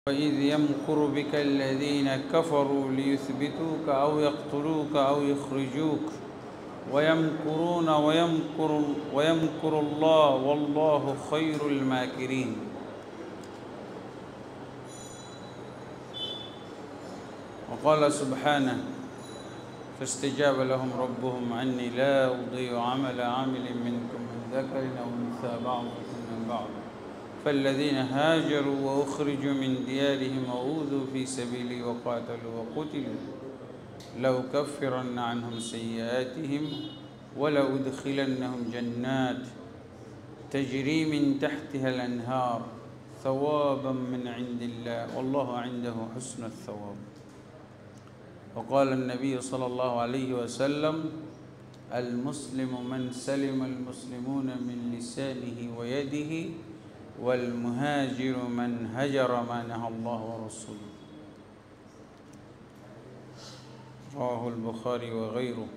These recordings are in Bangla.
وإذ يمكر بك الذين كفروا ليثبتوك أو يقتلوك أو يخرجوك ويمكرون ويمكر الله والله خير الماكرين. وقال سبحانه: فاستجاب لهم ربهم عني لا أضيع عمل عامل منكم من ذكر أو أنثى بعضكم من بعض فالذين هاجروا وأخرجوا من ديارهم وأوذوا في سبيلي وقاتلوا وقتلوا لأكفرن عنهم سيئاتهم ولأدخلنهم جنات تجري من تحتها الأنهار ثوابا من عند الله والله عنده حسن الثواب. وقال النبي صلى الله عليه وسلم: المسلم من سلم المسلمون من لسانه ويده والمهاجر من هجر ما نهى الله ورسوله. رواه البخاري وغيره.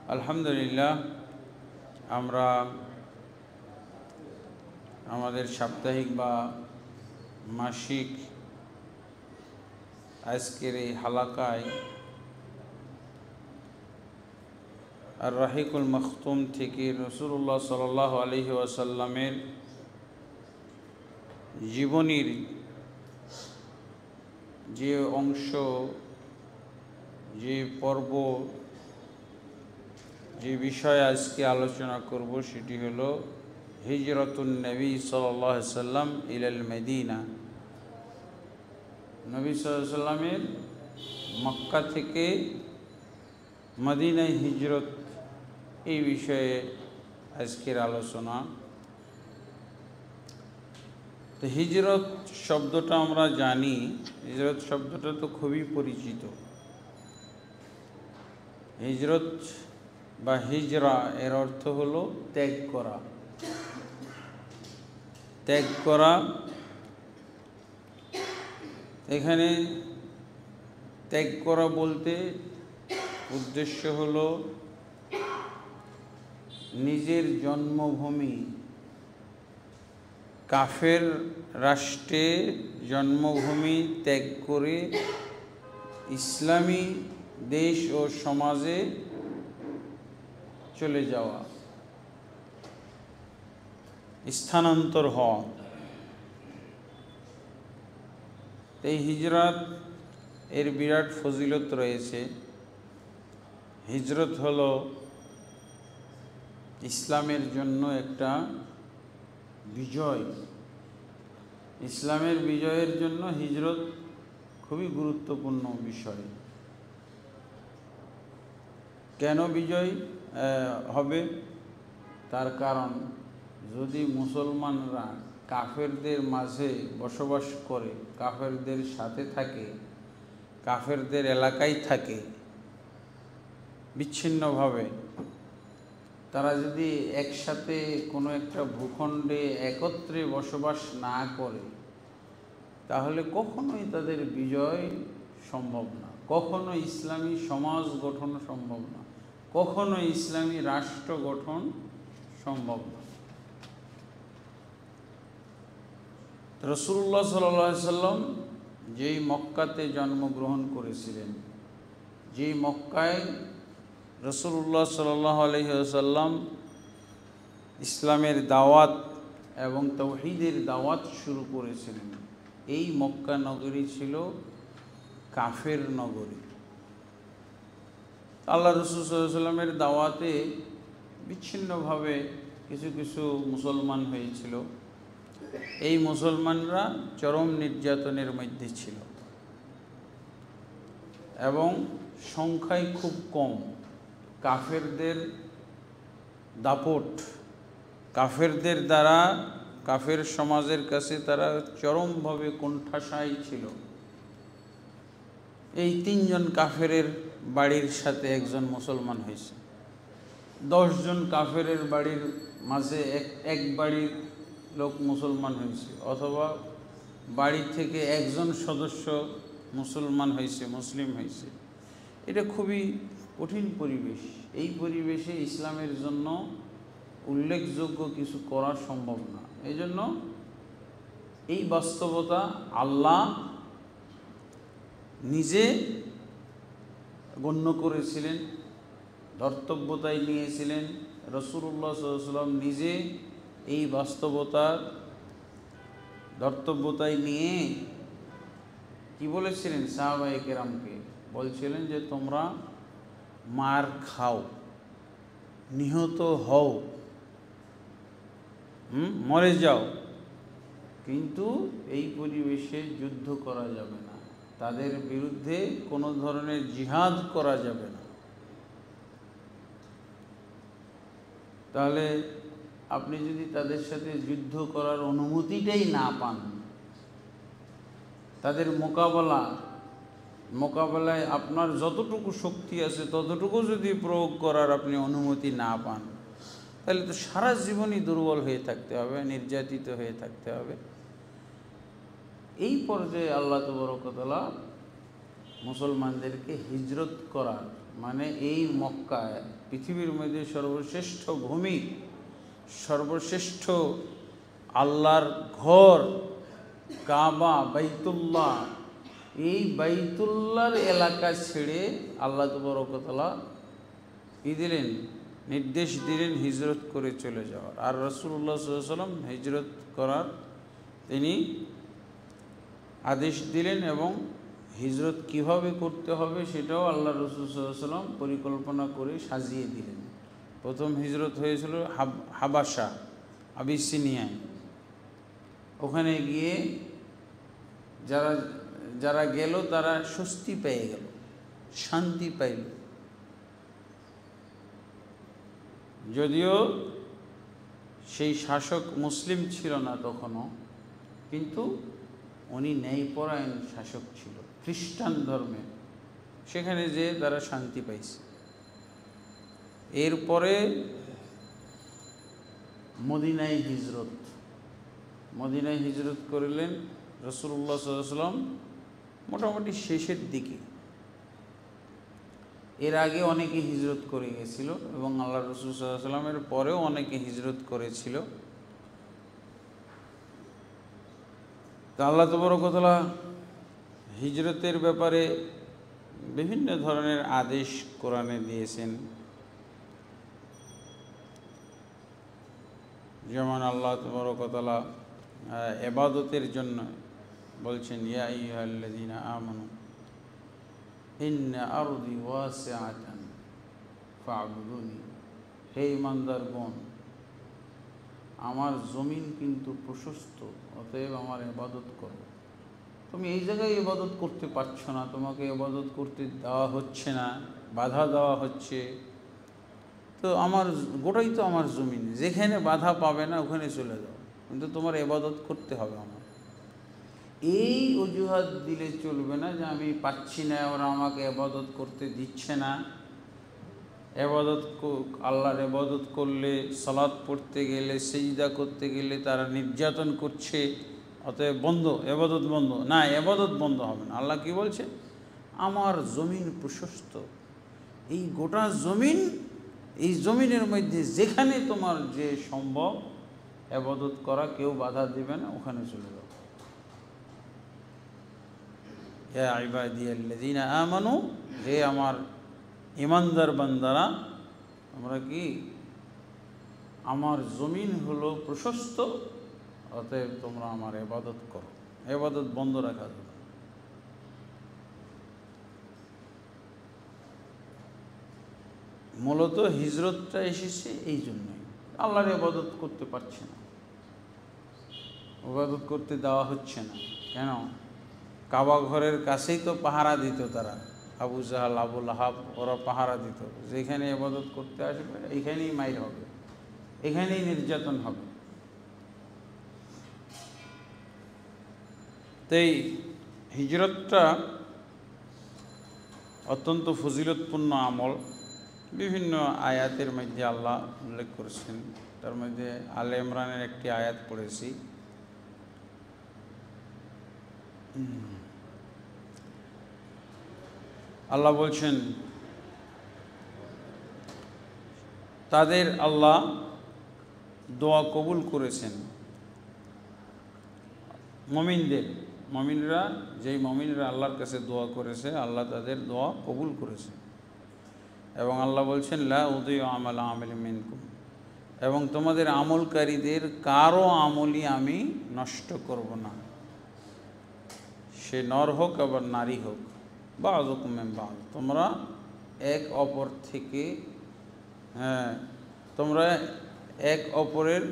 আলহামদুলিল্লাহ, আমরা আমাদের সাপ্তাহিক বা মাসিক আজকের এই হালাকায় আর রাহিকুল মখতুম থেকে রাসূলুল্লাহ সাল্লাল্লাহু আলাইহি ওয়াসাল্লামের জীবনীর যে অংশ, যে পর্ব, যে বিষয়ে আজকে আলোচনা করব সেটি হলো হিজরতুন নবী সাল্লাল্লাহু আলাইহি ওয়াসাল্লাম ইলাল মদিনা। নবী সাল্লাল্লাহু আলাইহি ওয়াসাল্লামের মক্কা থেকে মদিনায় হিজরত, এই বিষয়ে আজকের আলোচনা। তো হিজরত শব্দটা আমরা জানি, হিজরত শব্দটা তো খুবই পরিচিত। হিজরত বা হিজরা এর অর্থ হলো ত্যাগ করা। ত্যাগ করা, এখানে ত্যাগ করা বলতে উদ্দেশ্য হলো নিজের জন্মভূমি, কাফের রাষ্ট্রে জন্মভূমি ত্যাগ করে ইসলামী দেশ ও সমাজে চলে যাওয়া, স্থানান্তর হওয়া। এই হিজরত এর বিরাট ফজিলত রয়েছে। হিজরত হলো ইসলামের জন্য একটা বিজয়। ইসলামের বিজয়ের জন্য হিজরত খুবই গুরুত্বপূর্ণ বিষয়। কেন বিজয় হবে? তার কারণ, যদি মুসলমানরা কাফেরদের মাঝে বসবাস করে, কাফেরদের সাথে থাকে, কাফেরদের এলাকায় থাকে বিচ্ছিন্নভাবে, তারা যদি একসাথে কোনো একটা ভূখণ্ডে একত্রে বসবাস না করে, তাহলে কখনোই তাদের বিজয় সম্ভব না, কখনো ইসলামী সমাজ গঠন সম্ভব না, কখনো ইসলামী রাষ্ট্র গঠন সম্ভব না। রাসূলুল্লাহ সাল্লাল্লাহু আলাইহি ওয়াসাল্লাম যেই মক্কাতে জন্মগ্রহণ করেছিলেন, যেই মক্কায় রাসূলুল্লাহ সাল্লাল্লাহু আলাইহি ওয়াসাল্লাম ইসলামের দাওয়াত এবং তাওহীদের দাওয়াত শুরু করেছিলেন, এই মক্কা নগরী ছিল কাফের নগরী। আল্লাহ রাসূল সাল্লাল্লাহু আলাইহি ওয়াসাল্লামের দাওয়াতে বিচ্ছিন্নভাবে কিছু কিছু মুসলমান হয়েছিল। এই মুসলমানরা চরম নির্যাতনের মধ্যে ছিল এবং সংখ্যায় খুব কম। কাফেরদের দাপট, কাফেরদের দ্বারা কাফের সমাজের কাছে তারা চরমভাবে কোণঠাসাই ছিল। এই 3 জন কাফেরের বাড়ির সাথে একজন মুসলমান হয়েছে। 10 জন কাফেরের বাড়ির মাঝে এক বাড়ির লোক মুসলমান হয়েছে, অথবা বাড়ি থেকে একজন সদস্য মুসলমান হয়েছে, মুসলিম হয়েছে। এটা খুবই কঠিন পরিবেশ। এই পরিবেশে ইসলামের জন্য উল্লেখযোগ্য কিছু করা সম্ভব না। এই জন্য এই বাস্তবতা আল্লাহ নিজে গণ্য করেছিলেন, ধর্তব্যতায় নিয়েছিলেন। রাসূলুল্লাহ সাল্লাল্লাহু আলাইহি ওয়াসাল্লাম নিজে এই বাস্তবতার ধর্তব্যতায় নিয়ে কি বলেছিলেন? সাহাবায়ে কেরামকে বলছিলেন যে তোমরা মার খাও, নিহত হও, মরে যাও, কিন্তু এই পরিবেশে যুদ্ধ করা যাবে না, তাদের বিরুদ্ধে কোনো ধরনের জিহাদ করা যাবে না। তাহলে আপনি যদি তাদের সাথে যুদ্ধ করার অনুমতিটাই না পান, তাদের মোকাবেলায় আপনার যতটুকু শক্তি আছে ততটুকু যদি প্রয়োগ করার আপনি অনুমতি না পান, তাহলে তো সারা জীবনই দুর্বল হয়ে থাকতে হবে, নির্যাতিত হয়ে থাকতে হবে। এই পর্যায়ে আল্লাহ তাবারক ওয়া তাআলা মুসলমানদেরকে হিজরত করার, মানে এই মক্কায় পৃথিবীর মধ্যে সর্বশ্রেষ্ঠ ভূমি, সর্বশ্রেষ্ঠ আল্লাহর ঘর কাবা, বাইতুল্লাহ, এই বাইতুল্লাহর এলাকা ছেড়ে আল্লাহ তাবারক ওয়া তাআলা কি দিলেন? নির্দেশ দিলেন হিজরত করে চলে যাওয়ার। আর রাসূলুল্লাহ সাল্লাল্লাহু আলাইহি ওয়াসাল্লাম হিজরত করার তিনি আদেশ দিলেন, এবং হিজরত কিভাবে করতে হবে সেটাও আল্লাহ রাসূল সাল্লাল্লাহু আলাইহি ওয়াসাল্লাম পরিকল্পনা করে সাজিয়ে দিলেন। প্রথম হিজরত হয়েছিল হাবাসা, আবিসিনিয়ায়। ওখানে গিয়ে যারা গেল তারা স্বস্তি পেয়ে গেল, শান্তি পাইল। যদিও সেই শাসক মুসলিম ছিল না তখনও, কিন্তু উনি ন্যায়পরায়ণ শাসক ছিল, খ্রিস্টান ধর্মে। সেখানে যে তারা শান্তি পাইছে। এরপরে মদিনায় হিজরত করলেন রাসূলুল্লাহ সাল্লাল্লাহু আলাইহি ওয়াসাল্লাম মোটামুটি শেষের দিকে। এর আগে অনেকে হিজরত করে গেছিল, এবং আল্লাহ রাসূল সাল্লাল্লাহু আলাইহি ওয়াসাল্লামের পরেও অনেকে হিজরত করেছিল। তা আল্লাহ তাবারক ওয়া তাআলা হিজরতের ব্যাপারে বিভিন্ন ধরনের আদেশ কোরআনে দিয়েছেন। যেমন আল্লাহ তাবারক ওয়া তাআলা ইবাদতের জন্য বলছেন, ইয়া আইয়ুহাল্লাযীনা আমানু ইন্না আরদি ওয়াসিআতান ফা'বুদুনি। হে ঈমানদারগণ, আমার জমিন কিন্তু প্রশস্ত, অতএব আমার ইবাদত করো। তুমি এই জায়গায় ইবাদত করতে পারছো না, তোমাকে ইবাদত করতে দেওয়া হচ্ছে না, বাধা দেওয়া হচ্ছে, তো গোটাই তো আমার জমিন, যেখানে বাধা পাবে না ওখানে চলে যাও, কিন্তু তোমার ইবাদত করতে হবে আমার। এই অজুহাত দিলে চলবে না যে আমি পাচ্ছি না, ওরা আমাকে ইবাদত করতে দিচ্ছে না। আল্লাহর ইবাদত করলে, সালাত পড়তে গেলে, সিজদা করতে গেলে তারা নির্যাতন করছে, অতএব বন্ধ, ইবাদত বন্ধ। না, ইবাদত বন্ধ হবে না। আল্লাহ কি বলছে? আমার জমিন প্রশস্ত, এই গোটা জমিন, এই জমিনের মধ্যে যেখানে তোমার যে সম্ভব ইবাদত করা, কেউ বাধা দেবে না, ওখানে চলে যাও। ইয়া ইবাদিয়াল্লাযীনা আমানু, হে আমার ঈমানদার বান্দারা, তোমরা কি, আমার জমিন হলো প্রশস্ত, অতএব তোমরা আমার ইবাদত করো, ইবাদত বন্ধ রাখা যাবে। মূলত হিজরতটা এসেছে এই জন্যই, আল্লাহর ইবাদত করতে পারছে না, ইবাদত করতে দেওয়া হচ্ছে না। কেন? কাবা ঘরের কাছেই তো পাহারা দিত তারা, আবু জাহাল, আবু লাহাব, ওরা পাহারা দিত, যেখানে ইবাদত করতে আসবে এইখানেই মাইর হবে, এখানেই নির্যাতন হবে। তাই হিজরতটা অত্যন্ত ফজিলতপূর্ণ আমল। বিভিন্ন আয়াতের মধ্যে আল্লাহ উল্লেখ করেছেন। তার মধ্যে আলে ইমরানের একটি আয়াত পড়েছি, আল্লাহ বলছেন তাদের আল্লাহ দোয়া কবুল করেছেন, মমিনরা যেই মমিনরা আল্লাহর কাছে দোয়া করেছে, আল্লাহ তাদের দোয়া কবুল করেছে। এবং আল্লাহ বলছেন লা উদিউ আমাল আমিল মিনকুম, এবং তোমাদের আমলকারীদের কারো আমলই আমি নষ্ট করব না, সে নর হোক আবার নারী হোক। বাযুকুম মিন বায, তোমরা এক অপর থেকে, তোমরা এক অপরের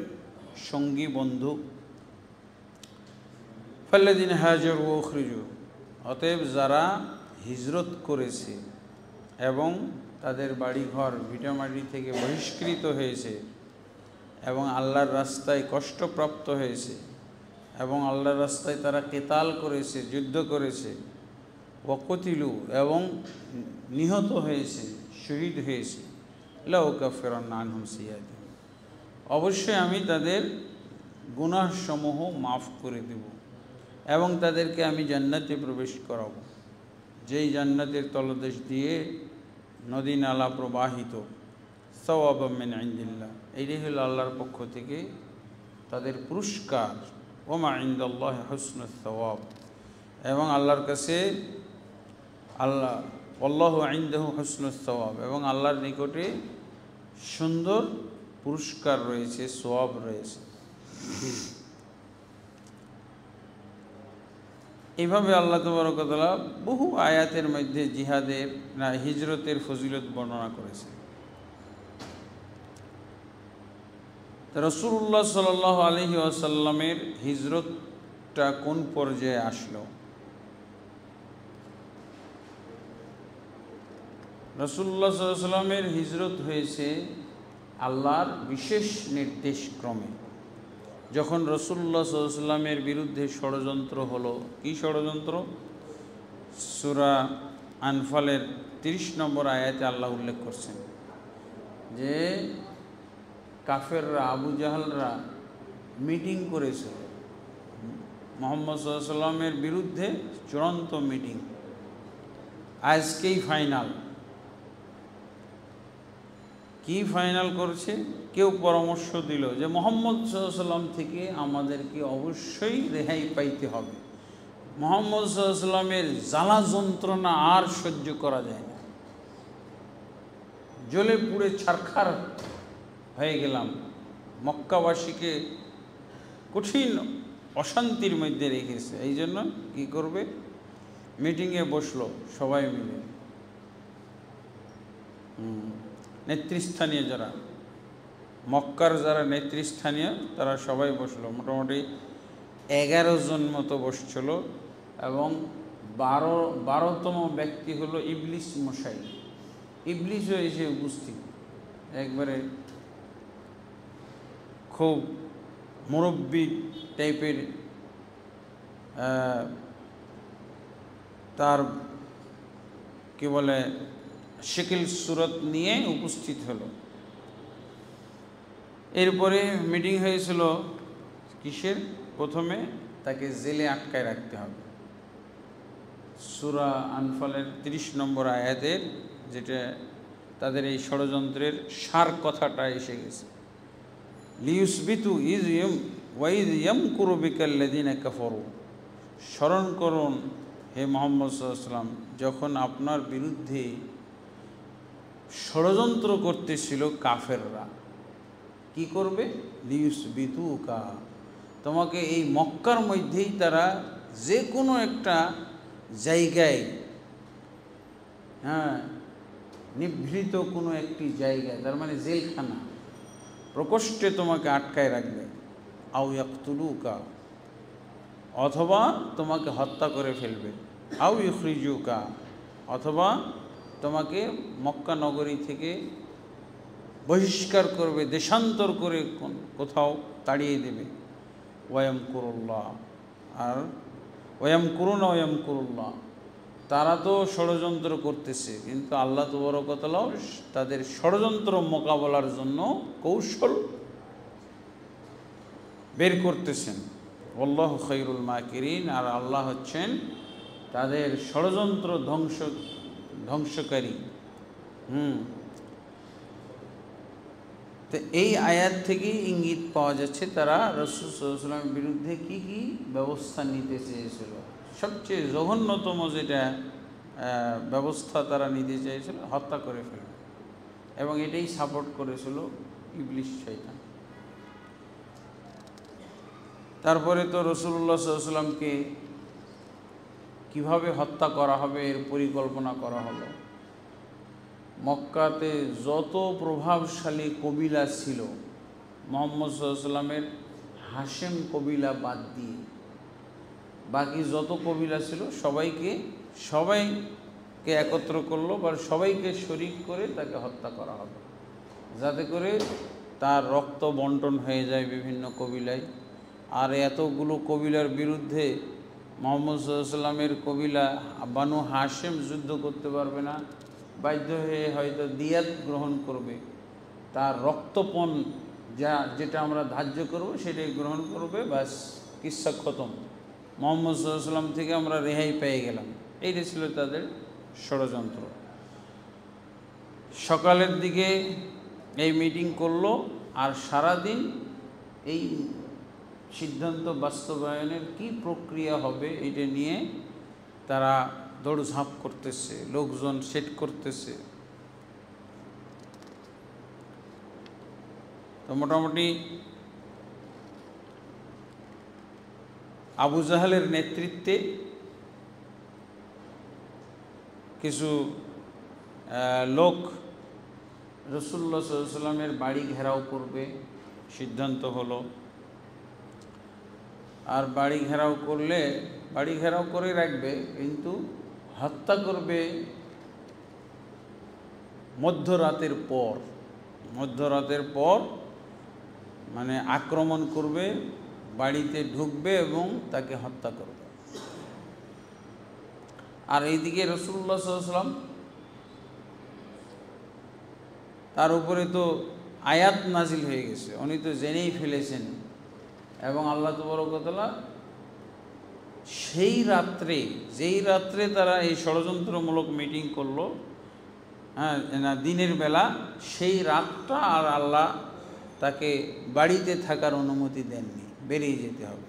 সঙ্গী বন্ধু। ফাল্লাযীনা হাজারু ওয়া উখরিজু, অতএব যারা হিজরত করেছে এবং তাদের বাড়িঘর ভিটামাটি থেকে বহিষ্কৃত হয়েছে এবং আল্লাহর রাস্তায় কষ্টপ্রাপ্ত হয়েছে এবং আল্লাহর রাস্তায় তারা কেতাল করেছে, যুদ্ধ করেছে, ওয়াকুতিলু, এবং নিহত হয়েছে, শহীদ হয়েছে, লাউকাফিরান্না আনহুম সাইয়্যাতিহিম, অবশ্যই আমি তাদের গুনাহসমূহ মাফ করে দেব এবং তাদেরকে আমি জান্নাতে প্রবেশ করাবো, যেই জান্নাতের তলদেশ দিয়ে নদী নালা প্রবাহিত, সাওয়াবাম মিন ইনদিল্লাহ, এইটাই হলো আল্লাহর পক্ষ থেকে তাদের পুরস্কার। ওমা ইনদাল্লাহি হুসনুস সাওয়াব, এবং আল্লাহর কাছে আল্লাহু ইনদাহু হুসনুস সাওয়াব, এবং আল্লাহর নিকটে সুন্দর পুরস্কার রয়েছে, সওয়াব রয়েছে। এইভাবে আল্লাহ তাবারক ওয়া তাআলা বহু আয়াতের মধ্যে জিহাদের হিজরতের ফজিলত বর্ণনা করেছে। রাসূলুল্লাহ সাল্লাল্লাহু আলাইহি ওয়াসাল্লামের হিজরতটা কোন পর্যায়ে আসলো? রাসূলুল্লাহ সাল্লাল্লাহু আলাইহি ওয়াসাল্লামের হিজরত হয়েছে আল্লাহর বিশেষ নির্দেশ ক্রমে। যখন রাসূলুল্লাহ সাল্লাল্লাহু আলাইহি ওয়াসাল্লামের বিরুদ্ধে ষড়যন্ত্র হলো, কি ষড়যন্ত্র? সূরা আনফালের 30 নম্বর আয়াতে আল্লাহ উল্লেখ করছেন যে কাফেররা, আবু জাহালরা মিটিং করেছিল মুহাম্মদ সাল্লাল্লাহু আলাইহি ওয়াসাল্লামের বিরুদ্ধে, চূড়ান্ত মিটিং, আজকেই ফাইনাল। কি ফাইনাল করছে? কেউ পরামর্শ দিল যে মুহাম্মদ সাল্লাল্লাহু আলাইহি ওয়াসাল্লাম থেকে আমাদেরকে অবশ্যই রেহাই পাইতে হবে, মুহাম্মদ সাল্লাল্লাহু আলাইহি ওয়াসাল্লামের জ্বালা যন্ত্রণা আর সহ্য করা যায় না, জ্বলে পুড়ে ছারখার হয়ে গেলাম, মক্কাবাসীকে কঠিন অশান্তির মধ্যে রেখেছে। এই জন্য কী করবে? মিটিংয়ে বসলো সবাই মিলে, নেতৃস্থানীয় যারা, মক্কার যারা নেতৃস্থানীয় তারা সবাই বসলো, মোটামুটি 11 জন মতো বসছিল, এবং 12তম ব্যক্তি হলো ইবলিস মশাই। ইবলিসও এসে উপস্থিত, একবারে খুব মুরব্বী টাইপের, তার কি বলে শিকিল সুরত নিয়ে উপস্থিত হলো। এরপরে মিটিং হয়েছিল কিসের? প্রথমে তাকে জেলে আটকায় রাখতে হবে। সূরা আনফালের 30 নম্বর আয়াতের, যেটা তাদের এই ষড়যন্ত্রের সার কথাটা এসে গেছে। লিউসবিতু ইজ ওয়াইজ ইয়ামকুরু বিকাল্লাযিনা কাফারু, স্মরণ করুন হে মুহাম্মদ সাল্লাল্লাহু আলাইহি ওয়াসাল্লাম, যখন আপনার বিরুদ্ধে ষড়যন্ত্র করতেছিল কাফেররা। কি করবে? লিউসবিতুকা, তোমাকে এই মক্কার মধ্যেই তারা যে কোনো একটা জায়গায়, নিভৃত কোনো একটি জায়গায়, তার মানে জেলখানা, প্রকোষ্ঠে তোমাকে আটকায় রাখবে। আও ইয়াকতুলুকা, অথবা তোমাকে হত্যা করে ফেলবে। আও ইউখরিজুকা, অথবা তোমাকে মক্কা নগরী থেকে বহিষ্কার করবে, দেশান্তর করে কোথাও তাড়িয়ে দেবে। ওয়ায়ামকুরুল্লাহ, আর ওয়ায়ামকুরুনা ওয়ায়ামকুরুল্লাহ, তারা তো ষড়যন্ত্র করতেছে, কিন্তু আল্লাহ তাবারক ওয়া তাআলা তাদের ষড়যন্ত্র মোকাবেলার জন্য কৌশল বের করতেছেন। আল্লাহু খায়রুল মাকিরিন, আর আল্লাহ হচ্ছেন তাদের ষড়যন্ত্র ধ্বংসকারী। তো এই আয়াত থেকেই ইঙ্গিত পাওয়া যাচ্ছে তারা রাসূল সাল্লাল্লাহু আলাইহি ওয়াসাল্লামের বিরুদ্ধে কি কি ব্যবস্থা নিতে চেয়েছিল। সবচেয়ে জঘন্যতম যেটা ব্যবস্থা তারা নিতে চেয়েছিল, হত্যা করে ফেলবে, এবং এটাই সাপোর্ট করেছিল ইবলিস শয়তান। তারপরে তো রাসূলুল্লাহ সাল্লাল্লাহু আলাইহি ওয়াসাল্লামকে কীভাবে হত্যা করা হবে এর পরিকল্পনা করা হলো। মক্কাতে যত প্রভাবশালী কবিলা ছিল, মুহাম্মদ সাল্লাল্লাহু আলাইহি ওয়াসাল্লামের হাশেম কবিলা বাদ দিয়ে বাকি যত কবিলা ছিল সবাইকে একত্র করলো, বা সবাইকে শরীক করে তাকে হত্যা করা হবে, যাতে করে তার রক্ত বন্টন হয়ে যায় বিভিন্ন কবিলায়। আর এতগুলো কবিলার বিরুদ্ধে মুহাম্মদ সাল্লাল্লাহু আলাইহি ওয়াসাল্লামের কবিলা বানু হাশেম যুদ্ধ করতে পারবে না, বাধ্য হয়ে হয়তো দিয়াত গ্রহণ করবে, তার রক্তপণ যেটা আমরা ধার্য করব সেটাই গ্রহণ করবে, বাস কিচ্ছা খতম, মুহাম্মদ সাল্লাল্লাহু আলাইহি ওয়াসাল্লাম থেকে আমরা রেহাই পেয়ে গেলাম। এইটা ছিল তাদের ষড়যন্ত্র। সকালের দিকে এই মিটিং করলো, আর সারাদিন এই সিদ্ধান্ত বাস্তবায়নের কি প্রক্রিয়া হবে এটা নিয়ে তারা দৌড়ঝাঁপ করতেছে, লোকজন সেট করতেছে। তো মোটামুটি আবু জাহালের নেতৃত্বে কিছু লোক রাসূলুল্লাহ সাল্লাল্লাহু আলাইহি ওয়াসাল্লামের বাড়ি ঘেরাও করবে সিদ্ধান্ত হলো। আর বাড়ি ঘেরাও করে রাখবে, কিন্তু হত্যা করবে মধ্যরাতের পর, মানে আক্রমণ করবে, বাড়িতে ঢুকবে এবং তাকে হত্যা করবে। আর এইদিকে রাসূলুল্লাহ সাল্লাল্লাহু আলাইহি ওয়াসাল্লাম, তার উপরে তো আয়াত নাজিল হয়ে গেছে, উনি তো জেনেই ফেলেছেন, এবং আল্লাহ তাবারক ওয়া তাআলা যেই রাত্রে তারা এই ষড়যন্ত্রমূলক মিটিং করলো, দিনের বেলা, সেই রাতটা আর আল্লাহ তাকে বাড়িতে থাকার অনুমতি দেননি, বেরিয়ে যেতে হবে।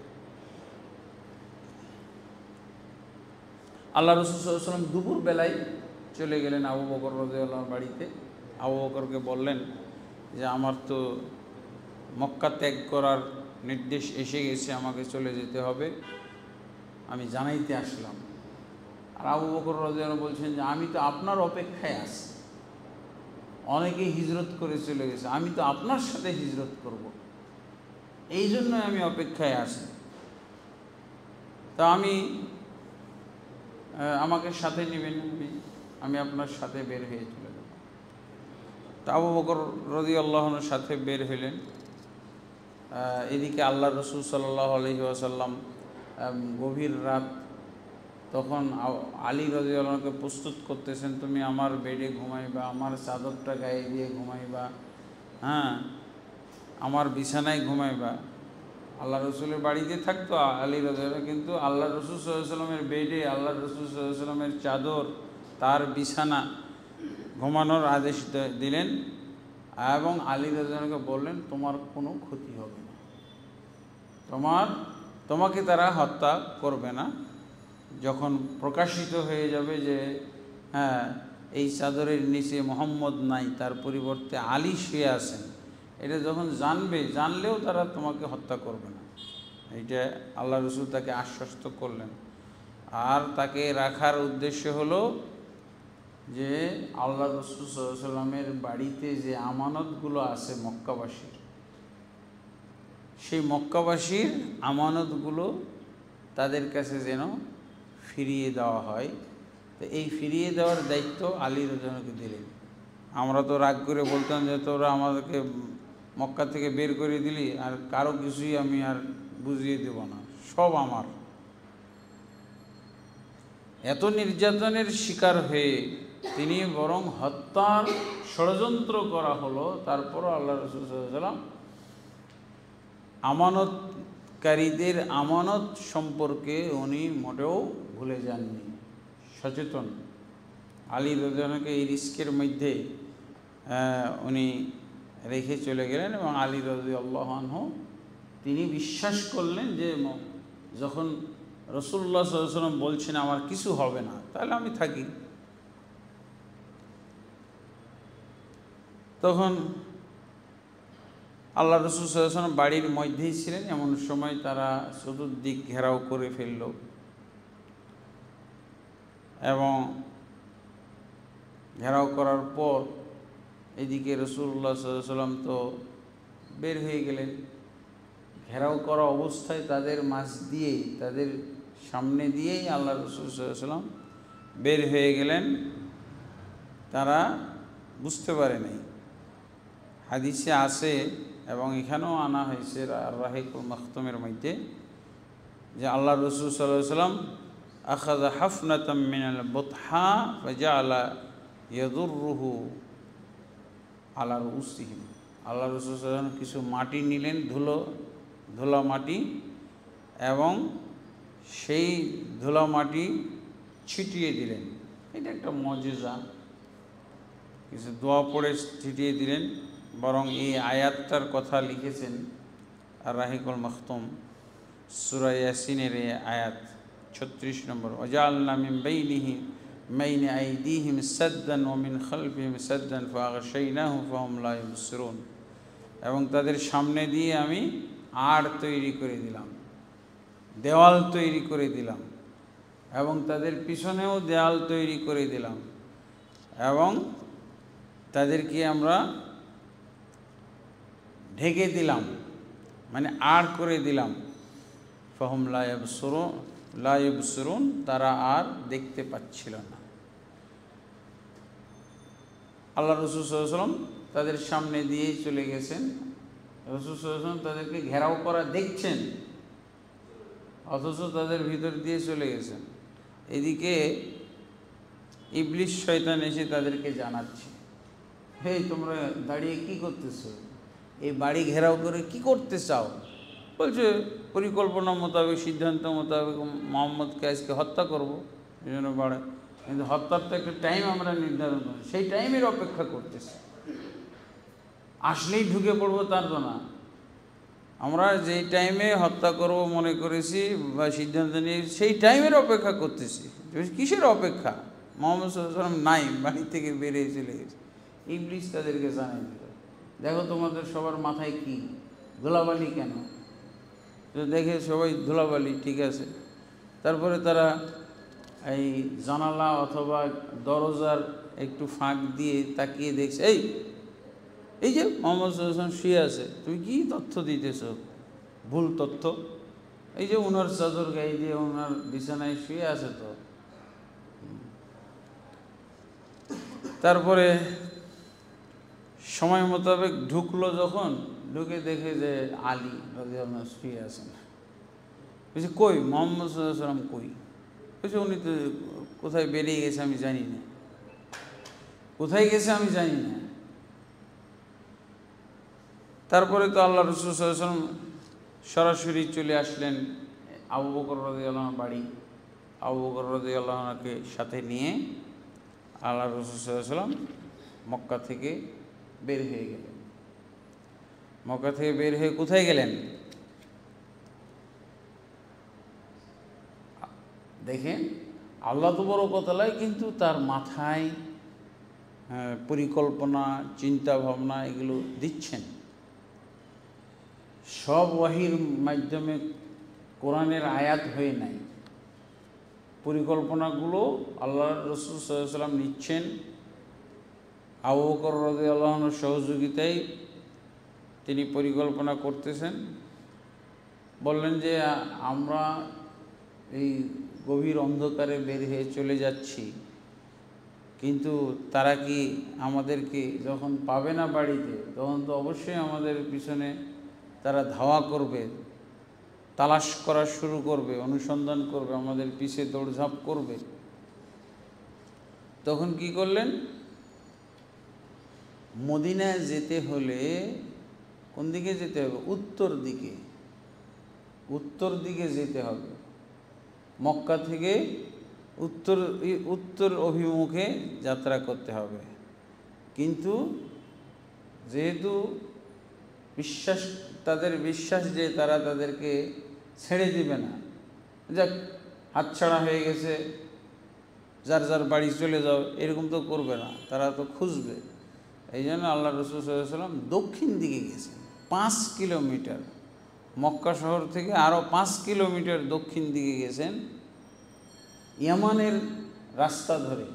আল্লাহ রাসূল সাল্লাল্লাহু আলাইহি ওয়াসাল্লাম দুপুর বেলায় চলে গেলেন আবু বকর রাদিয়াল্লাহু আনহু বাড়িতে। আবু বকরকে বললেন যে আমার তো মক্কা ত্যাগ করার নির্দেশ এসে গেছে, আমাকে চলে যেতে হবে, আমি জানাইতে আসলাম। আর আবু বকর রাদিয়াল্লাহু আনহু বলছেন যে আমি তো আপনার অপেক্ষায় আছি, অনেকেই হিজরত করে চলে গেছে, আমি তো আপনার সাথে হিজরত করব, এই জন্য আমি অপেক্ষায় আছি। তা আমাকে সাথে নেবেন, আমি আপনার সাথে বের হয়ে চলে যাব। তা আবু বকর রাদিয়াল্লাহু আনহুর সাথে বের হলেন। এদিকে আল্লাহ রাসূল সাল্লাল্লাহু আলাইহি ওয়াসাল্লাম গভীর রাত, তখন আলী রাদিয়াল্লাহু আনহুকে প্রস্তুত করতেছেন, তুমি আমার বেডে ঘুমাইবা, আমার চাদরটা গায়ে দিয়ে ঘুমাইবা, আমার বিছানায় ঘুমাইবা। আল্লাহ রসুলের বাড়িতে থাকতো আলী রাদিয়াল্লাহু আনহু, কিন্তু আল্লাহ রসুল সাল্লাল্লাহু আলাইহি ওয়াসাল্লামের বেডে আল্লাহ রসুল সাল্লাল্লাহু আলাইহি ওয়াসাল্লামের চাদর, তার বিছানা ঘুমানোর আদেশ দিলেন, এবং আলী রাদিয়াল্লাহু আনহুকে বললেন তোমার কোনো ক্ষতি হবে না, তোমাকে তারা হত্যা করবে না। যখন প্রকাশিত হয়ে যাবে যে এই চাদরের নিচে মুহাম্মদ নাই, তার পরিবর্তে আলী শুয়ে আছেন, এটা যখন জানলেও তারা তোমাকে হত্যা করবে না, এইটা আল্লাহ রসুল তাকে আশ্বস্ত করলেন। আর তাকে রাখার উদ্দেশ্য হলো যে আল্লাহ রসুল সাল্লাল্লাহু আলাইহি ওয়াসাল্লামের বাড়িতে যে আমানতগুলো আছে মক্কাবাসীর, সেই মক্কাবাসীর আমানতগুলো তাদের কাছে যেন ফিরিয়ে দেওয়া হয়। তো এই ফিরিয়ে দেওয়ার দায়িত্ব আলী রাদিয়াল্লাহু আনহুকে দিলেন। আমরা তো রাগ করে বলতাম যে তোরা আমাদেরকে মক্কা থেকে বের করে দিলি, আর কারো কিছুই আমি আর বুঝিয়ে দেব না, সব আমার। এত নির্যাতনের শিকার হয়ে তিনি বরং হত্যার ষড়যন্ত্র করা হলো, তারপরও আল্লাহ রাসূল সাল্লাল্লাহু আলাইহি ওয়াসাল্লাম আমানতকারীদের আমানত সম্পর্কে উনি মোটেও ভুলে যাননি, সচেতন। আলী রাদিয়াল্লাহু আনহুকে এই রিস্কের মধ্যে উনি রেখে চলে গেলেন। এবং আলী রাদিয়াল্লাহু আনহু তিনি বিশ্বাস করলেন যে যখন রাসূলুল্লাহ সাল্লাল্লাহু আলাইহি ওয়াসাল্লাম বলছেন আমার কিছু হবে না, তাহলে আমি থাকি। তখন আল্লাহ রাসূল সাল্লাল্লাহু আলাইহি ওয়াসাল্লাম বাড়ির মধ্যেই ছিলেন, এমন সময় তারা চতুর্দিক ঘেরাও করে ফেলল এবং ঘেরাও করার পর এদিকে রাসূলুল্লাহ সাল্লাল্লাহু আলাইহি ওয়াসাল্লাম তো বের হয়ে গেলেন। ঘেরাও করা অবস্থায় তাদের মাঝ দিয়েই, তাদের সামনে দিয়েই আল্লাহ রাসূল সাল্লাল্লাহু আলাইহি ওয়াসাল্লাম বের হয়ে গেলেন। তারা বুঝতে পারে নাই। হাদিসে আছে এবং এখানেও আনা হয়েছে আর-রাহিকুল মাখতুমের মধ্যে যে আল্লাহ রাসূল সাল্লাল্লাহু আলাইহি ওয়াসাল্লাম আখাযা হাফনাতাম মিনাল বুতহা ফাজাআলা ইয়াদুররুহু আলা রুউসিহিম। আল্লাহ রাসূল সাল্লাল্লাহু আলাইহি ওয়াসাল্লাম কিছু মাটি নিলেন, ধুলা মাটি, এবং সেই ধুলা মাটি ছিটিয়ে দিলেন। এটা একটা মুজিজা। কিছু দোয়া পড়ে ছিটিয়ে দিলেন। বরং এই আয়াতটার কথা লিখেছেন আর-রাহিকুল মাখতুম, সূরা ইয়াসিনের এই আয়াত 36 নম্বর, ওয়াজআলনা মিন বাইনি আইদিহিম সাদ্দান ওয়া মিন খালফিহিম সাদ্দান ফাআগশাইনাহুম ফাহুম লা ইউবসিরুন। এবং তাদের সামনে দিয়ে আমি আড় তৈরি করে দিলাম, দেওয়াল তৈরি করে দিলাম, এবং তাদের পিছনেও দেওয়াল তৈরি করে দিলাম, এবং তাদেরকে আমরা ঢেকে দিলাম, মানে আড় করে দিলাম। ফাহুম লা ইউবসিরুন, তারা আর দেখতে পাচ্ছিল না। আল্লাহ রাসূল সাল্লাল্লাহু আলাইহি ওয়াসাল্লাম তাদের সামনে দিয়েই চলে গেছেন। রাসূল সাল্লাল্লাহু আলাইহি ওয়াসাল্লাম তাদেরকে ঘেরাও করা দেখছেন, অথচ তাদের ভিতর দিয়ে চলে গেছেন। এদিকে ইবলিস শয়তান এসে তাদেরকে জানাচ্ছে, হে তোমরা দাঁড়িয়ে কি করতেছো? এই বাড়ি ঘেরাও করে কি করতে চাও? বলছে পরিকল্পনা মোতাবেক, সিদ্ধান্ত মোতাবেক মুহাম্মদকে আজকে হত্যা করব, এই জন্য বাড়ে। কিন্তু হত্যার তো একটা টাইম আমরা নির্ধারণ করি, সেই টাইমের অপেক্ষা করতেছি। আসলেই ঢুকে পড়বো তার তো না। আমরা যেই টাইমে হত্যা করব মনে করেছি বা সিদ্ধান্ত নিয়ে, সেই টাইমের অপেক্ষা করতেছি। কিসের অপেক্ষা? মুহাম্মদ সাল্লাল্লাহু আলাইহি ওয়াসাল্লাম নাই, বাড়ি থেকে বেরিয়ে চলে গেছে। ইবলিস তাদেরকে জানাই দিল, দেখো তোমাদের সবার মাথায় কি ধুলাবালি কেন? তো দেখে সবাই ধুলাবালি, ঠিক আছে। তারপরে তারা এই জানালা অথবা দরজার একটু ফাঁক দিয়ে তাকিয়ে দেখছে, এই যে মুহাম্মদ সাল্লাল্লাহু আলাইহি ওয়াসাল্লাম শুয়ে আছে, তুমি কি তথ্য দিতেছ? ভুল তথ্য। এই যে ওনার চাদর গায়ে দিয়ে ওনার বিছানায় শুয়ে আছে তো। তারপরে সময় মোতাবেক ঢুকলো, যখন ঢুকে দেখে যে আলী রাদিয়াল্লাহু আনহু শুয়ে আছেন। বলছে কই মুহাম্মদ সাল্লাল্লাহু আলাইহি ওয়াসাল্লাম কই? বলছে উনি তো কোথায় বেরিয়ে গেছে আমি জানি না, কোথায় গেছে আমি জানি না। তারপরে তো আল্লাহ রাসূল সাল্লাল্লাহু আলাইহি ওয়াসাল্লাম সরাসরি চলে আসলেন আবু বকর রাদিয়াল্লাহু আনহু বাড়ি। আবু বকর রাদিয়াল্লাহু আনহুকে সাথে নিয়ে আল্লাহ রাসূল সাল্লাল্লাহু আলাইহি ওয়াসাল্লাম মক্কা থেকে বের হয়ে গেলেন। মক্কা থেকে বের হয়ে কোথায় গেলেন? দেখেন, আল্লাহ তো বড় কথা নয়, কিন্তু তার মাথায় পরিকল্পনা, চিন্তা ভাবনা এগুলো দিচ্ছেন। সব ওয়াহির মাধ্যমে কোরআনের আয়াত হয়ে নাই, পরিকল্পনাগুলো আল্লাহ রাসূল সাল্লাল্লাহু আলাইহি ওয়াসাল্লাম নিচ্ছেন। আবু বকর রাদিয়াল্লাহু আনহুর সহযোগিতায় তিনি পরিকল্পনা করতেছেন। বললেন যে আমরা এই গভীর অন্ধকারে বের হয়ে চলে যাচ্ছি, কিন্তু তারা কি আমাদেরকে যখন পাবে না বাড়িতে, তখন তো অবশ্যই আমাদের পিছনে তারা ধাওয়া করবে, তালাশ করা শুরু করবে, অনুসন্ধান করবে, আমাদের পিছে দৌড়ঝাঁপ করবে। তখন কি করলেন? মদিনায় যেতে হলে কোন দিকে যেতে হবে? উত্তর দিকে, উত্তর দিকে যেতে হবে। মক্কা থেকে উত্তর অভিমুখে যাত্রা করতে হবে। কিন্তু যেহেতু বিশ্বাস, তাদের বিশ্বাস যে তারা তাদেরকে ছেড়ে দিবে না, যাক হাতছাড়া হয়ে গেছে, যার যার বাড়ি চলে যাও, এরকম তো করবে না, তারা তো খুঁজবে। এই জন্য আল্লাহ রাসূল সাল্লাল্লাহু আলাইহি ওয়াসাল্লাম দক্ষিণ দিকে গেছেন 5 কিলোমিটার, মক্কা শহর থেকে আরও 5 কিলোমিটার দক্ষিণ দিকে গেছেন, ইয়ামানের রাস্তা ধরে।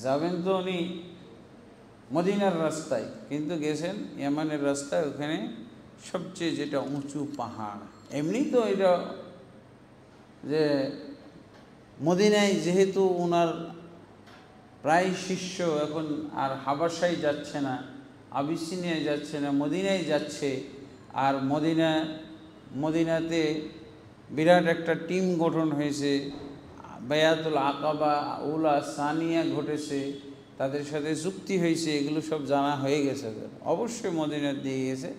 যাবেন তো উনি মদিনার রাস্তায়, কিন্তু গেছেন ইয়ামানের রাস্তায়, ওখানে সবচেয়ে যেটা উঁচু পাহাড়। এমনি তো এটা যে মদিনায় যেহেতু ওনার প্রায় শিষ্য এখন আর হাবাসায় যাচ্ছে না, আবিসিনিয়ায় যাচ্ছে না, মদিনায় যাচ্ছে। আর মদিনাতে বিরাট একটা টিম গঠন হয়েছে, বায়াতুল আকাবা উলা সানিয়া ঘটেছে, তাদের সাথে চুক্তি হয়েছে, এগুলো সব জানা হয়ে গেছে। অবশ্যই মদিনার দিয়ে গেছে,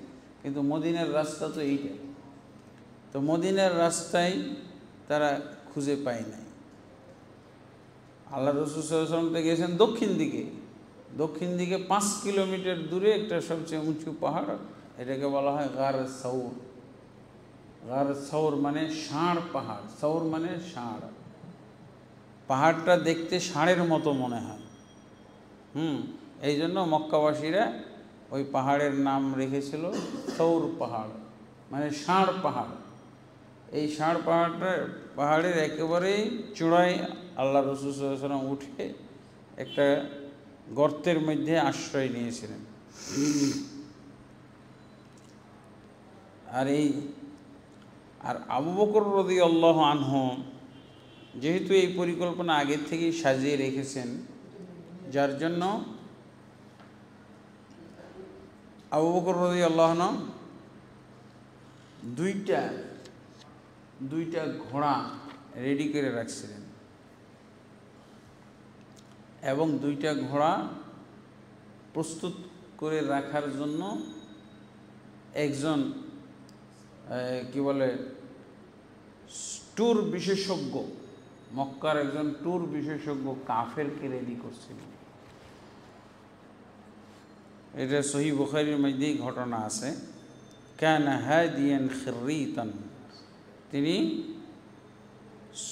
কিন্তু মদিনার রাস্তা তো এইটা। তো মদিনার রাস্তায় তারা খুঁজে পায় নাই। আল্লাহ রাসূল সাল্লাল্লাহু আলাইহি ওয়াসাল্লাম তো গেছেন দক্ষিণ দিকে 5 কিলোমিটার দূরে একটা সবচেয়ে উঁচু পাহাড়, এটাকে বলা হয় গার সৌর। গার সৌর মানে ষাঁড় পাহাড়, সৌর মানে ষাঁড়। পাহাড়টা দেখতে ষাঁড়ের মতো মনে হয়। এই জন্য মক্কাবাসীরা ওই পাহাড়ের নাম রেখেছিল সৌর পাহাড়, মানে ষাঁড় পাহাড়। এই ষাঁড় পাহাড়ের একেবারেই চূড়ায় আল্লাহ রাসূল সাল্লাল্লাহু আলাইহি ওয়াসাল্লাম উঠে একটা গর্তের মধ্যে আশ্রয় নিয়েছিলেন। আর আবু বকর রাদিয়াল্লাহু আনহু যেহেতু এই পরিকল্পনা আগে থেকেই সাজিয়ে রেখেছেন, যার জন্য আবু বকর রাদিয়াল্লাহু আনহু দুইটা ঘোড়া রেডি করে রাখছিলেন, এবং দুইটা ঘোড়া প্রস্তুত করে রাখার জন্য একজন ট্যুর বিশেষজ্ঞ, মক্কার একজন ট্যুর বিশেষজ্ঞ কাফেরকে রেডি করছিলেন। এটা সহিহ বুখারীর মধ্যেই ঘটনা আছে। কানা হাদিয়ান খিররিতান, তিনি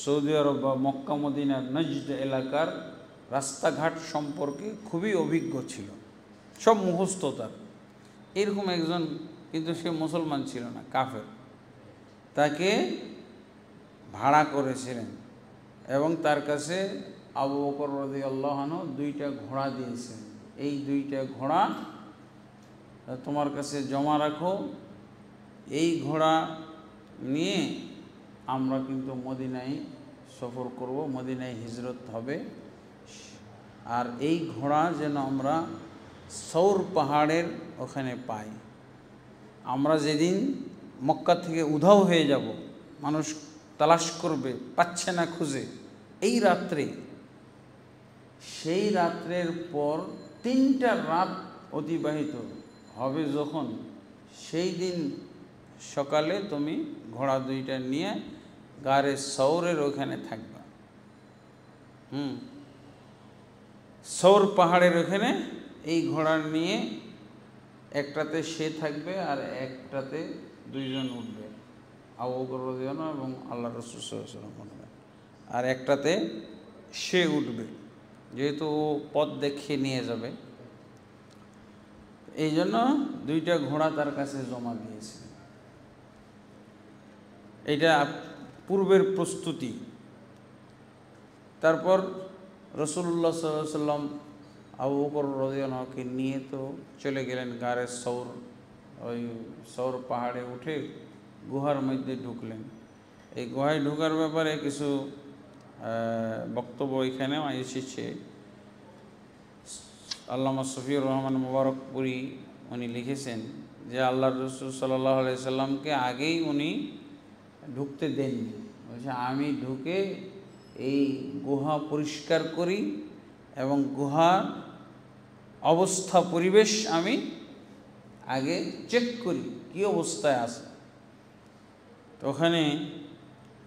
সৌদি আরব বা মক্কা মদিনার নজদ এলাকার রাস্তাঘাট সম্পর্কে খুবই অভিজ্ঞ ছিল, সব মুখস্থ তার। এরকম একজন, কিন্তু সে মুসলমান ছিল না, কাফের, তাকে ভাড়া করেছিলেন এবং তার কাছে আবু বকর রাদিয়াল্লাহু আনহু দুইটা ঘোড়া দিয়েছেন। এই দুইটা ঘোড়া তোমার কাছে জমা রাখো, এই ঘোড়া নিয়ে আমরা কিন্তু মদিনায় সফর করব, মদিনায় হিজরত হবে। আর এই ঘোড়া যেন আমরা সৌর পাহাড়ের ওখানে পাই। আমরা যেদিন মক্কা থেকে উধাও হয়ে যাব, মানুষ তালাশ করবে, পাচ্ছে না খুঁজে, এই রাত্রে, সেই রাত্রের পর 3টা রাত অতিবাহিত হবে যখন, সেই দিন সকালে তুমি ঘোড়া দুইটা নিয়ে গারে সৌরের ওখানে থাকবা। সৌর পাহাড়ের ওখানে এই ঘোড়া নিয়ে একটাতে সে থাকবে আর একটাতে দুইজন উঠবে, আবু বকর রাদিয়াল্লাহু আনহু এবং আল্লাহ রাসূল সাল্লাল্লাহু আলাইহি ওয়াসাল্লাম উঠবে, আর একটাতে সে উঠবে, যেহেতু ও পথ দেখিয়ে নিয়ে যাবে। এই জন্য দুইটা ঘোড়া তার কাছে জমা দিয়েছে। এটা পূর্বের প্রস্তুতি। তারপর রাসূলুল্লাহ সাল্লাল্লাহু আলাইহি ওয়াসাল্লাম আবু বকর রাদিয়াল্লাহু আনহুকে নিয়ে তো চলে গেলেন গারে সৌর, ওই সৌর পাহাড়ে উঠে গুহার মধ্যে ঢুকলেন। এই গুহায় ঢোকার ব্যাপারে কিছু বক্তব্য এখানেও এসেছে। আল্লামা শফিউর রহমান মুবারকপুরি উনি লিখেছেন যে আল্লাহ রাসূল সাল্লাল্লাহু আলাইহি সাল্লামকে আগেই উনি ঢুকতে দেননি। বলছে আমি ঢুকে এই গুহা পরিষ্কার করি এবং গুহার অবস্থা পরিবেশ আমি আগে চেক করি কী অবস্থায় আছে। তো ওখানে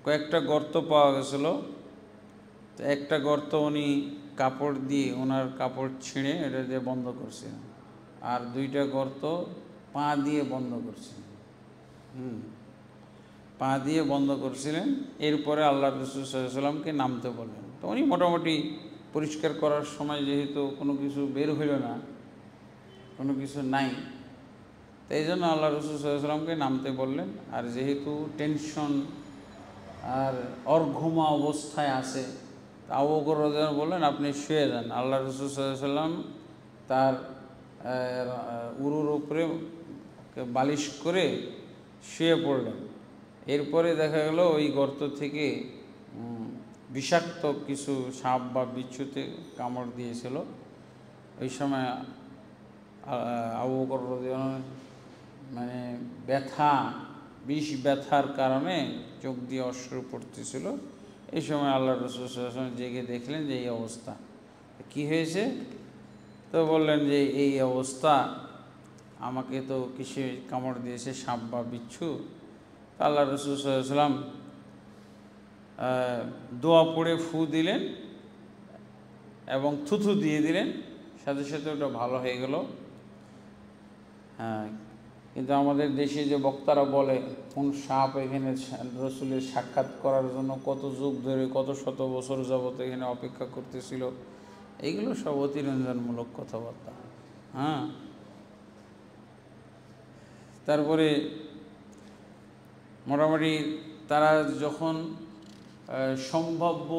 কয়েকটা গর্ত পাওয়া গেছিলো। তো একটা গর্ত উনি কাপড় দিয়ে, ওনার কাপড় ছিঁড়ে এটা দিয়ে বন্ধ করছিলেন। আর 2টা গর্ত পা দিয়ে বন্ধ করছেন। পা দিয়ে বন্ধ করছিলেন। এরপরে আল্লাহ রাসূল সাল্লাল্লাহু আলাইহি ওয়াসাল্লামকে নামতে বললেন। তো উনি মোটামুটি পরিষ্কার করার সময় যেহেতু কোনো কিছু বের হইল না, কোনো কিছু নাই, তো এই জন্য আল্লাহ রাসূল সাল্লাল্লাহু আলাইহি ওয়াসাল্লামকে নামতে বললেন। আর যেহেতু টেনশন আর অর্ঘুমা অবস্থায় আছে, আবু বকর রাদিয়াল্লাহু আনহু বললেন আপনি শুয়ে যান। আল্লাহ রাসূল সাল্লাল্লাহু আলাইহি ওয়াসাল্লাম তার উরুর উপরে বালিশ করে শুয়ে পড়লেন। এরপরে দেখা গেল ওই গর্ত থেকে বিষাক্ত কিছু সাপ বা বিচ্ছুতে কামড় দিয়েছিল। ওই সময় আবু বকর রাদিয়াল্লাহু আনহু মানে ব্যথার কারণে চোখ দিয়ে অশ্রু পড়তেছিল। এই সময় আল্লাহ রাসূল সাল্লাল্লাহু আলাইহি ওয়াসাল্লাম জেগে দেখলেন যে এই অবস্থা, কি হয়েছে? তো বললেন যে এই অবস্থা, আমাকে তো কিসে কামড় দিয়েছে, সাপ বা বিচ্ছু। আল্লাহ রাসূল সাল্লাল্লাহু আলাইহি ওয়াসাল্লাম দোয়া পড়ে ফু দিলেন এবং থুথু দিয়ে দিলেন, সাথে সাথে ওটা ভালো হয়ে গেল। হ্যাঁ, কিন্তু আমাদের দেশে যে বক্তারা বলে কোন সাপ এখানে রসুলের সাক্ষাৎ করার জন্য কত যুগ ধরে, কত শত বছর যাবত এখানে অপেক্ষা করতেছিল, এইগুলো সব অতিরঞ্জনমূলক কথাবার্তা। হ্যাঁ, তারপরে মোটামুটি তারা যখন সম্ভাব্য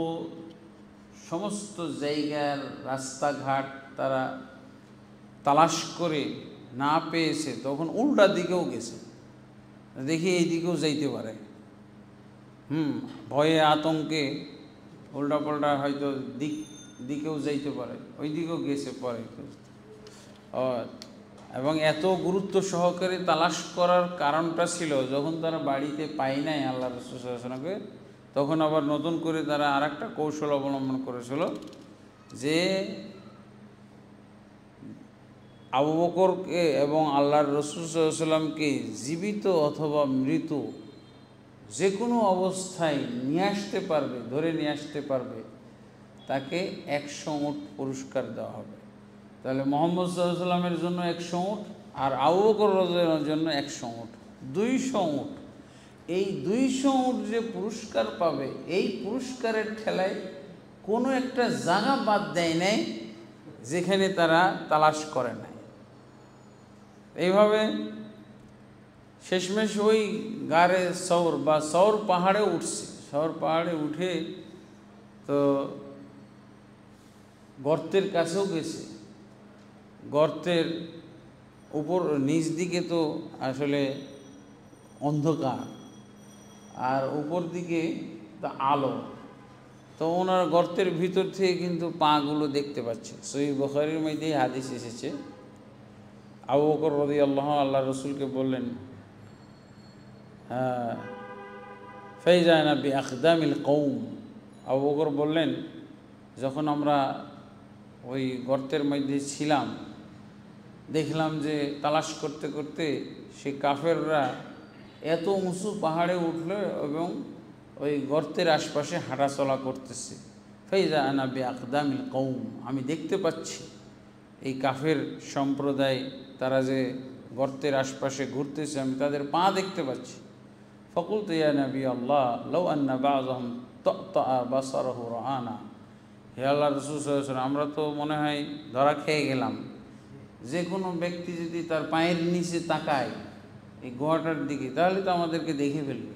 সমস্ত জায়গার রাস্তাঘাট তারা তালাশ করে না পেয়েছে, তখন উল্টা দিকেও গেছে, দেখি এই দিকেও যাইতে পারে। ভয়ে আতঙ্কে উল্টাপাল্টা হয়তো দিকেও যাইতে পারে, ওই দিকেও গেছে পরে। এবং এত গুরুত্ব সহকারে তালাশ করার কারণটা ছিল, যখন তারা বাড়িতে পায় নাই আল্লাহ রাসূল সাল্লাল্লাহু আলাইহি ওয়াসাল্লামকে, তখন আবার নতুন করে তারা আরেকটা কৌশল অবলম্বন করেছিল যে আবু বকরকে এবং আল্লাহর রাসূল সাল্লাল্লাহু আলাইহি ওয়াসাল্লামকে জীবিত অথবা মৃত যে কোনো অবস্থায় নিয়ে আসতে পারবে, ধরে নিয়ে আসতে পারবে, তাকে 100 উট পুরস্কার দেওয়া হবে। তাহলে মুহাম্মদ সাল্লাল্লাহু আলাইহি ওয়াসাল্লামের জন্য 100 উট আর আবু বকর রাদিয়াল্লাহু আনহুর জন্য 100 উট, 200 উট। এই 200 উট যে পুরস্কার পাবে, এই পুরস্কারের ঠেলায় কোনো একটা জায়গা বাদ দেয় নাই যেখানে তারা তালাশ করে নাই। এইভাবে শেষমেশ ওই গারে সৌর বা সৌর পাহাড়ে উঠছে। সৌর পাহাড়ে উঠে তো গর্তের কাছেও গেছে। গর্তের উপর নিচ দিকে তো আসলে অন্ধকার, আর উপর দিকে তা আলো। তো ওনার গর্তের ভিতর থেকে কিন্তু পাগুলো দেখতে পাচ্ছে। সহিহ বুখারীর মধ্যে হাদিস এসেছে, আবু বকর রাদিয়াল্লাহু আনহু আল্লাহ রসুলকে বললেন, ফাইজানা বিআখদামিল কওম। আবু বকর বললেন, যখন আমরা ওই গর্তের মধ্যে ছিলাম, দেখলাম যে তালাশ করতে করতে সে কাফেররা এত উঁচু পাহাড়ে উঠলো এবং ওই গর্তের আশপাশে হাঁটাচলা করতেছে। ফাইজানা বিআখদামিল কওম, আমি দেখতে পাচ্ছি এই কাফের সম্প্রদায় তারা যে গর্তের আশপাশে ঘুরতেছে, আমি তাদের পা দেখতে পাচ্ছি। ফাকুলতু ইয়া নবী আল্লাহ লাউ আন্না বাযহুম তা'তা বাসারহু রাআনা। হে আল্লাহর রাসূল সাল্লাল্লাহু আলাইহি ওয়াসাল্লাম, আমরা তো মনে হয় ধরা খেয়ে গেলাম। যে কোনো ব্যক্তি যদি তার পায়ের নিচে তাকায় এই গুহাটার দিকে, তাহলে তো আমাদেরকে দেখে ফেলবে।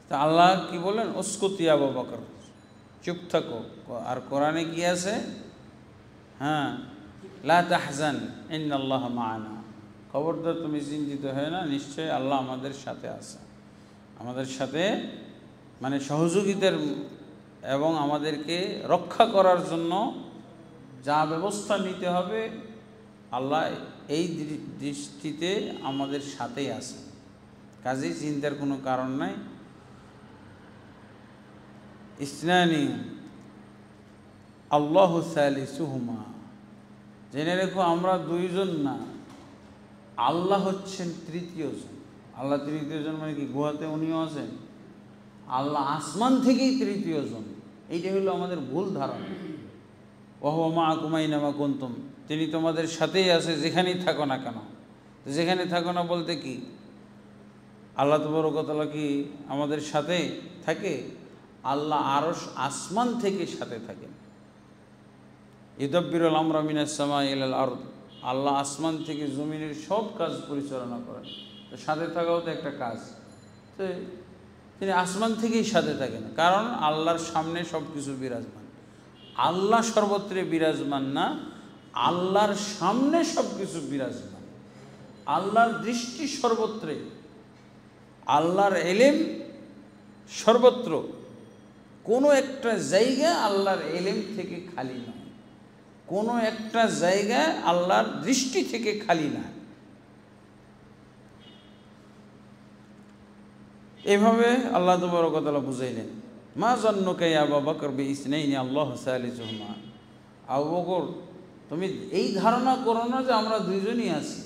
তা আল্লাহ কি বলেন, উসকুত ইয়া আবু বকর, চুপ থাকো। আর কোরআনে কি আছে? হ্যাঁ, লা তাহজান ইন্নাল্লাহা মা'ানা, খবরদার তুমি চিন্তিত হয় না, নিশ্চয়ই আল্লাহ আমাদের সাথে আছে। আমাদের সাথে মানে সহযোগিতার এবং আমাদেরকে রক্ষা করার জন্য যা ব্যবস্থা নিতে হবে, আল্লাহ এই দৃষ্টিতে আমাদের সাথেই আছে, কাজেই চিন্তার কোনো কারণ নাই। ইসনানি আল্লাহু সালিসুহুমা, জেনে রেখো আমরা দুইজন না, আল্লাহ হচ্ছেন তৃতীয়জন। আল্লাহ তৃতীয়জন মানে কি? গুহাতে উনিও আছেন, আল্লাহ আসমান থেকেই তৃতীয়জন। এইটা হলো আমাদের ভুল ধারণা। ওয়া হুয়া মাআকুম আইনামা কুনতুম, তিনি তোমাদের সাথেই আছে যেখানেই থাকো না কেন। যেখানে থাকো না বলতে কি, আল্লাহ তাবারক ওয়া তাআলা কি আমাদের সাথে থাকে? আল্লাহ আরশ আসমান থেকে সাথে থাকেন। ইউদাব্বিরুল আমরা মিনাস সামাই ইলাল আরদ, আল্লাহ আসমান থেকে জমিনের সব কাজ পরিচালনা করেন। তো সাথে থাকাও তো একটা কাজ। তো তিনি আসমান থেকেই সাথে থাকেন, কারণ আল্লাহর সামনে সব কিছু বিরাজমান। আল্লাহ সর্বত্রে বিরাজমান না, আল্লাহর সামনে সব কিছু বিরাজমান। আল্লাহর দৃষ্টি সর্বত্রে, আল্লাহর এলেম সর্বত্র। কোনো একটা জায়গা আল্লাহর এলেম থেকে খালি নয়, কোনো একটা জায়গা আল্লাহর দৃষ্টি থেকে খালি না। এভাবে আল্লাহ তাবারক ওয়া তাআলা বুঝাইলেন। মা যান্নুকা ইয়া আবু বকর বিইসনাইনি আল্লাহু সালিসুহুমা, আবু বকর তুমি এই ধারণা করো না যে আমরা দুইজনই আছি,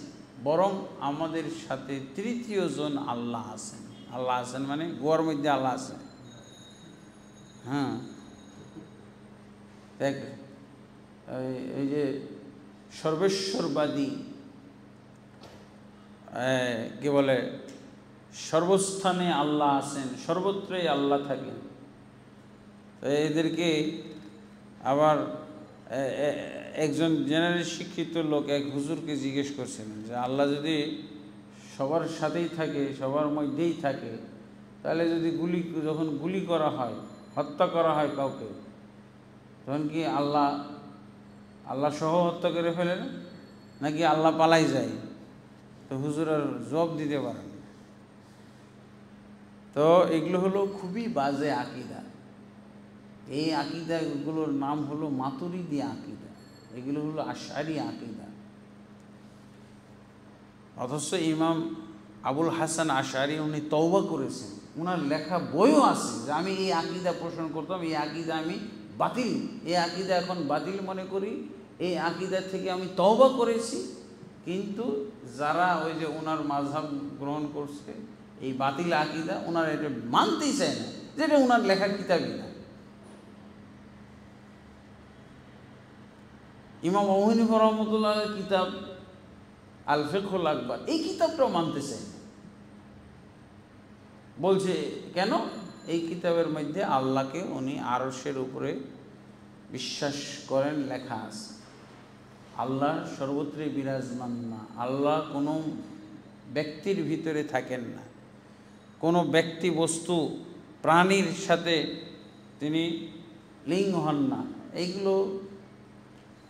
বরং আমাদের সাথে তৃতীয় জন আল্লাহ আছেন। আল্লাহ আছেন মানে গোয়ার মধ্যে আল্লাহ আছেন। হ্যাঁ, দেখ এই যে সর্বেশ্বরবাদী কি বলে, সর্বস্থানে আল্লাহ আছেন, সর্বত্রই আল্লাহ থাকেন। এদেরকে আবার একজন জেনারেল শিক্ষিত লোক এক হুজুরকে জিজ্ঞেস করছিলেন যে আল্লাহ যদি সবার সাথেই থাকে, সবার মধ্যেই থাকে, তাহলে যদি যখন গুলি করা হয়, হত্যা করা হয় কাউকে, তখন কি আল্লাহ সহ হত্যা করে ফেলে না, নাকি আল্লাহ পালাই যায়? তো হুজুর আর জবাব দিতে পারেন। তো এগুলো হলো খুবই বাজে আকিদা। এই আকিদাগুলোর নাম হলো মাতুরিদি আকিদা, এগুলো হলো আশআরি আকিদা। অথচ ইমাম আবুল হাসান আশআরি উনি তওবা করেছেন, ওনার লেখা বইও আছে যে আমি এই আকিদা পোষণ করতাম, এই আকিদা আমি বাতিল, এই আকিদা এখন বাতিল মনে করি, এই আকিদা থেকে আমি তওবা করেছি। কিন্তু যারা ওই যে ওনার মাযহাব গ্রহণ করছে, এই বাতিল আকিদা, ওনারা এটা মানতেই চায় না, যেটা ওনার লেখা কিতাবই না। ইমাম আবু হানিফা রাহমাতুল্লাহর কিতাব আল ফিকহুল আকবার, এই কিতাবটাও মানতে চায় না। বলছে কেন? এই কিতাবের মধ্যে আল্লাহকে উনি আরশের উপরে বিশ্বাস করেন, লেখা আছে। আল্লাহ সর্বত্রই বিরাজমান না, আল্লাহ কোনো ব্যক্তির ভিতরে থাকেন না, কোনো ব্যক্তি বস্তু প্রাণীর সাথে তিনি লিঙ্গ হন না। এইগুলো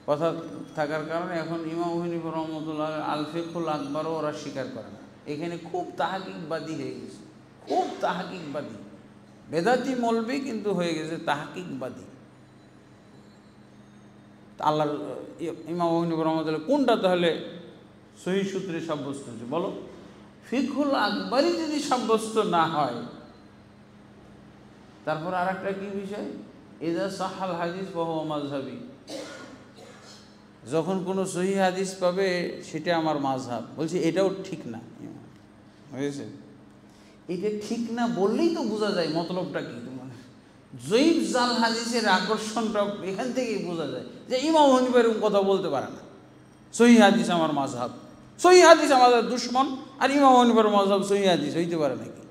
কথা থাকার কারণে এখন ইমাম আবু হানিফা রাহমাতুল্লাহ আল ফিকহুল আকবারও ওরা স্বীকার করে না। এখানে খুব তাহকিকবাদী হয়ে গেছে, খুব তাহকিকবাদী, বেদাতি মৌলবি কিন্তু হয়ে গেছে তাহকিকবাদী। আল্লাহর ইমাম আবু হানিফা রাহমাতুল্লাহ কোনটা তাহলে সহিহ সূত্রে সাব্যস্ত হচ্ছে বলো? ফিকহুল আকবারই যদি সাব্যস্ত না হয়, তারপর আর একটা কি বিষয়, ইযা সাহাল হাদিস ফাহুয়া মাযহাবি, যখন কোনো সহিহ হাদিস পাবে সেটা আমার মাযহাব। বলছি এটাও ঠিক না, হয়েছে? এটা ঠিক না বললেই তো বোঝা যায় মতলবটা কি। তোমার জয়ীফ জাল হাদিসের আকর্ষণটা এখান থেকেই বোঝা যায় যে ইমাম হানিফা এরকম কথা বলতে পারে না, সহিহ হাদিস আমার মাযহাব, সহিহ হাদিস আমাদের দুশমন, আর ইমাম হানিফার মাযহাব সহিহ হাদিস হইতে পারে নাকি?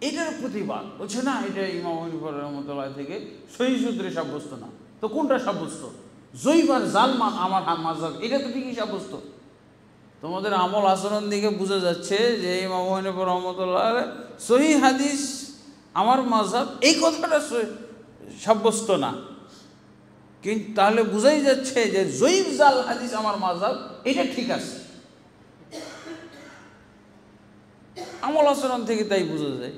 এটার প্রতিবাদ বলছে না, এটা ইমাম হানিফা রাহমাতুল্লাহ থেকে সহিহ সূত্রে সাব্যস্ত না। তো কোনটা সাব্যস্ত? জয়ীফ আর জাল আমার মাযহাব, এটা তো ঠিকই সাব্যস্ত। তোমাদের আমল আচরণ দিকে বোঝা যাচ্ছে যে ইমাম আবু হানিফা রাহমাতুল্লাহ সহিহ হাদিস আমার মাযহাব, এই কথাটা সাব্যস্ত না। কিন্তু তাহলে বোঝাই যাচ্ছে যে জয়ীফ জাল হাদিস আমার মাযহাব, এটা ঠিক আছে। আমল আচরণ থেকে তাই বোঝা যায়।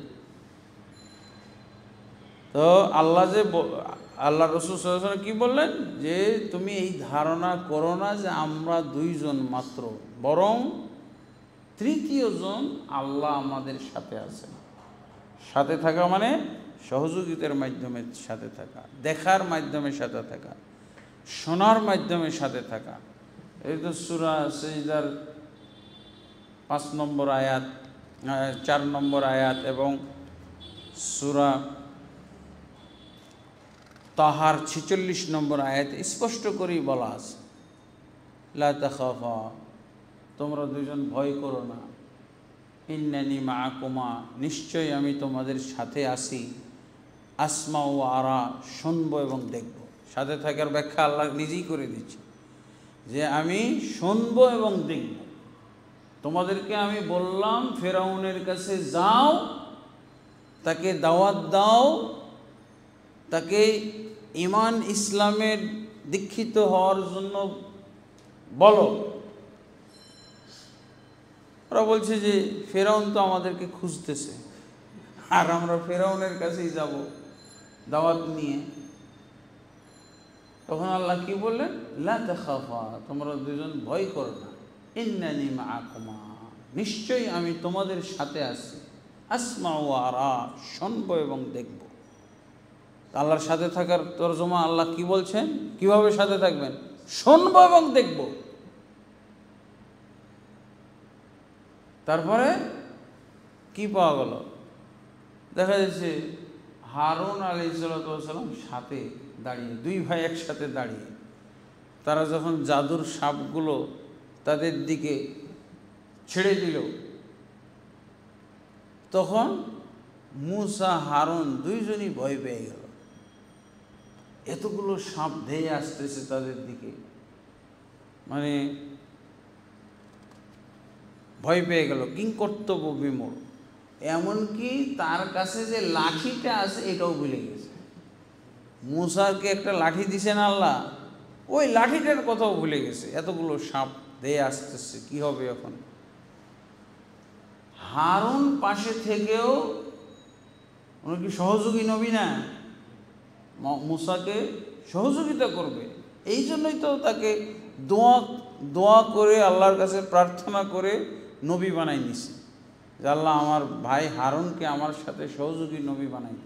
তো আল্লাহ রাসূল সাল্লাল্লাহু আলাইহি ওয়াসাল্লাম কি বললেন? যে তুমি এই ধারণা করো না যে আমরা দুইজন মাত্র, বরং তৃতীয় জন আল্লাহ আমাদের সাথে আছেন। সাথে থাকা মানে সহযোগিতার মাধ্যমে সাথে থাকা, দেখার মাধ্যমে সাথে থাকা, শোনার মাধ্যমে সাথে থাকা। এই তো সূরা সিজদার 5 নম্বর আয়াত, 4 নম্বর আয়াত এবং সূরা তাহার 46 নম্বর আয়াতে স্পষ্ট করেই বলা আছে, লা তাখাফা, তোমরা দুজন ভয় করো না, ইন্নানি মাআকুমা, নিশ্চয়ই আমি তোমাদের সাথে আছি, আসমা ও আরা, শুনবো এবং দেখব। সাথে থাকার ব্যাখ্যা আল্লাহ নিজেই করে দিচ্ছে যে আমি শুনবো এবং দেখব। তোমাদেরকে আমি বললাম ফেরাউনের কাছে যাও, তাকে দাওয়াত দাও, তাকে ঈমান ইসলামের দীক্ষিত হওয়ার জন্য বলো। ওরা বলছে যে ফেরাউন তো আমাদেরকে খুঁজতেছে, আর আমরা ফেরাউনের কাছেই যাব দাওয়াত নিয়ে। তখন আল্লাহ কি বললেন, লা তাখাফা, তোমরা দুজন ভয় করো না, ইন্নানি মাআকুমা, নিশ্চয়ই আমি তোমাদের সাথে আছি, আসমা ওয়া আরা, শুনবো এবং দেখব। আল্লাহর সাথে থাকার তরজমা আল্লাহ কি বলছেন, কিভাবে সাথে থাকবেন, শুনবো এবং দেখব। তারপরে কি পাওয়া গেল, দেখা যাচ্ছে হারুন আলাইহিসসালাম সাথে দাঁড়িয়ে, দুই ভাই একসাথে দাঁড়িয়ে, তারা যখন জাদুর সাপগুলো তাদের দিকে ছেড়ে দিল, তখন মূসা হারুন দুইজনই ভয় পেয়ে গেল। এতগুলো সাপ ধেয়ে আসতেছে তাদের দিকে, মানে ভয় পেয়ে গেল, কিংকর্তব্য বিমূঢ়। এমনকি তার কাছে যে লাঠিটা আছে এটাও ভুলে গেছে। মূসাকে একটা লাঠি দিছেন আল্লাহ, ওই লাঠিটার কথাও ভুলে গেছে, এতগুলো সাপ ধেয়ে আসতেছে, কি হবে এখন। হারুন পাশে থেকেও, উনি কি সহযোগী নবী না, মূসাকে সহযোগিতা করবে, এই জন্যই তো তাকে দোয়া করে আল্লাহর কাছে প্রার্থনা করে নবী বানাই নিছে, যে আল্লাহ আমার ভাই হারুনকে আমার সাথে সহযোগী নবী বানাই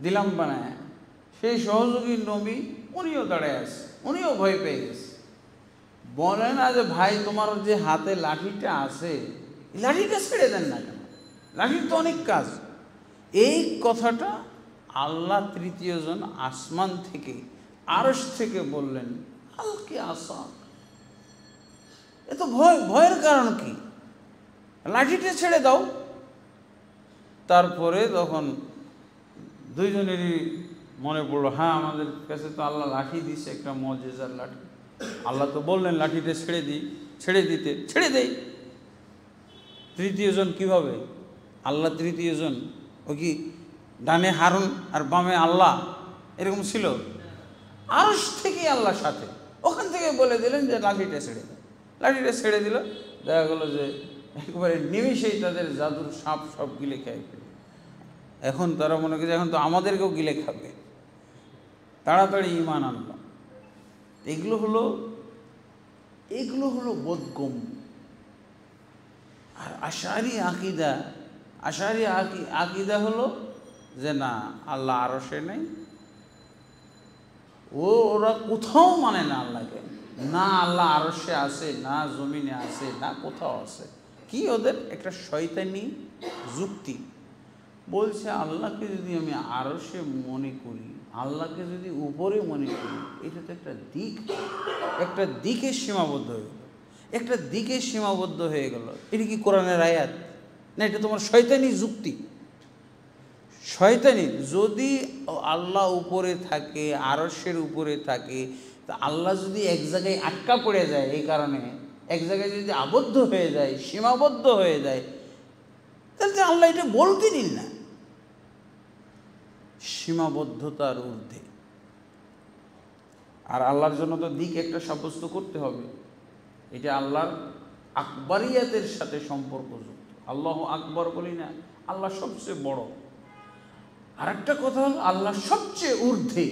দিলাম বানায়। সেই সহযোগী নবী উনিও দাঁড়ায় আছে, উনিও ভয় পেয়ে গেছে। বলে না যে ভাই তোমার যে হাতে লাঠিটা আছে, লাঠিটা ছেড়ে দেন না কেন, লাঠির তো অনেক কাজ। এই কথাটা আল্লাহ তৃতীয় জন আসমান থেকে, আরশ থেকে বললেন, আলকি আসা, এত ভয়ের কারণ কি, লাঠিটা ছেড়ে দাও। তারপরে তখন দুইজনেরই মনে পড়লো, হ্যাঁ আমাদের কাছে তো আল্লাহ লাঠি দিচ্ছে, একটা মুজিজার লাঠি, আল্লাহ তো বললেন লাঠিটা ছেড়ে দিতে, ছেড়ে দেই। তৃতীয় জন কীভাবে, আল্লাহ তৃতীয় জন, ও কি ডানে হারুন আর বামে আল্লাহ এরকম ছিল? আরশ থেকে আল্লাহ সাথে, ওখান থেকে বলে দিলেন যে লাঠিটা ছেড়ে দাও। লাঠিটা ছেড়ে দিল, দেখা গেলো যে একেবারে নিমিষেই তাদের জাদুর সাপ সব গিলে খেয়ে ফেলে। এখন তারা মনে করছে এখন তো আমাদেরকেও গিলে খাবে, তাড়াতাড়ি ঈমান আনলো। এগুলো হলো বোধগম্য। আর আশারি আকিদা হলো যে না, আল্লাহ আরশে নেই, ওরা কোথাও মানে না আল্লাহকে, না আল্লাহ আরশে আছে, না জমিনে আছে, না কোথাও আছে। কি ওদের একটা শয়তানি যুক্তি, বলছে আল্লাহকে যদি আমি আরশে মনে করি, আল্লাহকে যদি উপরে মনে করি, এটা তো একটা দিকে সীমাবদ্ধ হয়ে গেল। এটা কি কোরআনের আয়াত না, এটা তোমার শয়তানি যুক্তি, শয়তানি। যদি আল্লাহ উপরে থাকে, আরশের উপরে থাকে, তা আল্লাহ যদি এক জায়গায় আটকা পড়ে যায়, এই কারণে এক জায়গায় যদি আবদ্ধ হয়ে যায়, সীমাবদ্ধ হয়ে যায়, তাহলে আল্লাহ এটা বলতে নিন না। সীমাবদ্ধতার ঊর্ধ্বে। আর আল্লাহর জন্য তো দিক একটা সাব্যস্ত করতে হবে, এটা আল্লাহর আকবরিয়াতের সাথে সম্পর্কযুক্ত। আল্লাহ আকবর বলি না, আল্লাহ সবচেয়ে বড়। আর একটা কথা হল আল্লাহ সবচেয়ে ঊর্ধ্বে,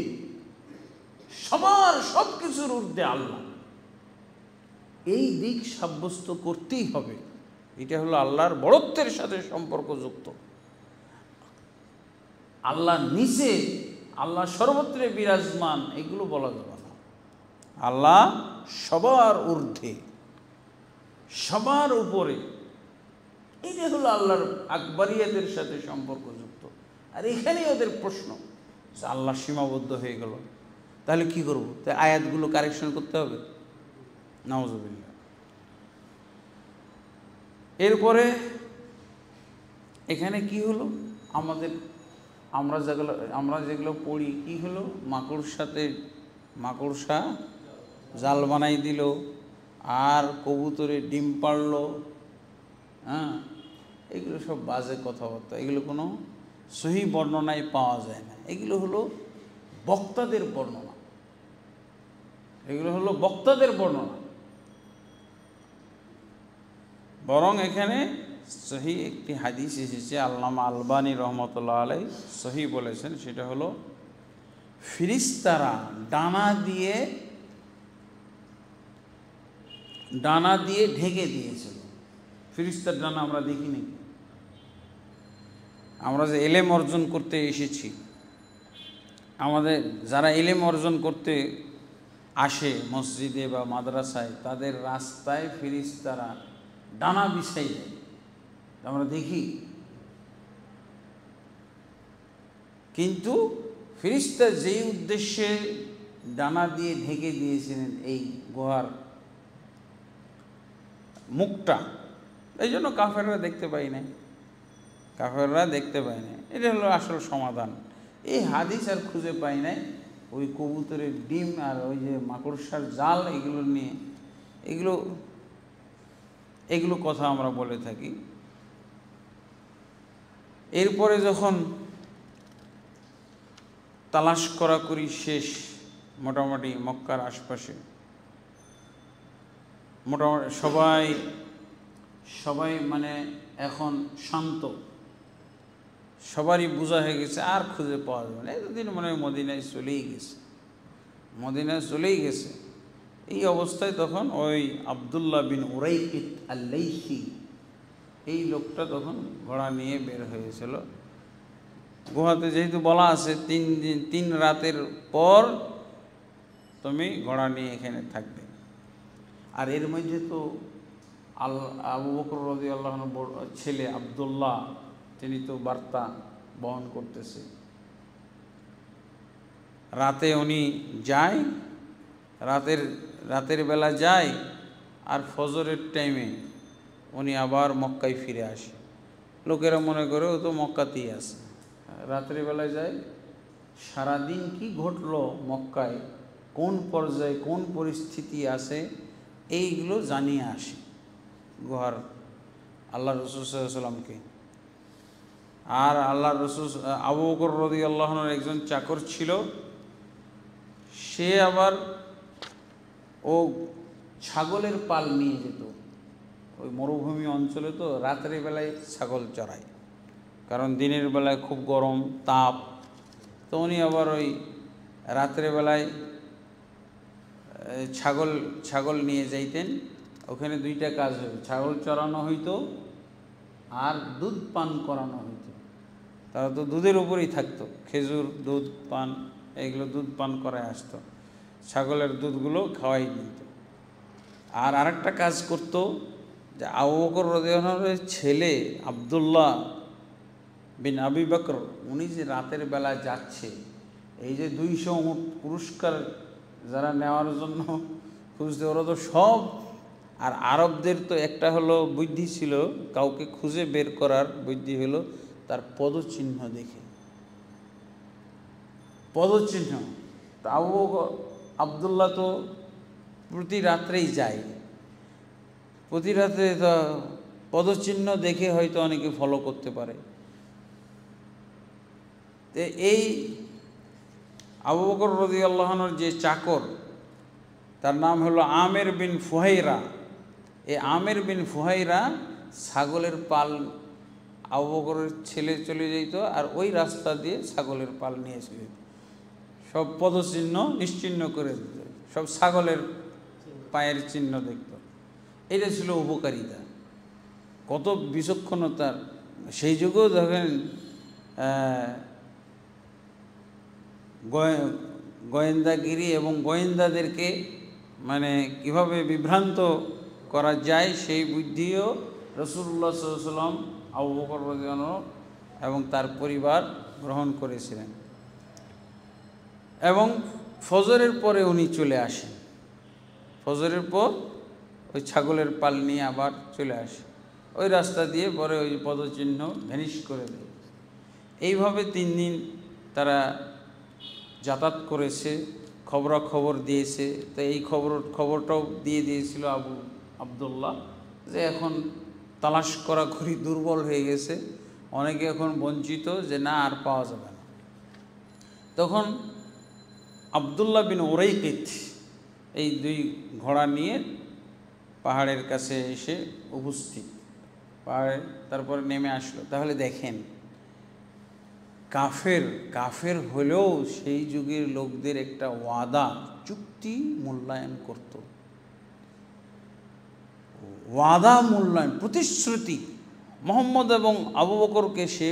সব কিছুর ঊর্ধ্বে আল্লাহ, এই দিক সাব্যস্ত করতেই হবে। এটা হলো আল্লাহর বড়ত্বের সাথে সম্পর্কযুক্ত। আল্লাহ নিচে, আল্লাহ সর্বত্রে বিরাজমান, এগুলো বলা যাবে না। আল্লাহ সবার ঊর্ধ্বে, সবার উপরে, এটা হলো আল্লাহর আকবরিয়াতের সাথে সম্পর্কযুক্ত। আর এখানেই ওদের প্রশ্ন, আল্লাহ সীমাবদ্ধ হয়ে গেল, তাহলে কি করব? তাই আয়াতগুলো কারেকশন করতে হবে। নাউজুবিল্লাহ। এরপরে এখানে কি হলো, আমরা যেগুলো পড়ি কি হলো, মাকড়সা জাল বানাই দিল, আর কবুতরে ডিম পাড়ল। হ্যাঁ, এগুলো সব বাজে কথাবার্তা, এগুলো কোনো সহি বর্ণনায় পাওয়া যায় না। এগুলো হলো বক্তাদের বর্ণনা, বরং এখানে সহি একটি হাদিস এসেছে, আল্লামা আলবানী রহমতুল্লাহ আলাই সহি বলেছেন, সেটা হলো ফিরিস্তারা ডানা দিয়ে ঢেকে দিয়েছিল। ফিরিস্তার ডানা আমরা দেখিনি। আমরা যে এলেম অর্জন করতে এসেছি, আমাদের যারা এলেম অর্জন করতে আসে মসজিদে বা মাদ্রাসায়, তাদের রাস্তায় ফিরিস্তারা ডানা বিছাই দেয়, আমরা দেখি। কিন্তু ফিরিস্তা যেই উদ্দেশ্যে ডানা দিয়ে ঢেকে দিয়েছিলেন এই গুহার মুখটা, এই জন্য কাফেররা দেখতে পায় না। এটা হলো আসল সমাধান। এই হাদিস আর খুঁজে পাই নাই ওই কবুতরের ডিম আর ওই যে মাকড়সার জাল, এগুলো নিয়ে এগুলো কথা আমরা বলে থাকি। এরপরে যখন তালাশ করাকরি শেষ, মোটামুটি মক্কার আশপাশে মোটামুটি সবাই মানে এখন শান্ত, সবারই বোঝা হয়ে গেছে, আর খুঁজে পাওয়া যাবে না। এতদিন মনে হয় মদিনায় চলেই গেছে। এই অবস্থায় তখন ওই আব্দুল্লাহ বিন উরাইকিত আল-লাইসি, এই লোকটা তখন ঘোড়া নিয়ে বের হয়েছিল। গুহাতে যেহেতু বলা আছে 3 রাতের পর তুমি ঘোড়া নিয়ে এখানে থাকবে। আর এর মধ্যে তো আবু বকর রাদিয়াল্লাহু আনহু ছেলে আব্দুল্লাহ, তিনি তো বার্তা বহন করতেছে। রাতে উনি যায়, রাতের বেলা যায়, আর ফজরের টাইমে উনি আবার মক্কায় ফিরে আসে। লোকেরা মনে করে ও তো মক্কাতেই আছে। রাতের বেলায় যায়, সারাদিন কি ঘটলো মক্কায়, কোন পর্যায়ে কোন পরিস্থিতি আছে, এইগুলো জানিয়ে আসে গুহার আল্লাহ রাসূল সাল্লাল্লাহু আলাইহি ওয়াসাল্লামকে। আর আল্লাহ রাসূল আবু বকর রাদিয়াল্লাহু আনহুর একজন চাকর ছিল, সে আবার ও ছাগলের পাল নিয়ে যেত। ওই মরুভূমি অঞ্চলে তো রাতের বেলায় ছাগল চড়ায়, কারণ দিনের বেলায় খুব গরম তাপ। তো উনি আবার ওই রাতের বেলায় ছাগল নিয়ে যাইতেন। ওখানে 2টা কাজ হইতো, ছাগল চড়ানো হইতো আর দুধ পান করানো হইতো। তারা তো দুধের উপরেই থাকতো, খেজুর, দুধ পান, এইগুলো দুধ পান করায় আসতো, ছাগলের দুধগুলো খাওয়াই দিত। আর আরেকটা কাজ করতো, যে আবু বকর রাদিয়াল্লাহু আনহুর ছেলে আব্দুল্লাহ বিন আবি বকর, উনি যে রাতের বেলা যাচ্ছে, এই যে 200 উট পুরস্কার যারা নেওয়ার জন্য খুঁজতে, ওরা তো সব, আর আরবদের তো একটা হলো বুদ্ধি ছিল, কাউকে খুঁজে বের করার বুদ্ধি হলো তার পদচিহ্ন দেখে। পদচিহ্ন তো আব্দুল্লাহ তো প্রতি রাত্রেই যায়, প্রতি রাত্রে তো পদচিহ্ন দেখে হয়তো অনেকে ফলো করতে পারে। তো এই আবু বকর রাদিয়াল্লাহু আনহুর যে চাকর, তার নাম হলো আমের বিন ফুহাইরা। এই আমের বিন ফুহাইরা ছাগলের পাল, আবু বকরের ছেলে চলে যেত আর ওই রাস্তা দিয়ে ছাগলের পাল নিয়ে চলে যেত, সব পদচিহ্ন নিশ্চিহ্ন করে দিত, সব ছাগলের পায়ের চিহ্ন দেখত। এটা ছিল উপকারিতা, কত বিচক্ষণতার। সেই যুগেও দেখেন গোয়েন্দাগিরি এবং গোয়েন্দাদেরকে মানে কিভাবে বিভ্রান্ত করা যায়, সেই বুদ্ধিও রাসূলুল্লাহ সাল্লাল্লাহু আলাইহি ওয়াসাল্লাম আবু বকর রাদিয়াল্লাহু আনহু এবং তার পরিবার গ্রহণ করেছিলেন। এবং ফজরের পরে উনি চলে আসেন। ফজরের পর ওই ছাগলের পাল নিয়ে আবার চলে আসে, ওই রাস্তা দিয়ে পরে ওই পদচিহ্ন ভ্যানিশ করে দেয়। এইভাবে 3 দিন তারা যাতায়াত করেছে, খবরাখবর দিয়েছে। তো এই খবরটাও দিয়ে দিয়েছিল আবু আবদুল্লাহ যে এখন তালাশ করা খুবই দুর্বল হয়ে গেছে, অনেকে এখন বঞ্চিত, যে না আর পাওয়া যাবে না। তখন আবদুল্লাহ বিন উরাইকিত এই 2 ঘোড়া নিয়ে পাহাড়ের কাছে এসে উপস্থিত, পাহাড়ে তারপরে নেমে আসলো। তাহলে দেখেন, কাফের হলেও সেই যুগের লোকদের একটা ওয়াদা, চুক্তি মূল্যায়ন করত, ওয়াদা মূল্যায়ন, প্রতিশ্রুতি। মোহাম্মদ এবং আবু বকরকে সে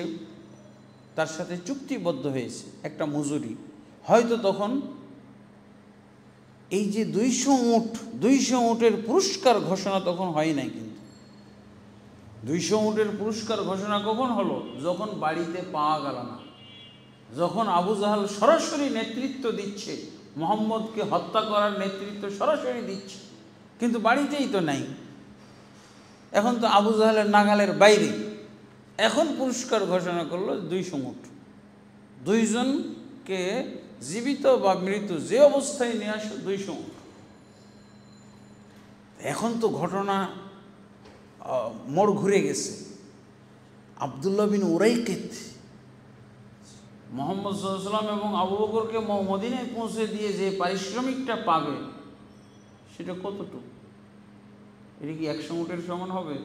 তার সাথে চুক্তিবদ্ধ হয়েছে একটা মজুরি। হয়তো তখন এই যে 200 উটের পুরস্কার ঘোষণা তখন হয় নাই, কিন্তু 200 উটের পুরস্কার ঘোষণা কখন হলো? যখন বাড়িতে পাওয়া গেল না, যখন আবু জাহাল সরাসরি নেতৃত্ব দিচ্ছে, মোহাম্মদকে হত্যা করার নেতৃত্ব সরাসরি দিচ্ছে, কিন্তু বাড়িতেই তো নাই। এখন তো আবু জাহালের নাগালের বাইরে। এখন পুরস্কার ঘোষণা করলো 200 উট, 2 জনকে জীবিত বা মৃত যে অবস্থায় নিয়ে আসো 200 উট। এখন তো ঘটনা মোড় ঘুরে গেছে। আবদুল্লাহ বিন উরাইকিত মোহাম্মদ সাল্লাল্লাহু আলাইহি ওয়াসাল্লাম এবং আবু বকরকে মদিনায় পৌঁছে দিয়ে যে পারিশ্রমিকটা পাবে সেটা কতটুকু? এটা কি 100 উটের সমান হবে?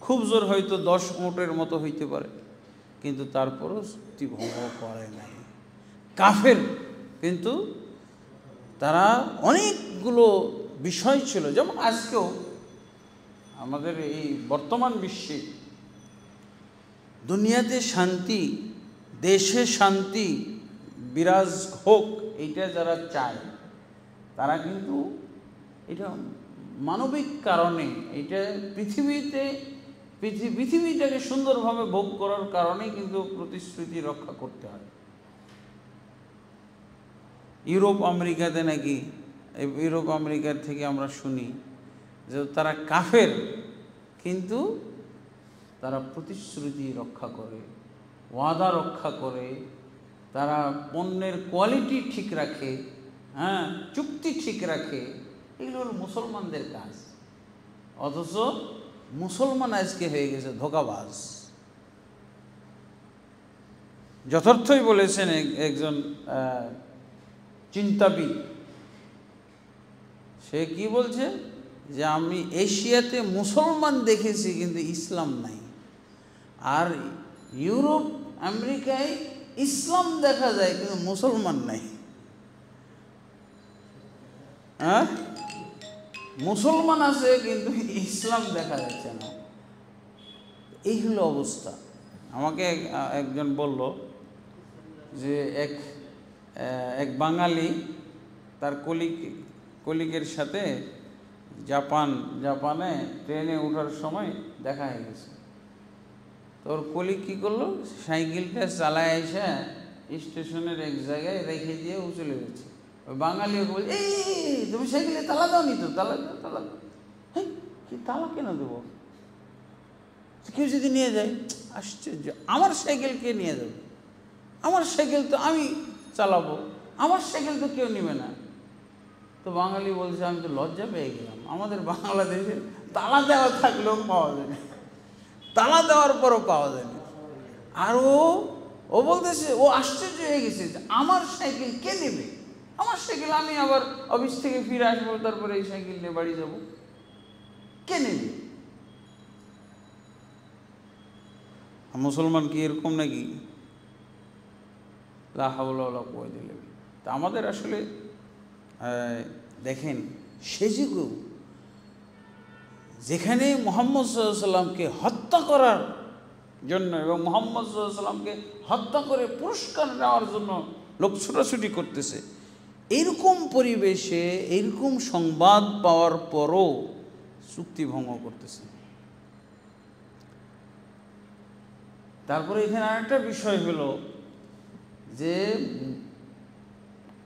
খুব জোর হয়তো 10 উটের মতো হইতে পারে, কিন্তু তারপরও চুক্তি ভঙ্গ করে নাই কাফের। কিন্তু তারা অনেকগুলো বিষয় ছিল, যেমন আজকেও আমাদের এই বর্তমান বিশ্বে দুনিয়াতে শান্তি, দেশে শান্তি বিরাজ হোক, এইটা যারা চায় তারা কিন্তু এটা মানবিক কারণে, এটা পৃথিবীটাকে সুন্দরভাবে ভোগ করার কারণেই কিন্তু প্রতিশ্রুতি রক্ষা করতে হয়। ইউরোপ আমেরিকাতে নাকি, ইউরোপ আমেরিকার থেকে আমরা শুনি যে তারা কাফের, কিন্তু তারা প্রতিশ্রুতি রক্ষা করে, ওয়াদা রক্ষা করে, তারা পণ্যের কোয়ালিটি ঠিক রাখে, হ্যাঁ, চুক্তি ঠিক রাখে। এগুলো হলো মুসলমানদের কাজ। অথচ মুসলমান আজকে হয়ে গেছে ধোঁকাবাজ। যথার্থই বলেছেন একজন চিন্তাবিদ, সে কি বলছে যে আমি এশিয়াতে মুসলমান দেখেছি কিন্তু ইসলাম নাই, আর ইউরোপ আমেরিকায় ইসলাম দেখা যায় কিন্তু মুসলমান নাই। হ্যাঁ, মুসলমান আছে কিন্তু ইসলাম দেখা যাচ্ছে না। এই হলো অবস্থা। আমাকে একজন বলল যে এক বাঙালি তার কলিগের সাথে জাপানে ট্রেনে ওঠার সময় দেখা হয়ে গেছে। তোর কলিগ কী করলো, সাইকেলটা চালায় এসে স্টেশনের এক জায়গায় রেখে দিয়ে ও চলে গেছে। ওই বাঙালিও বল, এই তুমি সাইকেলে তালা দাও নি তো, তালা দাও। হ্যাঁ, কি তালা কেন দেবো? কেউ যদি নিয়ে যায়, আশ্চর্য, আমার সাইকেল কে নিয়ে যাবে? আমার সাইকেল তো আমি চালাবো, আমার সাইকেল তো কেউ নেবে না। তো বাঙালি বলছে, আমি তো লজ্জা পেয়ে গেলাম, আমাদের বাংলাদেশে তালা দেওয়া থাকলেও পাওয়া যায় না, তালা দেওয়ার পরও পাওয়া যায় না। আর ও বলতেছে, ও আশ্চর্য হয়ে গেছে যে আমার সাইকেল কে নেবে, আমার সাইকেল আমি আবার অফিস থেকে ফিরে আসবো, তারপরে এই সাইকেল নিয়ে বাড়ি যাব, কে নেবে? মুসলমান কি এরকম নাকি? লা হাওলা ওয়ালা কুওয়াতা ইল্লা বিল্লাহ। তা আমাদের আসলে দেখেন, সে যুগেও যেখানে মুহাম্মদ সাল্লাল্লাহু আলাইহি সাল্লামকে হত্যা করার জন্য এবং মুহাম্মদ সাল্লাল্লাহু আলাইহি সাল্লামকে হত্যা করে পুরস্কার নেওয়ার জন্য লোক ছুটাছুটি করতেছে, এইরকম পরিবেশে এইরকম সংবাদ পাওয়ার পরও চুক্তি ভঙ্গ করতেছে। তারপরে এখানে আরেকটা বিষয় হলো যে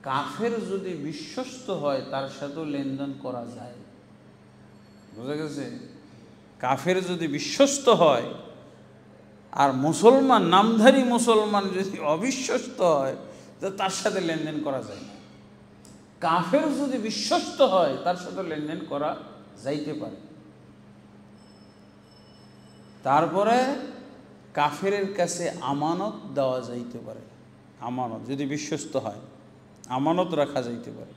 কাফের যদি বিশ্বস্ত হয় তার সাথেও লেনদেন করা যায়। বুঝা গেছে? কাফের যদি বিশ্বস্ত হয় আর মুসলমান, নামধারী মুসলমান যদি অবিশ্বস্ত হয় তো তার সাথে লেনদেন করা যায় না। কাফের যদি বিশ্বস্ত হয় তার সাথে লেনদেন করা যাইতে পারে। তারপরে কাফেরের কাছে আমানত দেওয়া যাইতে পারে। আমানত যদি বিশ্বস্ত হয় আমানত রাখা যাইতে পারে।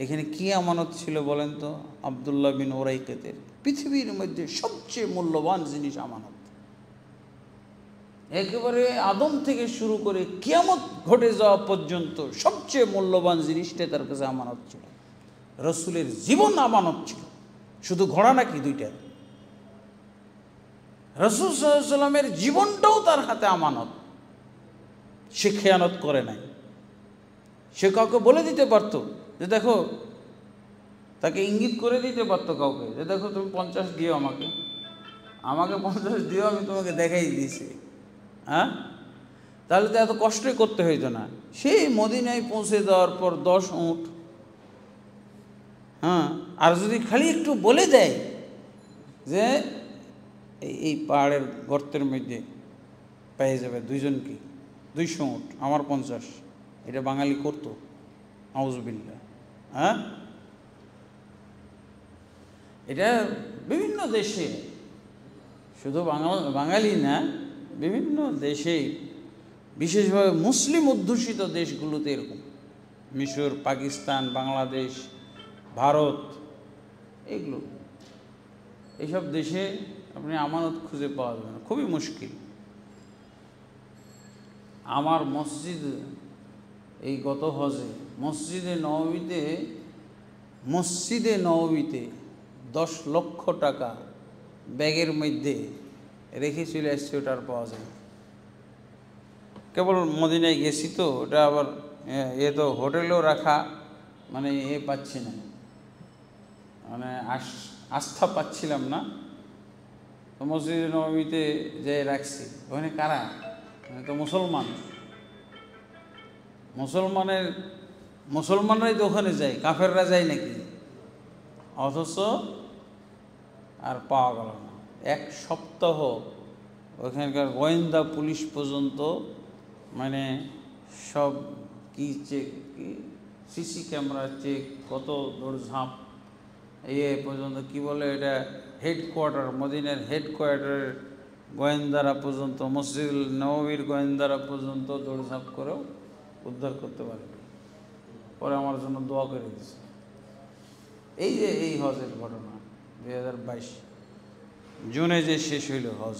এখানে কি আমানত ছিল বলেন তো? আব্দুল্লাহ বিন ওরাইকেতের পৃথিবীর মধ্যে সবচেয়ে মূল্যবান জিনিস আমানত। একেবারে আদম থেকে শুরু করে কিয়ামত ঘটে যাওয়া পর্যন্ত সবচেয়ে মূল্যবান জিনিসটা তার কাছে আমানত ছিল। রসুলের জীবন আমানত ছিল। শুধু ঘোড়া নাকি দুইটা, রসুল সাল্লাল্লাহু আলাইহি ওয়াসাল্লামের জীবনটাও তার হাতে আমানত। সে খেয়ানত করে নাই। সে কাউকে বলে দিতে পারতো যে দেখো, তাকে ইঙ্গিত করে দিতে পারতো কাউকে যে দেখো তুমি 50 দিও, আমাকে 50 দিও, আমি তোমাকে দেখাই দিয়েছি। হ্যাঁ, তাহলে তো এত কষ্টই করতে হইতো না। সেই মদিনায় পৌঁছে দেওয়ার পর 10 উট, হ্যাঁ, আর যদি খালি একটু বলে দেয় যে এই পাহাড়ের গর্তের মধ্যে পেয়ে যাবে দুইজনকে 200 উট, আমার 50, এটা বাঙালি করতো। আউযুবিল্লাহ। হ্যাঁ, এটা বিভিন্ন দেশে, শুধু বাঙালি না, বিভিন্ন দেশে, বিশেষভাবে মুসলিম অধ্যুষিত দেশগুলোতে এরকম, মিশর, পাকিস্তান, বাংলাদেশ, ভারত, এইগুলো, এইসব দেশে আপনি আমানত খুঁজে পাওয়া যাবে না, খুবই মুশকিল। আমার মসজিদ, এই গত হজে মসজিদে নববীতে 10 লক্ষ টাকা ব্যাগের মধ্যে রেখে চলে আসছে, ওটা আর পাওয়া যায়। কেবল মদিনায় গেছি তো, ওটা আবার তো হোটেলেও রাখা, মানে পাচ্ছি না, মানে আস্থা পাচ্ছিলাম না। তো মসজিদে নববীতে যে রাখছি, ওখানে কারা? তো মুসলমানরাই তো ওখানে যায়, কাফেররা যায় নাকি? অথচ আর পাওয়া গেল না। 1 সপ্তাহ ওখানকার গোয়েন্দা পুলিশ পর্যন্ত, মানে সব কি চেক, সিসি ক্যামেরা চেক, কত দৌড়ঝাঁপ, পর্যন্ত কি বলে এটা, হেডকোয়ার্টার, মদিনার হেডকোয়ার্টারের গোয়েন্দারা পর্যন্ত, মসজিদ নববীর গোয়েন্দারা পর্যন্ত দৌড়ঝাঁপ করেও উদ্ধার করতে পারে। পরে আমার জন্য দোয়া করে দিয়েছে। এই যে এই হজের ঘটনা 2022 জুনে যে শেষ হইল হজ,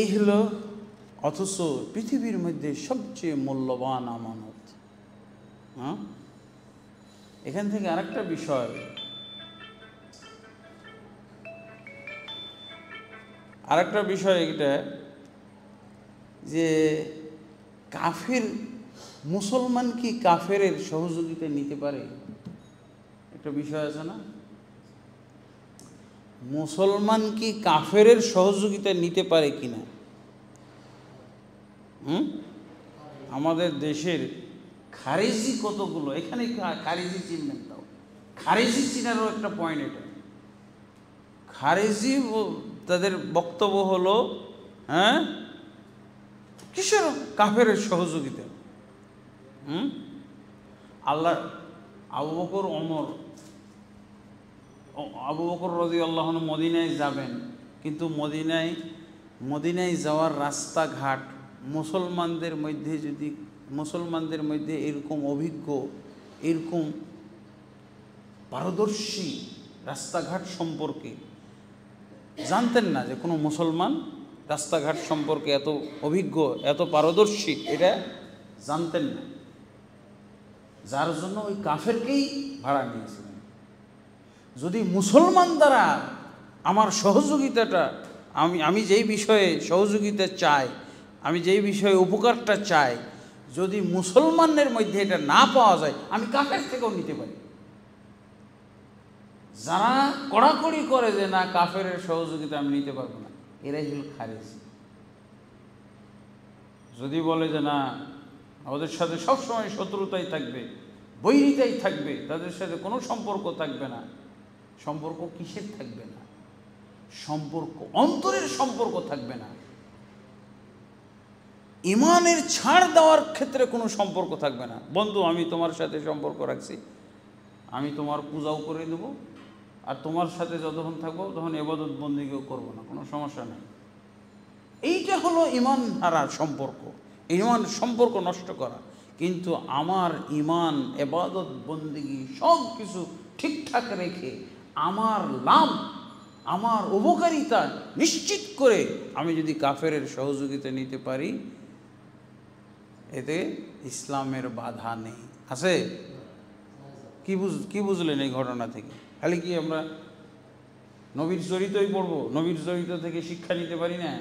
এই হলো। অথচ পৃথিবীর মধ্যে সবচেয়ে মূল্যবান আমানত। হ্যাঁ, এখান থেকে আরেকটা বিষয়, এটা যে কাফের, মুসলমান কি কাফের সহযোগিতা নিতে পারে? একটা বিষয় আছে না, মুসলমান কি কাফের সহযোগিতা নিতে পারে কিনা? আমাদের দেশের খারেজি কতগুলো, এখানে খারেজি চিনবেন, তাও খারেজি চিনারও একটা পয়েন্ট এটা। খারেজি তাদের বক্তব্য হলো, হ্যাঁ, কিসের কাফের সহযোগিতা? আল্লাহ, আবু বকর রাদিয়াল্লাহু আনহু মদিনায় যাবেন, কিন্তু মদিনায় যাওয়ার রাস্তাঘাট মুসলমানদের মধ্যে এরকম অভিজ্ঞ, এরকম পারদর্শী রাস্তাঘাট সম্পর্কে জানতেন না, যে কোনো মুসলমান রাস্তাঘাট সম্পর্কে এত অভিজ্ঞ, এত পারদর্শী, এটা জানতেন না। যার জন্য ওই কাফেরকেই ভাড়া নিয়েছিলেন। যদি মুসলমান দ্বারা আমার সহযোগিতাটা, আমি যেই বিষয়ে সহযোগিতা চাই, আমি যেই বিষয়ে উপকারটা চাই, যদি মুসলমানের মধ্যে এটা না পাওয়া যায়, আমি কাফের থেকেও নিতে পারি। যারা কড়াকড়ি করে যে না, কাফের সহযোগিতা আমি নিতে পারবো না, এরাই হল খারেজি। যদি বলে যে না, ওদের সাথে সবসময় শত্রুতাই থাকবে, বৈরিতাই থাকবে, তাদের সাথে কোনো সম্পর্ক থাকবে না। সম্পর্ক কিসের থাকবে না? সম্পর্ক অন্তরের সম্পর্ক থাকবে না। ইমানের ছাড় দেওয়ার ক্ষেত্রে কোনো সম্পর্ক থাকবে না। বন্ধু, আমি তোমার সাথে সম্পর্ক রাখছি, আমি তোমার পূজাও করে দেবো, আর তোমার সাথে যতক্ষণ থাকবো তখন ইবাদত বন্দেগীও করবো না, কোনো সমস্যা নেই। এইটা হলো ইমান হারার সম্পর্ক, ইমান সম্পর্ক নষ্ট করা। কিন্তু আমার ইমান, ইবাদত বন্দেগী সব কিছু ঠিকঠাক রেখে আমার লাভ, আমার উপকারিতা নিশ্চিত করে আমি যদি কাফেরের সহযোগিতা নিতে পারি, এতে ইসলামের বাধা নেই। আছে? কি বুঝলেন এই ঘটনা থেকে? খালি কি আমরা নবীর চরিত্রই পড়বো, নবীর চরিত্র থেকে শিক্ষা নিতে পারি না?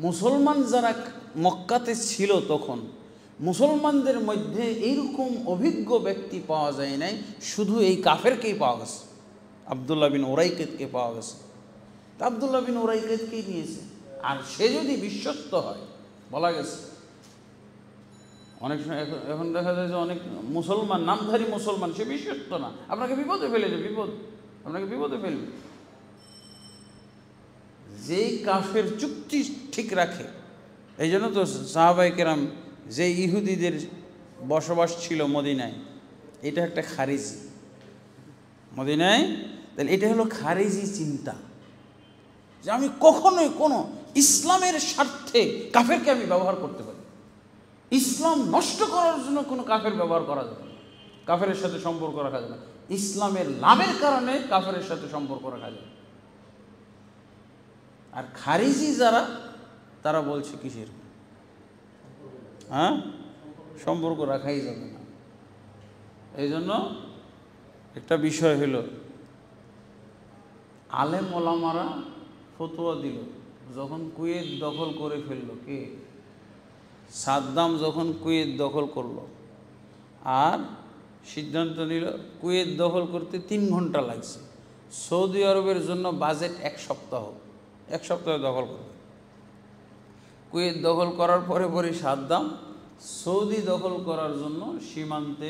মুসলমান যারা মক্কাতে ছিল তখন মুসলমানদের মধ্যে এইরকম অভিজ্ঞ ব্যক্তি পাওয়া যায় নাই, শুধু এই কাফেরকেই পাওয়া গেছে, আবদুল্লাহ বিন উরাইকেতকে পাওয়া গেছে। তা আবদুল্লাহ বিন উরাইকেতকেই নিয়েছে, আর সে যদি বিশ্বস্ত হয়, বলা গেছে অনেক সময় এখন দেখা যায় যে অনেক মুসলমান, নামধারী মুসলমান, সে বিশ্বস্ত না, আপনাকে বিপদে ফেলেছে, আপনাকে বিপদে ফেলবে। যেই কাফের চুক্তি ঠিক রাখে, এই জন্য তো সাহাবায়ে কেরাম, যে ইহুদিদের বসবাস ছিল মদিনায়, এটা একটা খারিজি মদিনায়, তাহলে এটা হলো খারিজি চিন্তা, যে আমি কখনোই কোনো ইসলামের স্বার্থে কাফেরকে আমি ব্যবহার করতে পারি। ইসলাম নষ্ট করার জন্য কোনো কাফের ব্যবহার করা যাবে না, কাফেরের সাথে সম্পর্ক রাখা যাবে না। ইসলামের লাভের কারণে কাফেরের সাথে সম্পর্ক রাখা যাবে। আর খারিজি যারা, তারা বলছে কিসের, সম্পর্ক রাখাই যাবে না। এই জন্য একটা বিষয় হলো, আলেম ওলামারা ফতোয়া দিল, যখন কুয়েত দখল করে ফেললো, কে? সাদ্দাম যখন কুয়েত দখল করলো, আর সিদ্ধান্ত নিল কুয়েত দখল করতে 3 ঘন্টা লাগছে, সৌদি আরবের জন্য বাজেট 1 সপ্তাহ, 1 সপ্তাহে দখল করবে। কুয়েত দখল করার পরে সাদ্দাম সৌদি দখল করার জন্য সীমান্তে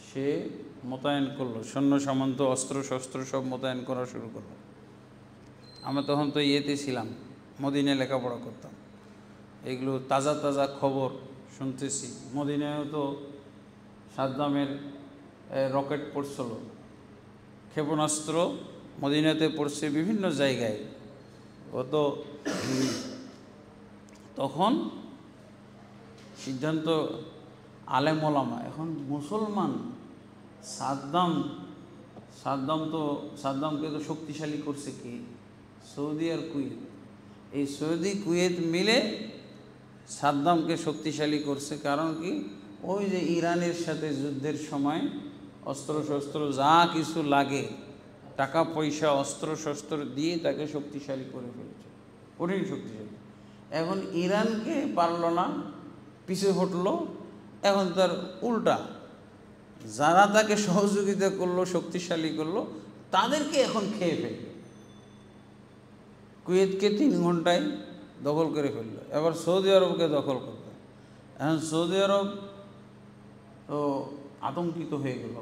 সে মোতায়েন করলো, সৈন্য সামন্ত, অস্ত্র শস্ত্র সব মোতায়েন করা শুরু করলো। আমরা তখন তো ইয়েতে ছিলাম, মদিনায় লেখাপড়া করতাম, এগুলো তাজা তাজা খবর শুনতেছি। মদিনায়ও তো সাদ্দামের রকেট পড়ছিল, ক্ষেপণাস্ত্র মদিনাতে পড়ছে বিভিন্ন জায়গায়। ও তো তখন সিদ্ধান্ত আলেম ওলামা, এখন মুসলমান, সাদ্দামকে তো শক্তিশালী করছে কি? সৌদি আর কুয়েত। এই সৌদি কুয়েত মিলে সাদ্দামকে শক্তিশালী করছে। কারণ কি? ওই যে ইরানের সাথে যুদ্ধের সময় অস্ত্র শস্ত্র যা কিছু লাগে, টাকা পয়সা অস্ত্র শস্ত্র দিয়ে তাকে শক্তিশালী করে ফেলেছে, কঠিন শক্তিশালী। এখন ইরানকে পারল না, পিছু হটলো। এখন তার উল্টা, যারা তাকে সহযোগিতা করলো, শক্তিশালী করলো, তাদেরকে এখন খেয়ে ফেলবে। কুয়েতকে 3 ঘন্টায় দখল করে ফেললো, এবার সৌদি আরবকে দখল করবে। এখন সৌদি আরব তো আতঙ্কিত হয়ে গেল,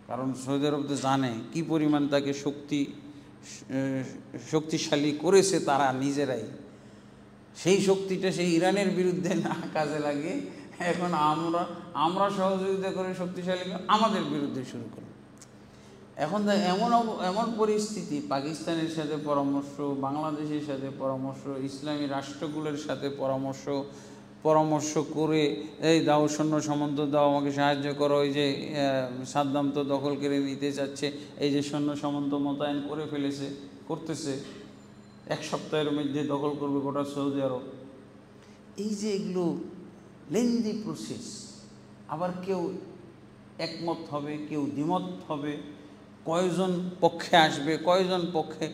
কারণ সৌদি আরব তো জানে কি পরিমাণ তাকে শক্তিশালী করেছে তারা নিজেরাই। সেই শক্তিটা সেই ইরানের বিরুদ্ধে না কাজে লাগে, এখন আমরা সহযোগিতা করে শক্তিশালী আমাদের বিরুদ্ধে শুরু করব। এখন এমন পরিস্থিতি, পাকিস্তানের সাথে পরামর্শ, বাংলাদেশের সাথে পরামর্শ, ইসলামী রাষ্ট্রগুলোর সাথে পরামর্শ করে, এই দাও সৈন্য সামন্ত দাও, আমাকে সাহায্য করো, ওই যে সাদ্দাম তো দখল করে নিতে চাচ্ছে, এই যে সৈন্য সামন্ত মোতায়েন করে করতেছে, 1 সপ্তাহের মধ্যে দখল করবে গোটা সৌদি আরব। এই যে এগুলো লেন্দি প্রসেস, আবার কেউ একমত হবে, কেউ দ্বিমত হবে, কয়জন পক্ষে আসবে, কয়জন পক্ষে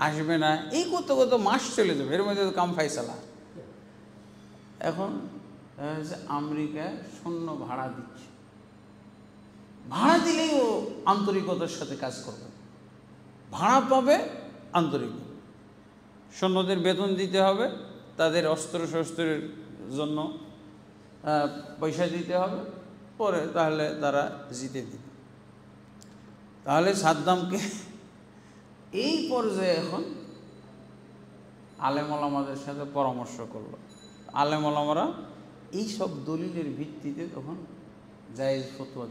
আসবে না, এই করতে মাস চলে যাবে, এর মধ্যে তো কাম ফাইসালা। এখন আমেরিকা সৈন্য ভাড়া দিচ্ছে, ভাড়া দিলেই ও আন্তরিকতার সাথে কাজ করবে, ভাড়া পাবে, আন্তরিক। সৈন্যদের বেতন দিতে হবে, তাদের অস্ত্র শস্ত্রের জন্য পয়সা দিতে হবে, পরে তাহলে তারা জিতে দিবে। তাহলে সাদ্দামকে এই পর্যায়ে এখন আলেম ওলামাদের সাথে পরামর্শ করলো। আলেম ওলামারা এই সব দলিলের ভিত্তিতে তখন জায়েজ ফতোয়া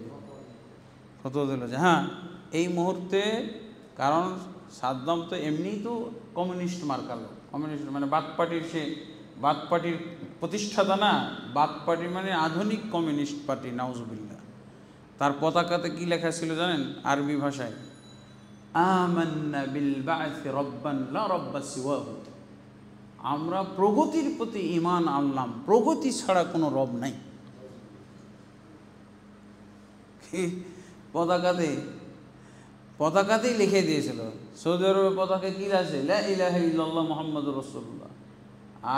দিল যে হ্যাঁ এই মুহূর্তে, কারণ সাদ্দাম তো এমনিই তো কমিউনিস্ট মার্কা লোক, কমিউনিস্ট মানে বাথ পার্টির, সে বাথ পার্টির প্রতিষ্ঠাতা না, বাথ পার্টি মানে আধুনিক কমিউনিস্ট পার্টি, নাউজুবিল্লাহ। তার পতাকাতে কি লেখা ছিল জানেন? আরবি ভাষায়, আমান্না বিল বা'থি রাব্বান লা রাব্বা সিওয়াহু, আমরা প্রগতির প্রতি ঈমান আনলাম, প্রগতি ছাড়া কোনো রব নাই। পতাকাতেই লিখে দিয়েছিল। সৌদি আরবের পতাকায় কি আছে? লা ইলাহা ইল্লাল্লাহ মুহাম্মাদুর রাসূলুল্লাহ।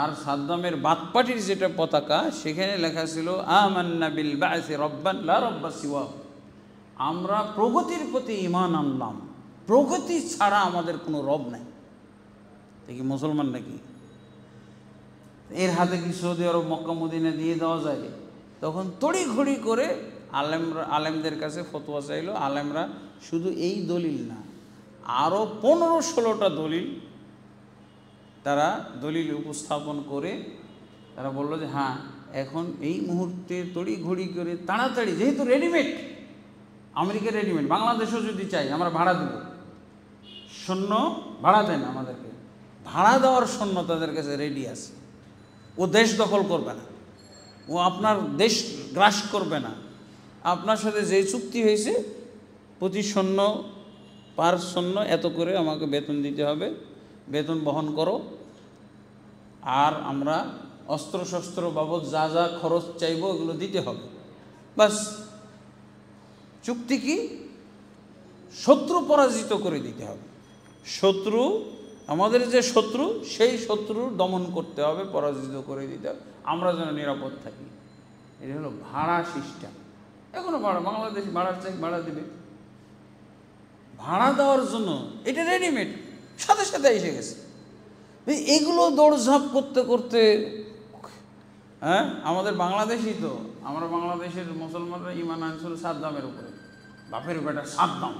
আর সাদ্দামের বাথ পার্টির যেটা পতাকা, সেখানে লেখা ছিল আমান্না বিল বা'থি রাব্বান লা রাব্বা সিওয়াহু, আমরা প্রগতির প্রতি ঈমান আনলাম, প্রগতি ছাড়া আমাদের কোনো রব নাই। কি মুসলমান নাকি? এর হাতে কি সৌদি আরব মক্কা মদিনা দিয়ে দেওয়া যায়? তখন তড়িঘড়ি করে আলেমদের কাছে ফতোয়া চাইল। আলেমরা শুধু এই দলিল না, আরও 15-16টা দলিল তারা উপস্থাপন করে তারা বলল যে হ্যাঁ এখন এই মুহূর্তে তড়িঘড়ি করে তাড়াতাড়ি, যেহেতু রেডিমেড, আমেরিকা রেডিমেড, বাংলাদেশও যদি চাই আমরা ভাড়া দেব, সৈন্য ভাড়া দেন আমাদেরকে, ভাড়া দেওয়ার সৈন্য তাদের কাছে রেডি আছে। ও দেশ দখল করবে না, ও আপনার দেশ গ্রাস করবে না। আপনার সাথে যে চুক্তি হয়েছে, প্রতি সৈন্য পার সৈন্য এত করে আমাকে বেতন দিতে হবে, বেতন বহন করো, আর আমরা অস্ত্রশস্ত্র বাবদ যা যা খরচ চাইব এগুলো দিতে হবে। বাস, চুক্তি কি? শত্রু পরাজিত করে দিতে হবে। শত্রু, আমাদের যে শত্রু, সেই শত্রুর দমন করতে হবে, পরাজিত করে দিতে হবে, আমরা যেন নিরাপদ থাকি। এটা হলো ভাড়া সিস্টেম। এখনো বাংলাদেশ ভাড়ার চাই, ভাড়া দেবে। ভাড়া দেওয়ার জন্য এটা রেডিমেড, সাথে সাথে এসে গেছে। এগুলো দৌড়ঝাঁপ করতে করতে হ্যাঁ, আমাদের বাংলাদেশই তো, আমরা বাংলাদেশের মুসলমানরা ঈমান আনছিল সাদ্দামের উপরে, বাপের বেটা সাদ্দাম,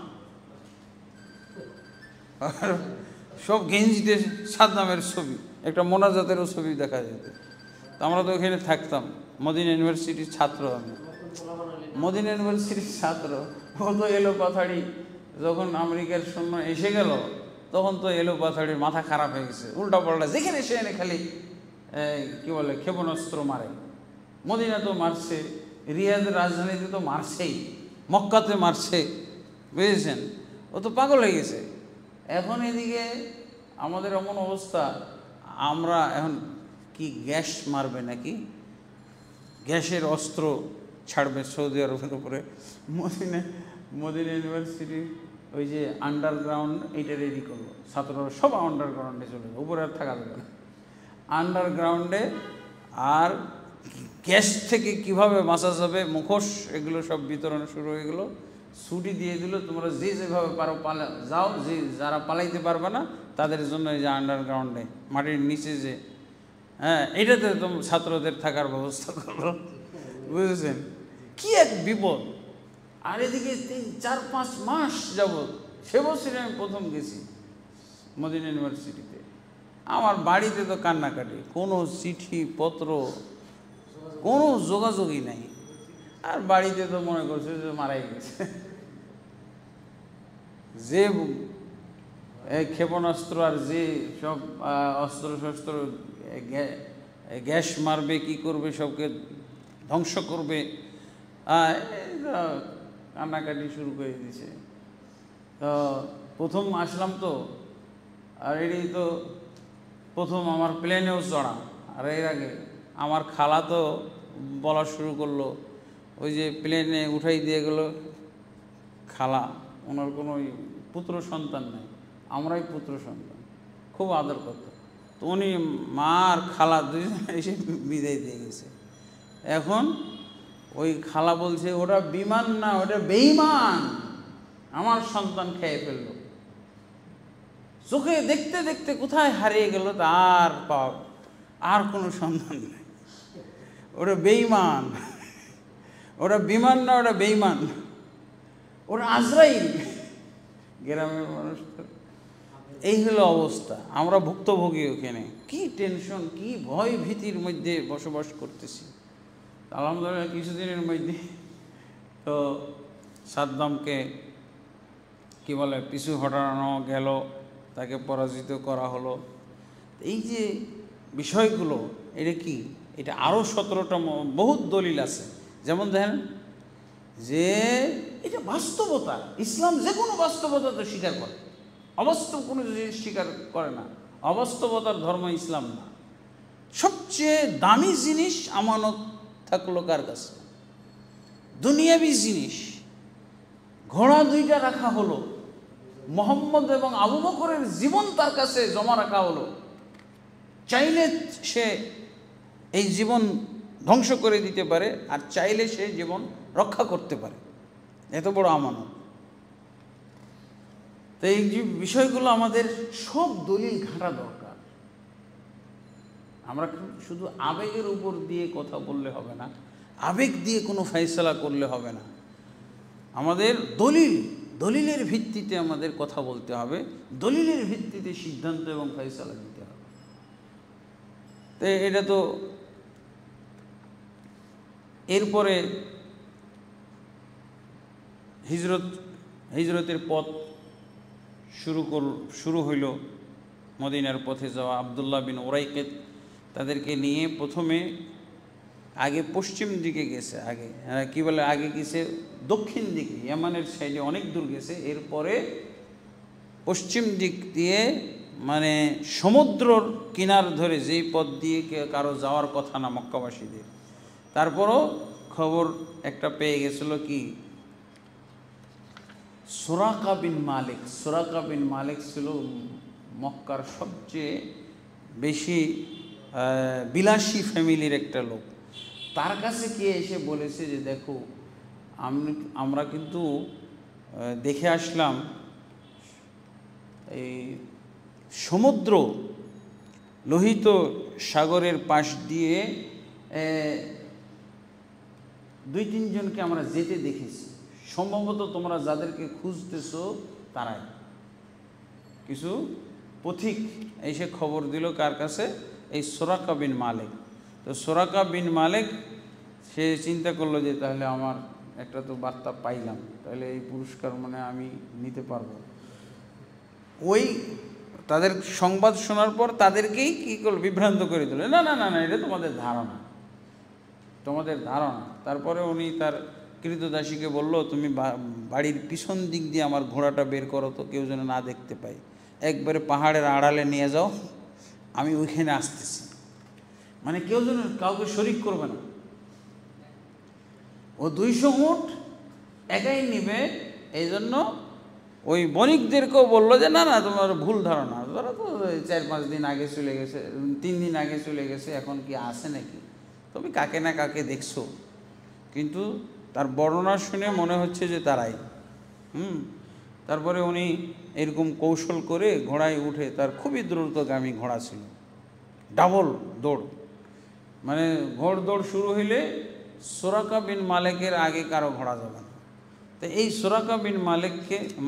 সব গেঞ্জিতে সাদ্দামের ছবি, একটা মোনাজাতেরও ছবি দেখা যেত। আমরা তো ওখানে থাকতাম, মদিনা ইউনিভার্সিটির ছাত্র। আমি মদিনা ইউনিভার্সিটির ছাত্র। ও তো এলো পাথাড়ি, যখন আমেরিকার সৈন্য এসে গেল তখন তো এলো পাথাড়ির মাথা খারাপ হয়ে গেছে, উল্টা পাল্টা যেখানে সেখানে খালি কি বলে ক্ষেপণাস্ত্র মারে। মদিনা তো মারছে, রিয়াদের রাজধানীতে তো মারছেই, মক্কাতে মারছে, বুঝেছেন? ও তো পাগল হয়ে গেছে। এখন এদিকে আমাদের এমন অবস্থা, আমরা এখন কি গ্যাস মারবে নাকি, গ্যাসের অস্ত্র ছাড়বে সৌদি আরবের উপরে। মদিনা ইউনিভার্সিটি ওই যে আন্ডারগ্রাউন্ড, এইটা রেডি করলো, ছাত্ররা সব আন্ডারগ্রাউন্ডে চলে যাবে, উপরে আর থাকা যাবে না, আন্ডারগ্রাউন্ডে। আর গ্যাস থেকে কিভাবে বাঁচা যাবে, মুখোশ, এগুলো সব বিতরণ শুরু হয়ে গেলো। ছুটি দিয়ে দিল, তোমরা যে যেভাবে পারো যাও, যে যারা পালাইতে পারবে না তাদের জন্য এই যে আন্ডারগ্রাউন্ডে মাটির নিচে যে, হ্যাঁ, এটাতে তোমরা ছাত্রদের থাকার ব্যবস্থা করো। বুঝেছেন কি এক বিপদ। আর এদিকে 3-4-5 মাস যাবৎ, সে বছরে আমি প্রথম গেছি মদিনা ইউনিভার্সিটিতে, আমার বাড়িতে তো কান্নাকাটি, কোনো চিঠি পত্র, কোনো যোগাযোগই নাই। আর বাড়িতে তো মনে করছে যে মারাই গেছে। যে ক্ষেপণাস্ত্র আর যে সব অস্ত্র শস্ত্র, গ্যাস মারবে, কি করবে, সবকে ধ্বংস করবে, কান্নাকাটি শুরু করে দিয়েছে। তো প্রথম আসলাম তো, আর এটাই তো প্রথম আমার প্লেনেও চড়া। আর এর আগে আমার খালা তো বলা শুরু করলো, ওই যে প্লেনে উঠাই দিয়ে গেল খালা, ওনার কোনো পুত্র সন্তান নেই, আমরাই পুত্র সন্তান, খুব আদর করত। তো উনি মা আর খালা দুজন এসে বিদায় দিয়ে গেছে। এখন ওই খালা বলছে ওটা বিমান না, ওটা বেঈমান, আমার সন্তান খেয়ে ফেললো। চোখে দেখতে দেখতে কোথায় হারিয়ে গেল, তার পাওয়া আর কোনো সন্ধান নেই। ওরা বেঈমান, ওরা বিমান না, ওরা বেঈমান, ওরা আজরাইল। গ্রামের মানুষ এই হলো অবস্থা। আমরা ভুক্তভোগী ওখানে। কি টেনশন, কি ভয় ভীতির মধ্যে বসবাস করতেছি। আলহামদুলিল্লাহ কিছুদিনের মধ্যে তো সাদ্দামকে কি বলে পিছু হটানো গেল, তাকে পরাজিত করা হলো। এই যে বিষয়গুলো, এটা কি, এটা আরও 17টা বহুত দলিল আছে। যেমন দেখেন যে এটা বাস্তবতা, ইসলাম যে কোনো বাস্তবতা তো স্বীকার করে, অবাস্তব কোনো জিনিস স্বীকার করে না। অবাস্তবতার ধর্ম ইসলাম না। সবচেয়ে দামি জিনিস আমানত থাকলো কার কাছে? দুনিয়াবি জিনিস। ঘোড়া 2টা রাখা হলো, মোহাম্মদ এবং আবু বকরের জীবন তার কাছে জমা রাখা হলো। চাইলে সে এই জীবন ধ্বংস করে দিতে পারে, আর চাইলে সে জীবন রক্ষা করতে পারে। এত বড় আমানত। তো এই যে বিষয়গুলো আমাদের সব দলিল ঘাঁটা দরকার। আমরা শুধু আবেগের উপর দিয়ে কথা বললে হবে না, আবেগ দিয়ে কোনো ফয়সালা করলে হবে না। আমাদের দলিলের ভিত্তিতে আমাদের কথা বলতে হবে, দলিলের ভিত্তিতে সিদ্ধান্ত এবং ফয়সালা দিতে হবে। তো এটা তো এরপরে হিজরতের পথ শুরু হইল। মদিনার পথে যাওয়া আব্দুল্লাহ বিন উরাইকিত তাদেরকে নিয়ে প্রথমে আগে পশ্চিম দিকে গেছে, আগে কি বলে আগে গেছে দক্ষিণ দিকে, ইয়ামানের সাইডে অনেক দূর গেছে। এরপরে পশ্চিম দিক দিয়ে মানে সমুদ্রর কিনার ধরে যেই পথ দিয়ে কারো যাওয়ার কথা না মক্কাবাসীদের, তারপরও খবর একটা পেয়ে গেছিল কি, সুরাকা বিন মালিক ছিল মক্কার সবচেয়ে বেশি বিলাসী ফ্যামিলির একটা লোক। তার কাছে কে এসে বলেছে যে দেখো আমরা কিন্তু দেখে আসলাম এই সমুদ্র লোহিত সাগরের পাশ দিয়ে 2-3 জনকে আমরা যেতে দেখেছি, সম্ভবত তোমরা যাদেরকে খুঁজতেছো তারাই। কিছু পথিক এসে খবর দিল কার কাছে? এই সুরাকা বিন মালিক। তো সুরাকা বিন মালিক সে চিন্তা করলো যে তাহলে আমার একটা তো বার্তা পাইলাম, তাহলে এই পুরস্কার মানে আমি নিতে পারবো। ওই তাদের সংবাদ শোনার পর তাদেরকেই কী করল, বিভ্রান্ত করে দিল। না না না না, এটা তোমাদের ধারণা। তারপরে উনি তার কৃতদাসীকে বলল, তুমি বাড়ির পিছন দিক দিয়ে আমার ঘোড়াটা বের করো তো, কেউ যেন না দেখতে পায়। একবারে পাহাড়ের আড়ালে নিয়ে যাও, আমি ওইখানে আসতেছি। মানে কেউ যেন কাউকে শরিক করবে না। ও 200 উট একাই নিবে। এই জন্য ওই বণিকদেরকেও বললো যে না না, তোমার ভুল ধারণা, ওরা তো 4-5 দিন আগে চলে গেছে, 3 দিন আগে চলে গেছে, এখন কি আসে নাকি, তুমি কাকে না কাকে দেখছো। কিন্তু তার বর্ণনা শুনে মনে হচ্ছে যে তারাই। তারপরে উনি এরকম কৌশল করে ঘোড়ায় উঠে, তার খুবই দ্রুতগামী ঘোড়া ছিল, ডাবল দৌড়, মানে ঘোড় দৌড় শুরু হইলে সুরাকা বিন মালিকের আগে কারো ঘোড়া যাবে না। তো এই সুরাকা বিন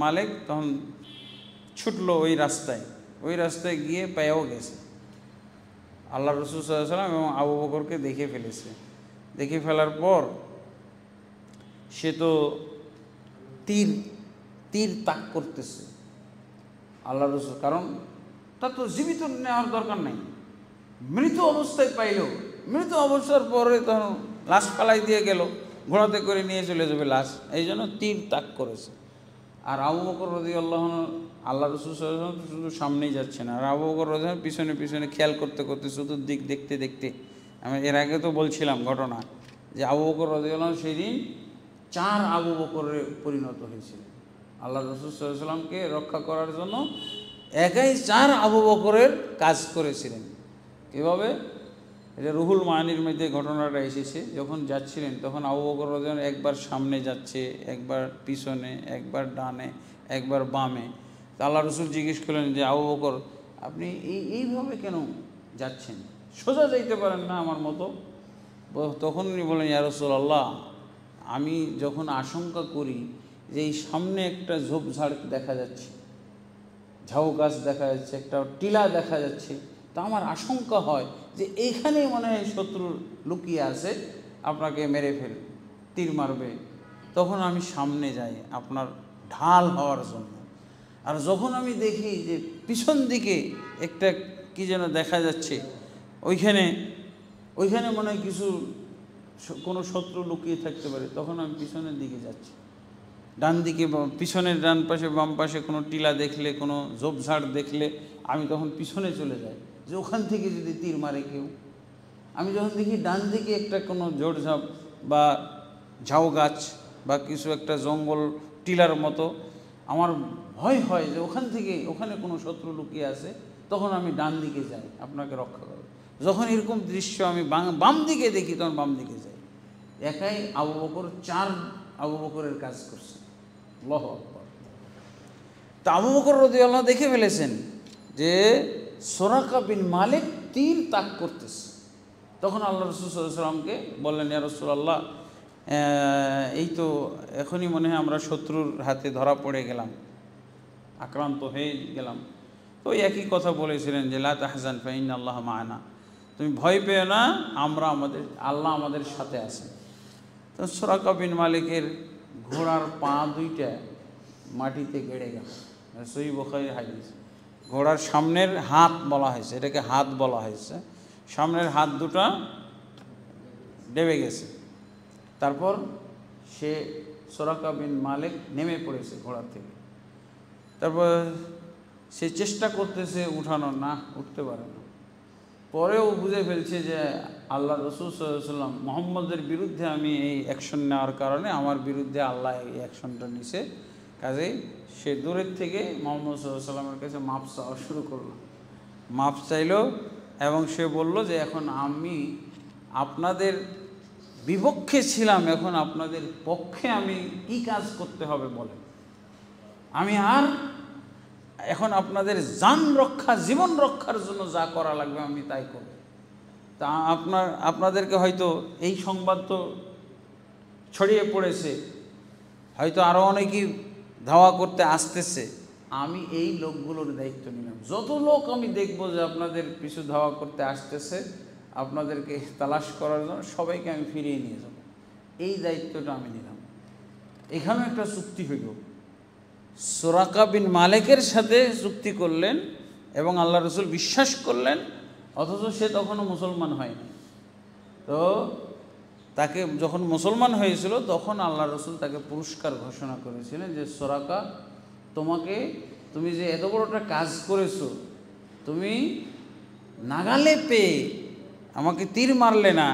মালিক তখন ছুটলো ওই রাস্তায় গিয়ে পেয়েও গেছে। আল্লাহ রাসূল সাল্লাল্লাহু আলাইহি ওয়াসাল্লাম এবং আবু বকরকে দেখে ফেলেছে। দেখে ফেলার পর সে তো তীর তাক করতেছে আল্লাহ রাসূল, কারণ তার তো জীবিত নেওয়ার দরকার নেই, মৃত অবস্থায় পাইল। মৃত অবস্থার পরে তখন লাশ পালাই দিয়ে গেল, ঘোড়াতে করে নিয়ে চলে যাবে লাশ, এই জন্য তীর তাক করেছে। আর আবু বকর রাদিয়াল্লাহু আনহু, আল্লাহ রাসূল সাল্লাল্লাহু আলাইহি ওয়াসাল্লাম শুধু সামনেই যাচ্ছে না, আর আবু বকর রাদিয়াল্লাহু পিছনে পিছনে খেয়াল করতে করতে চতুর্দিক দেখতে দেখতে, আমি এর আগে তো বলছিলাম ঘটনা যে আবু বকর রাদিয়াল্লাহু আনহু সেই দিন 4 আবু বকরে পরিণত হয়েছিল। আল্লাহ রাসূল সাল্লাল্লাহু আলাইহি ওয়াসাল্লামকে রক্ষা করার জন্য একাই 4 আবু বকরের কাজ করেছিলেন। কীভাবে? এটা রুহুল মানির মধ্যে ঘটনাটা এসেছে। যখন যাচ্ছিলেন তখন আবু বকর রাদিয়াল্লাহু আনহু একবার সামনে যাচ্ছে, একবার পিছনে, একবার ডানে, একবার বামে। তা আল্লাহ রাসূল জিজ্ঞেস করলেন যে আবু বকর, আপনি এইভাবে কেন যাচ্ছেন? সোজা যাইতে পারেন না আমার মতো? তখন উনি বলেন, ইয়া রাসূলুল্লাহ, আমি যখন আশঙ্কা করি যে এই সামনে একটা ঝোপঝাড় দেখা যাচ্ছে, ঝাউ গাছ দেখা যাচ্ছে, একটা টিলা দেখা যাচ্ছে, তা আমার আশঙ্কা হয় যে এইখানেই মনে হয় শত্রু লুকিয়ে আছে, আপনাকে মেরে ফেলবে, তীর মারবে। তখন আমি সামনে যাই আপনার ঢাল হওয়ার জন্য। আর যখন আমি দেখি যে পিছন দিকে একটা কি যেন দেখা যাচ্ছে, ওইখানে মনে হয় কোনো শত্রু লুকিয়ে থাকতে পারে, তখন আমি পিছনের দিকে যাচ্ছি। ডান দিকে, পিছনের ডান পাশে বাম পাশে কোনো টিলা দেখলে, কোনো ঝোপঝাড় দেখলে আমি তখন পিছনে চলে যাই, যে ওখান থেকে যদি তীর মারে কেউ। আমি যখন দেখি ডান দিকে একটা কোনো ঝোড়ঝাপ বা ঝাউ গাছ বা কিছু একটা জঙ্গল টিলার মতো, আমার ভয় হয় যে ওখানে কোনো শত্রু লুকিয়ে আছে, তখন আমি ডান দিকে যাই আপনাকে রক্ষা করব। যখন এরকম দৃশ্য আমি বাম দিকে দেখি, তখন বাম দিকে যাই। একাই আবু বকর 4 আবু বকরের কাজ করছে। আল্লাহু আকবার। তা আবু বকর রাদিয়াল্লাহু দেখে ফেলেছেন যে সুরাকা বিন মালিক তীর তাক করতেছে। তখন আল্লাহ রাসূল সাল্লাল্লাহু আলাইহি ওয়াসাল্লামকে বললেন, ইয়া রাসূলুল্লাহ, এই তো এখনই মনে হয় আমরা শত্রুর হাতে ধরা পড়ে গেলাম, আক্রান্ত হয়ে গেলাম। তো একই কথা বলেছিলেন যে লা তাহজান ফাইন্নাল্লাহা মা'ানা, তুমি ভয় পেও না, আল্লাহ আমাদের সাথে আছেন। তো সুরাকা বিন মালিকের ঘোড়ার পা 2টা মাটিতে গেড়ে গেল। সহিহ বুখারীর হাদিস। ঘোড়ার সামনের হাত বলা হয়েছে, এটাকে হাত বলা হয়েছে, সামনের হাত 2টা ডেবে গেছে। তারপর সে সুরাকা বিন মালিক নেমে পড়েছে ঘোড়া থেকে। তারপর সে চেষ্টা করতেছে উঠানোর, না উঠতে পারে না। পরেও বুঝে ফেলছে যে আল্লাহ রাসূল সাল্লাল্লাহু আলাইহি ওয়াসাল্লাম মুহাম্মদের বিরুদ্ধে আমি এই অ্যাকশন নেওয়ার কারণে আমার বিরুদ্ধে আল্লাহ এই অ্যাকশনটা নিছে। কাজেই সে দূরের থেকে মুহাম্মদ সাল্লাল্লাহু আলাইহি ওয়াসাল্লামের কাছে মাপ চাওয়া শুরু করলো। মাপ চাইল এবং সে বলল যে এখন আমি আপনাদের বিপক্ষে ছিলাম, এখন আপনাদের পক্ষে আমি কি কাজ করতে হবে বলেন। আমি এখন আপনাদের জীবন রক্ষার জন্য যা করা লাগবে আমি তাই করব। তা আপনাদেরকে হয়তো এই সংবাদ তো ছড়িয়ে পড়েছে, হয়তো আরও অনেকেই ধাওয়া করতে আসতেছে। আমি এই লোকগুলোর দায়িত্ব নিলাম। যত লোক আমি দেখব যে আপনাদের পিছু ধাওয়া করতে আসতেছে, আপনাদেরকে তালাশ করার জন্য সবাইকে আমি ফিরিয়ে নিয়ে যাব, এই দায়িত্বটা আমি নিলাম। এখানে একটা চুক্তি হইল। সুরাকা বিন মালিকের সাথে চুক্তি করলেন এবং আল্লাহ রাসূল বিশ্বাস করলেন, অথচ সে তখনও মুসলমান হয়নি। তো তাকে যখন মুসলমান হয়েছিল তখন আল্লাহ রাসূল তাকে পুরস্কার ঘোষণা করেছিলেন যে সুরাকা, তুমি যে এত বড় একটা কাজ করেছো, তুমি নাগালে পেয়ে আমাকে তীর মারলে না,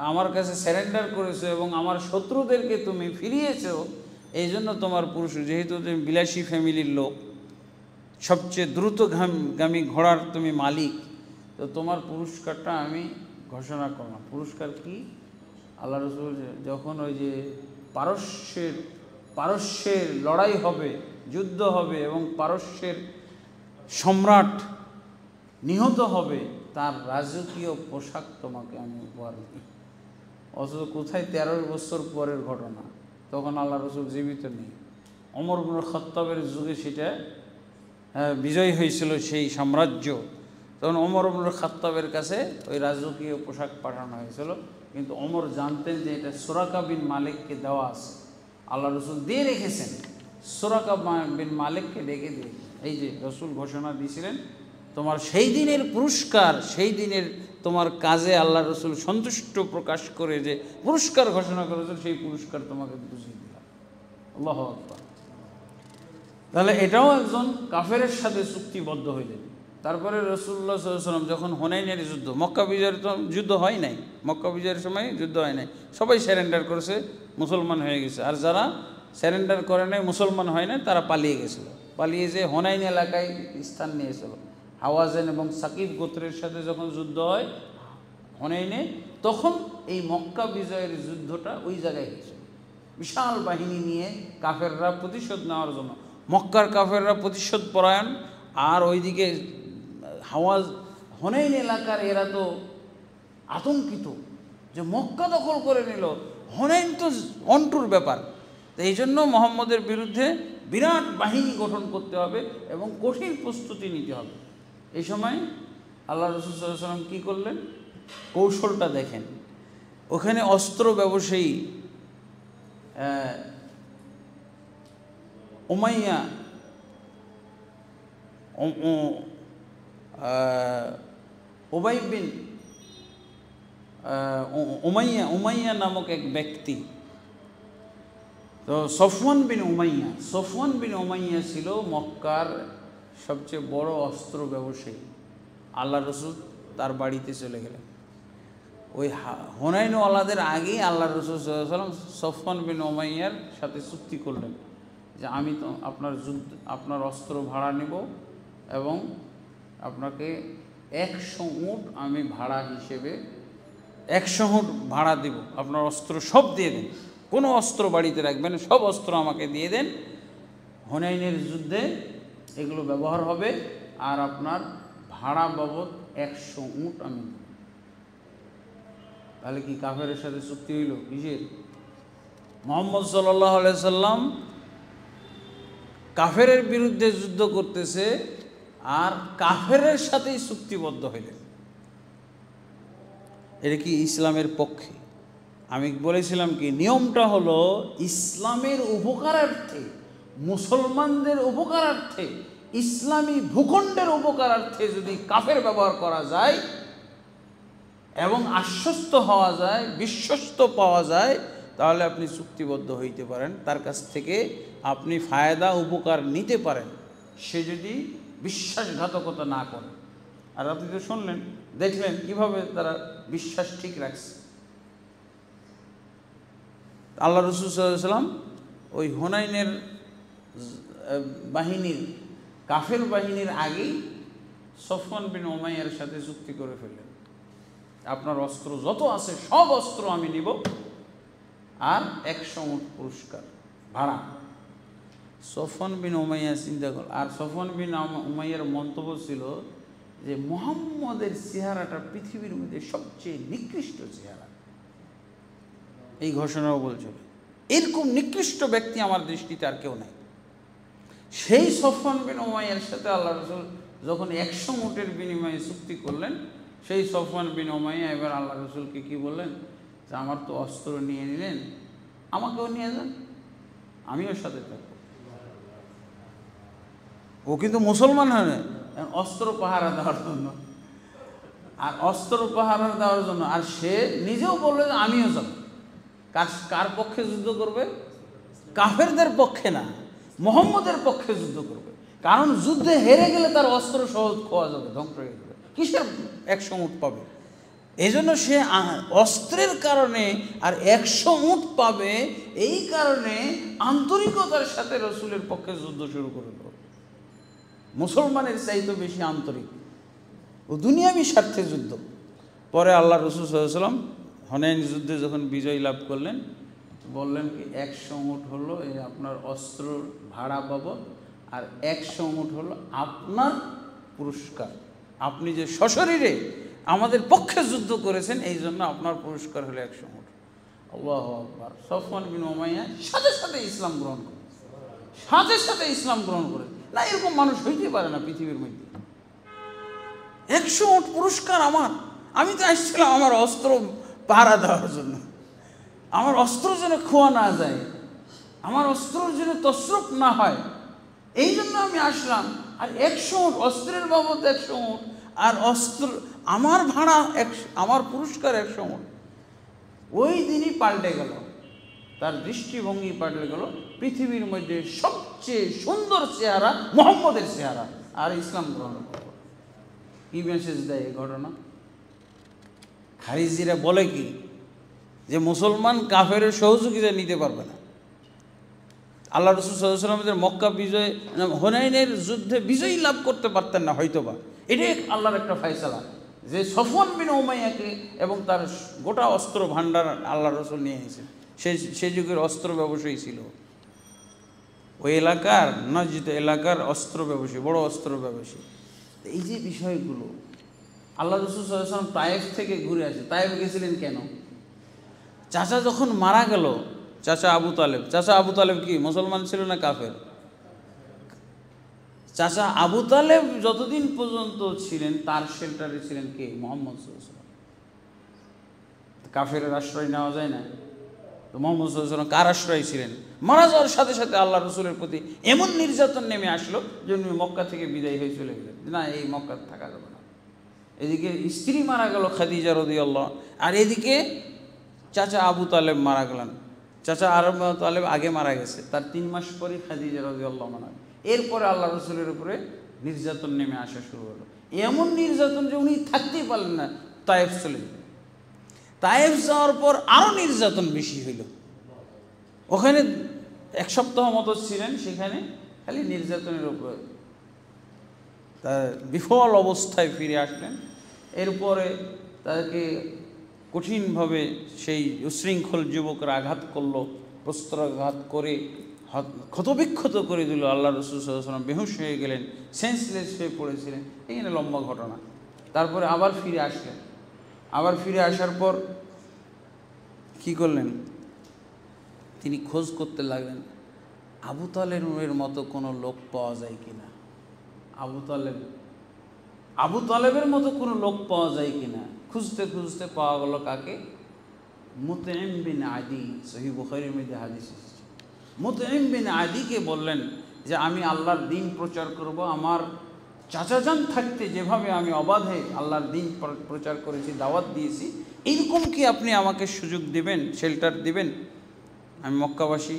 আমার কাছে স্যারেন্ডার করেছো এবং আমার শত্রুদেরকে তুমি ফিরিয়েছো, এই জন্য তোমার পুরস্কার। যেহেতু তুমি বিলাসী ফ্যামিলির লোক, সবচেয়ে দ্রুতগামী ঘোড়ার তুমি মালিক, তো তোমার পুরস্কারটা আমি ঘোষণা করলাম। পুরস্কার কি? আল্লাহ রাসূল যখন ওই যে পারস্যের লড়াই হবে, যুদ্ধ হবে এবং পারস্যের সম্রাট নিহত হবে, তার রাজকীয় পোশাক তোমাকে আমি উপহার দিই। অথচ কোথায় 13 বছর পরের ঘটনা, তখন আল্লাহ রাসূল জীবিত নেই। ওমর ইবনে খাত্তাবের যুগে সেটা বিজয় হয়েছিল সেই সাম্রাজ্য। তখন ওমর ইবনে খাত্তাবের কাছে ওই রাজকীয় পোশাক পাঠানো হয়েছিল, কিন্তু ওমর জানতেন যে এটা সুরাকা বিন মালিককে দেওয়া আছে, আল্লাহ রাসূল দিয়ে রেখেছেন। সুরাকা বিন মালিককে ডেকে দিয়ে এই যে রাসূল ঘোষণা দিয়েছিলেন তোমার সেই দিনের পুরস্কার, সেই দিনের তোমার কাজে আল্লাহ রাসূল সন্তুষ্ট প্রকাশ করে যে পুরস্কার ঘোষণা করেছেন, সেই পুরস্কার তোমাকে বুঝিয়ে দিলাম। আল্লাহু আকবার। তাহলে এটাও একজন কাফেরের সাথে চুক্তিবদ্ধ হইলেন। তারপরে রাসূলুল্লাহ সাল্লাল্লাহু আলাইহি ওয়াসাল্লাম যখন হুনাইনের যুদ্ধ, মক্কা বিজয়ের তো যুদ্ধ হয় নাই, মক্কা বিজয়ের সময় যুদ্ধ হয় নাই, সবাই স্যারেন্ডার করেছে, মুসলমান হয়ে গেছে। আর যারা স্যারেন্ডার করে নাই, মুসলমান হয় নাই, তারা পালিয়ে গেছিল। পালিয়ে যে হুনাইন এলাকায় স্থান নিয়েছিল। হাওয়াজেন এবং সাকিব গোত্রের সাথে যখন যুদ্ধ হয় হুনাইনে, তখন এই মক্কা বিজয়ের যুদ্ধটা ওই জায়গায় হয়েছিল। বিশাল বাহিনী নিয়ে কাফেররা প্রতিশোধ নেওয়ার জন্য, মক্কার কাফেররা প্রতিশোধ পরায়ণ, আর ওইদিকে হুনাইন এলাকার এরা তো আতঙ্কিত যে মক্কা দখল করে নিল, হুনাইন তো অন্টুর ব্যাপার। তো এই জন্য মুহাম্মদের বিরুদ্ধে বিরাট বাহিনী গঠন করতে হবে এবং কঠিন প্রস্তুতি নিতে হবে। এই সময় আল্লাহ রাসূল সাল্লাল্লাহু আলাইহি ওয়াসাল্লাম কী করলেন, কৌশলটা দেখেন। ওখানে অস্ত্র ব্যবসায়ী উমাইয়া উবাই বিন উমাইয়া নামক এক ব্যক্তি, তো সফওয়ান বিন উমাইয়া ছিল মক্কার সবচেয়ে বড় অস্ত্র ব্যবসায়ী। আল্লাহ রসুল তার বাড়িতে চলে গেলেন। ওই হুনাইনওয়ালাদের আগেই আল্লাহ রসুল সাল্লাল্লাহু আলাইহি ওয়াসাল্লাম সফওয়ান বিন উমাইয়ার সাথে চুক্তি করলেন যে আমি তো আপনার অস্ত্র ভাড়া নেব এবং আপনাকে 100 উট আমি ভাড়া হিসেবে 100 উট ভাড়া দেব, আপনার অস্ত্র সব দিয়ে দেন, কোনো অস্ত্র বাড়িতে রাখবেন, সব অস্ত্র আমাকে দিয়ে দেন, হুনাইনের যুদ্ধে এগুলো ব্যবহার হবে, আর আপনার ভাড়া বাবদ 100 উট আমি দেব। তাহলে কি কাফেরের সাথে চুক্তি হইল? কিসের? মুহাম্মদ সাল্লাল্লাহু আলাইহি সাল্লাম কাফেরের বিরুদ্ধে যুদ্ধ করতেছে আর কাফেরের সাথেই চুক্তিবদ্ধ হইলেন। এটা কি ইসলামের পক্ষে? আমি বলেছিলাম কি নিয়মটা হলো ইসলামের উপকারার্থে, মুসলমানদের উপকারার্থে, ইসলামী ভূখণ্ডের উপকারার্থে যদি কাফের ব্যবহার করা যায় এবং আশ্বস্ত হওয়া যায়, বিশ্বস্ত পাওয়া যায়, তাহলে আপনি চুক্তিবদ্ধ হইতে পারেন, তার কাছ থেকে আপনি ফায়দা উপকার নিতে পারেন, সে যদি বিশ্বাসঘাতকতা না করে। আর আপনি তো শুনলেন, দেখলেন কিভাবে তারা বিশ্বাস ঠিক রাখছে। আল্লাহ রাসূল সাল্লাল্লাহু আলাইহি ওয়াসাল্লাম ওই হুনাইনের বাহিনীর, কাফের বাহিনীর আগেই সফওয়ান বিন উমাইয়ার সাথে চুক্তি করে ফেললেন, আপনার অস্ত্র যত আছে সব অস্ত্র আমি নিব, আর 100 উট পুরস্কার ভাড়া। সফওয়ান বিন উমাইয়া চিন্তা করল, আর সফওয়ান বিন উমাইয়ার মন্তব্য ছিল যে মুহাম্মদের চেহারাটা পৃথিবীর মধ্যে সবচেয়ে নিকৃষ্ট চেহারা। এই ঘোষণাও বলছিল, এরকম নিকৃষ্ট ব্যক্তি আমার দৃষ্টিতে আর কেউ নাই। সেই সফওয়ান বিন উমাইয়ার সাথে আল্লাহ রাসূল যখন 100 উটের বিনিময়ে চুক্তি করলেন, সেই সফওয়ান বিন উমাইয়া এবার আল্লাহ রাসূলকে কি বললেন যে আমার তো অস্ত্র নিয়ে নিলেন, আমাকেও নিয়ে যান, আমিও সাথে থাকবো। ও কিন্তু মুসলমান হয় না, অস্ত্র পাহারা দেওয়ার জন্য, আর অস্ত্র পাহারা দেওয়ার জন্য, আর সে নিজেও বললো যে আমিও যাব। কার পক্ষে যুদ্ধ করবে? কাফেরদের পক্ষে না, মুহাম্মদের পক্ষে যুদ্ধ করবে। কারণ যুদ্ধে হেরে গেলে তার অস্ত্র সহজ খোয়া যাবে, ধ্বংস হয়ে যাবে, কিসের 100 উট পাবে? এই জন্য সে অস্ত্রের কারণে আর 100 উট পাবে, এই কারণে আন্তরিকতার সাথে রসুলের পক্ষে যুদ্ধ শুরু করল। মুসলমানের চাইতে বেশি আন্তরিক, ও দুনিয়াবী স্বার্থে যুদ্ধ। পরে আল্লাহ রাসূল সাল্লাল্লাহু আলাইহি ওয়াসাল্লাম হুনাইন যুদ্ধে যখন বিজয় লাভ করলেন, বললেন কি 100 উট হলো এই আপনার অস্ত্র ভাড়া বাবদ, আর 100 উট হলো আপনার পুরস্কার। আপনি যে সশরীরে আমাদের পক্ষে যুদ্ধ করেছেন, এই জন্য আপনার পুরস্কার হলো 100 উট। আল্লাহু আকবার। সফওয়ান বিন উমাইয়া সাথে সাথে ইসলাম গ্রহণ করে, সাথে সাথে ইসলাম গ্রহণ করে। না, এরকম মানুষ হইতে পারে না পৃথিবীর মধ্যে। 100 উট পুরস্কার আমার, আমি তো আসছিলাম আমার অস্ত্র পাহারা দেওয়ার জন্য, আমার অস্ত্র যেন খোয়া না যায়, আমার অস্ত্র যেন তসরুপ না হয়, এই জন্য আমি আসলাম। আর 100 উট, অস্ত্রের বাবদ 100 উট, আর অস্ত্র আমার ভাড়া, আমার পুরস্কার 100 উট। ওই দিনই পাল্টে গেল, তার দৃষ্টিভঙ্গি পাল্টে গেল। পৃথিবীর মধ্যে সবচেয়ে সুন্দর চেহারা মুহাম্মদের চেহারা, আর ইসলাম গ্রহণ করল। কি মেসেজ দেয় এই ঘটনা? খারিজিরা বলে কি যে মুসলমান কাফের সহযোগিতা নিতে পারবে না। আল্লাহ রাসূল সাল্লাল্লাহু আলাইহি ওয়াসাল্লাম মক্কা বিজয়, হুনাইনের যুদ্ধে বিজয়ী লাভ করতে পারতেন না হয়তোবা। এটাই আল্লাহর একটা ফয়সালা যে সফওয়ান বিন উমাইয়াকে এবং তার গোটা অস্ত্র ভাণ্ডার আল্লাহ রাসূল নিয়ে এসেছেন। সে যুগের অস্ত্র ব্যবসায়ী ছিল, ওই এলাকার নজদ এলাকার অস্ত্র ব্যবসায়ী, বড় অস্ত্র ব্যবসায়ী। এই যে বিষয়গুলো, আল্লাহ রাসূল সাল্লাল্লাহু আলাইহি ওয়াসাল্লাম তায়েফ থেকে ঘুরে আসে। তায়েফ গেছিলেন কেন? চাচা যখন মারা গেল, চাচা আবু তালেব কি মুসলমান ছিল না কাফের? চাচা আবু তালেব যতদিন পর্যন্ত ছিলেন তার শেল্টারে ছিলেন কে? মুহাম্মদ সাল্লাল্লাহু আলাইহি ওয়াসাল্লাম। কাফেরের আশ্রয় নেওয়া যায় না? তো মুহাম্মদ সাল্লাল্লাহু আলাইহি ওয়াসাল্লাম কার আশ্রয় ছিলেন? মারা যাওয়ার সাথে সাথে আল্লাহ রসুলের প্রতি এমন নির্যাতন নেমে আসলো যে উনি মক্কা থেকে বিদায় হয়ে চলে গেলেন, না এই মক্কা থাকা যাবে না। এদিকে স্ত্রী মারা গেল খাদিজা রাদিয়াল্লাহু, আর এদিকে চাচা আবু তালেব মারা গেলেন। চাচা আবু তালেব আগে মারা গেছে, তার 3 মাস পরে খাদিজা রাদিয়াল্লাহু আনহা। এরপরে আল্লাহ রসুলের উপরে নির্যাতন নেমে আসা শুরু হলো, এমন নির্যাতন যে উনি থাকতেই পারলেন না, তায়েফ চলে গেলেন। তায়েফ যাওয়ার পর আরও নির্যাতন বেশি হইল। ওখানে 1 সপ্তাহ মতো ছিলেন, সেখানে খালি নির্যাতনের উপর তার বিফল অবস্থায় ফিরে আসলেন। এরপরে তাকে কঠিনভাবে সেই উশৃঙ্খল যুবকরা আঘাত করলো, প্রস্ত্রাঘাত করে ক্ষতবিক্ষত করে দিল। আল্লাহ রাসূল সাল্লাল্লাহু আলাইহি ওয়াসাল্লাম বেহুশ হয়ে গেলেন, সেন্সলেস হয়ে পড়েছিলেন। এখানে লম্বা ঘটনা। তারপরে আবার ফিরে আসলেন। আবার ফিরে আসার পর কি করলেন? তিনি খোঁজ করতে লাগলেন আবু তালেবের মতো কোনো লোক পাওয়া যায় কিনা, আবু তালেবের মতো কোনো লোক পাওয়া যায় কিনা। খুঁজতে খুঁজতে পাওয়া গেল কাকে? মুতঈম বিন আদি। সহিহ বুখারীর মধ্যে হাদিস এসেছে। মুতঈম বিন আদিকে বললেন যে আমি আল্লাহর দ্বীন প্রচার করব, আমার চাচাজান থাকতে যেভাবে আমি অবাধে আল্লাহর দ্বীন প্রচার করেছি, দাওয়াত দিয়েছি, এইরকম কি আপনি আমাকে সুযোগ দেবেন, শেল্টার দিবেন? আমি মক্কাবাসী,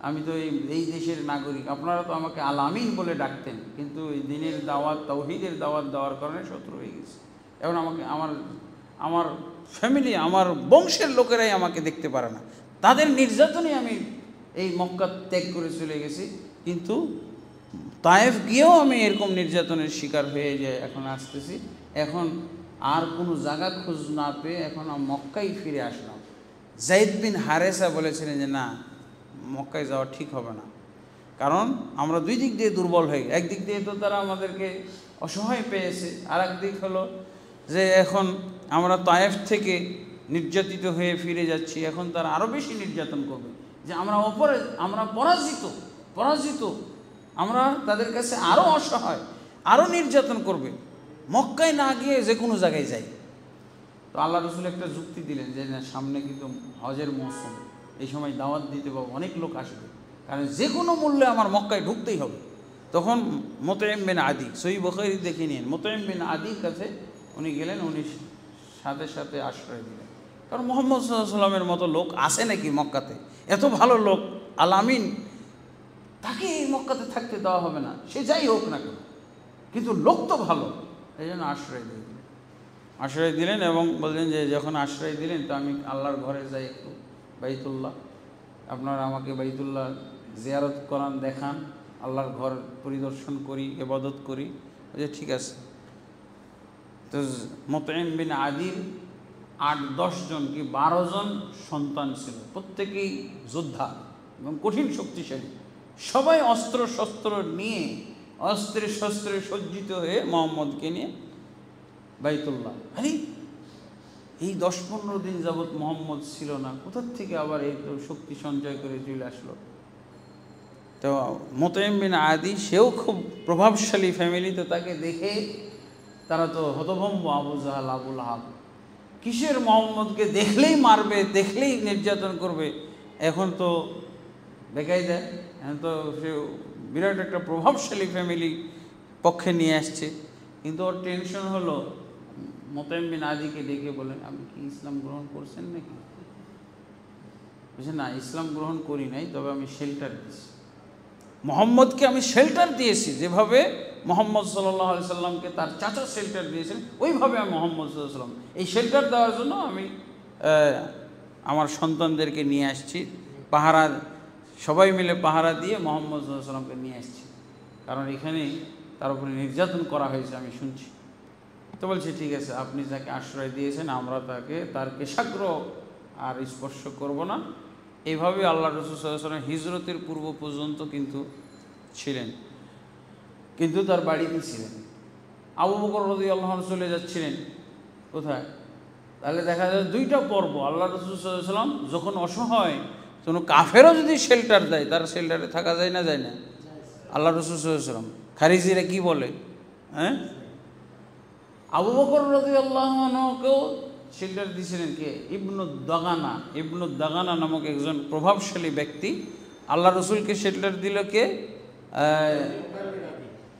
আমি তো এই দেশের নাগরিক, আপনারা তো আমাকে আল আমিন বলে ডাকতেন, কিন্তু এই দ্বীনের দাওয়াত, তাওহীদের দাওয়াত দেওয়ার কারণে শত্রু হয়ে গেছে। এখন আমাকে আমার ফ্যামিলি, আমার বংশের লোকেরাই আমাকে দেখতে পারে না, তাদের নির্যাতনে আমি এই মক্কা ত্যাগ করে চলে গেছি। কিন্তু তায়েফ গিয়েও আমি এরকম নির্যাতনের শিকার হয়ে যায় এখন আসতেছি। এখন আর কোনো জায়গা খোঁজ না পেয়ে এখন মক্কায় ফিরে আসলাম। যায়েদ বিন হারেসা বলেছিলেন যে না, মক্কায় যাওয়া ঠিক হবে না, কারণ আমরা 2 দিক দিয়ে দুর্বল হয়ে, একদিক দিয়ে তো তারা আমাদেরকে অসহায় পেয়েছে, আর একদিক হলো যে এখন আমরা তায়েফ থেকে নির্যাতিত হয়ে ফিরে যাচ্ছি, এখন তারা আরও বেশি নির্যাতন করবে, যে আমরা পরাজিত, আমরা তাদের কাছে আরও অসহায়, আরও নির্যাতন করবে, মক্কায় না গিয়ে যে কোনো জায়গায় যাই। তো আল্লাহ রসুল একটা যুক্তি দিলেন যে না, সামনে কিন্তু হজের মৌসুম, এই সময় দাওয়াত দিতে পাবো, অনেক লোক আসবে, কারণ যে কোনো মূল্যে আমার মক্কায় ঢুকতেই হবে। তখন মুতঈম বিন আদি, সহিহ বুখারী দেখে নিন, মুতঈম বিন আদির কাছে উনি গেলেন, উনি সাথে সাথে আশ্রয় দিলেন। কারণ মুহাম্মদ সাল্লাল্লাহু আলাইহি ওয়াসাল্লামের মতো লোক আসে নাকি মক্কাতে? এত ভালো লোক আল আমিন, তাকে এই মক্কাতে থাকতে দেওয়া হবে না, সে যাই হোক না কেন, কিন্তু লোক তো ভালো, এই জন্য আশ্রয় দিলেন এবং বললেন যে যখন আশ্রয় দিলেন তো আমি আল্লাহর ঘরে যাই, একটু বাইতুল্লাহ, আপনারা আমাকে বাইতুল্লাহ জিয়ারত করান, দেখান, আল্লাহর ঘর পরিদর্শন করি, ইবাদত করি। যে ঠিক আছে। তো মুতঈম বিন আদির 8-10 জন কি 12 জন সন্তান ছিল, প্রত্যেকেই যোদ্ধা এবং কঠিন শক্তিশালী, সবাই অস্ত্র শস্ত্র নিয়ে, অস্ত্রে শস্ত্রে সজ্জিত হয়ে মুহাম্মদকে নিয়ে বাইতুল্লাহ। আরে এই 10-15 দিন যাবৎ মুহাম্মদ ছিল না, কোথার থেকে আবার এই শক্তি সঞ্চয় করে চলে আসলো? তো মুতঈম বিন আদি, সেও খুব প্রভাবশালী ফ্যামিলি, তো তাকে দেখে তারা তো হতভম্ব, আবু জাহাল, আবু লাহাব, কিসের মুহাম্মদকে দেখলেই মারবে, দেখলেই নির্যাতন করবে, এখন তো বেকায়দা, এখন তো সে বিরাট একটা প্রভাবশালী ফ্যামিলি পক্ষে নিয়ে আসছে। কিন্তু ওর টেনশন হলো, মুতঈম বিন আদিকে ডেকে বলেন আপনি কি ইসলাম গ্রহণ করছেন নাকি? বুঝলেন না, ইসলাম গ্রহণ করি নাই, তবে আমি শেল্টার দিয়েছি, মুহাম্মদকে আমি শেল্টার দিয়েছি, যেভাবে মুহাম্মদ সাল্লাল্লাহু আলাইহি সাল্লামকে তার চাচা শেল্টার দিয়েছেন, ওইভাবে আমি মুহাম্মদ সাল্লাল্লাহু আলাইহি সাল্লাম এই শেল্টার দেওয়ার জন্য আমি আমার সন্তানদেরকে নিয়ে আসছি, পাহারা, সবাই মিলে পাহারা দিয়ে মুহাম্মদ সাল্লাল্লাহু আলাইহি সাল্লামকে নিয়ে আসছি, কারণ এখানে তার উপরে নির্যাতন করা হয়েছে আমি শুনছি। তো বলছে ঠিক আছে, আপনি যাকে আশ্রয় দিয়েছেন আমরা তার কেশাগ্র আর স্পর্শ করব না। এইভাবে আল্লাহ রাসূল সাল্লাল্লাহু আলাইহি ওয়াসাল্লাম হিজরতের পূর্ব পর্যন্ত কিন্তু ছিলেন, কিন্তু তার বাড়িতে ছিলেন। আবু বকর রাদিয়াল্লাহু আনহু চলে যাচ্ছিলেন, কোথায়? তাহলে দেখা যায় দুইটা পর্ব। আল্লাহ রাসূল সাল্লাল্লাহু আলাইহি ওয়াসাল্লাম যখন অসহায়, কোনো কাফেরও যদি শেল্টার দেয়, তার শেল্টারে থাকা যায় না, যায় না? আল্লাহ রাসূল সাল্লাল্লাহু আলাইহি ওয়াসাল্লাম, খারিজিরা কি বলে, হ্যাঁ, আবু বকর রাদিয়াল্লাহু আনহুকেও শেল্টার দিয়েছিলেন কে? ইবনুদ দাগানা নামক একজন প্রভাবশালী ব্যক্তি আল্লাহ রসুলকে শেল্টার দিল কে?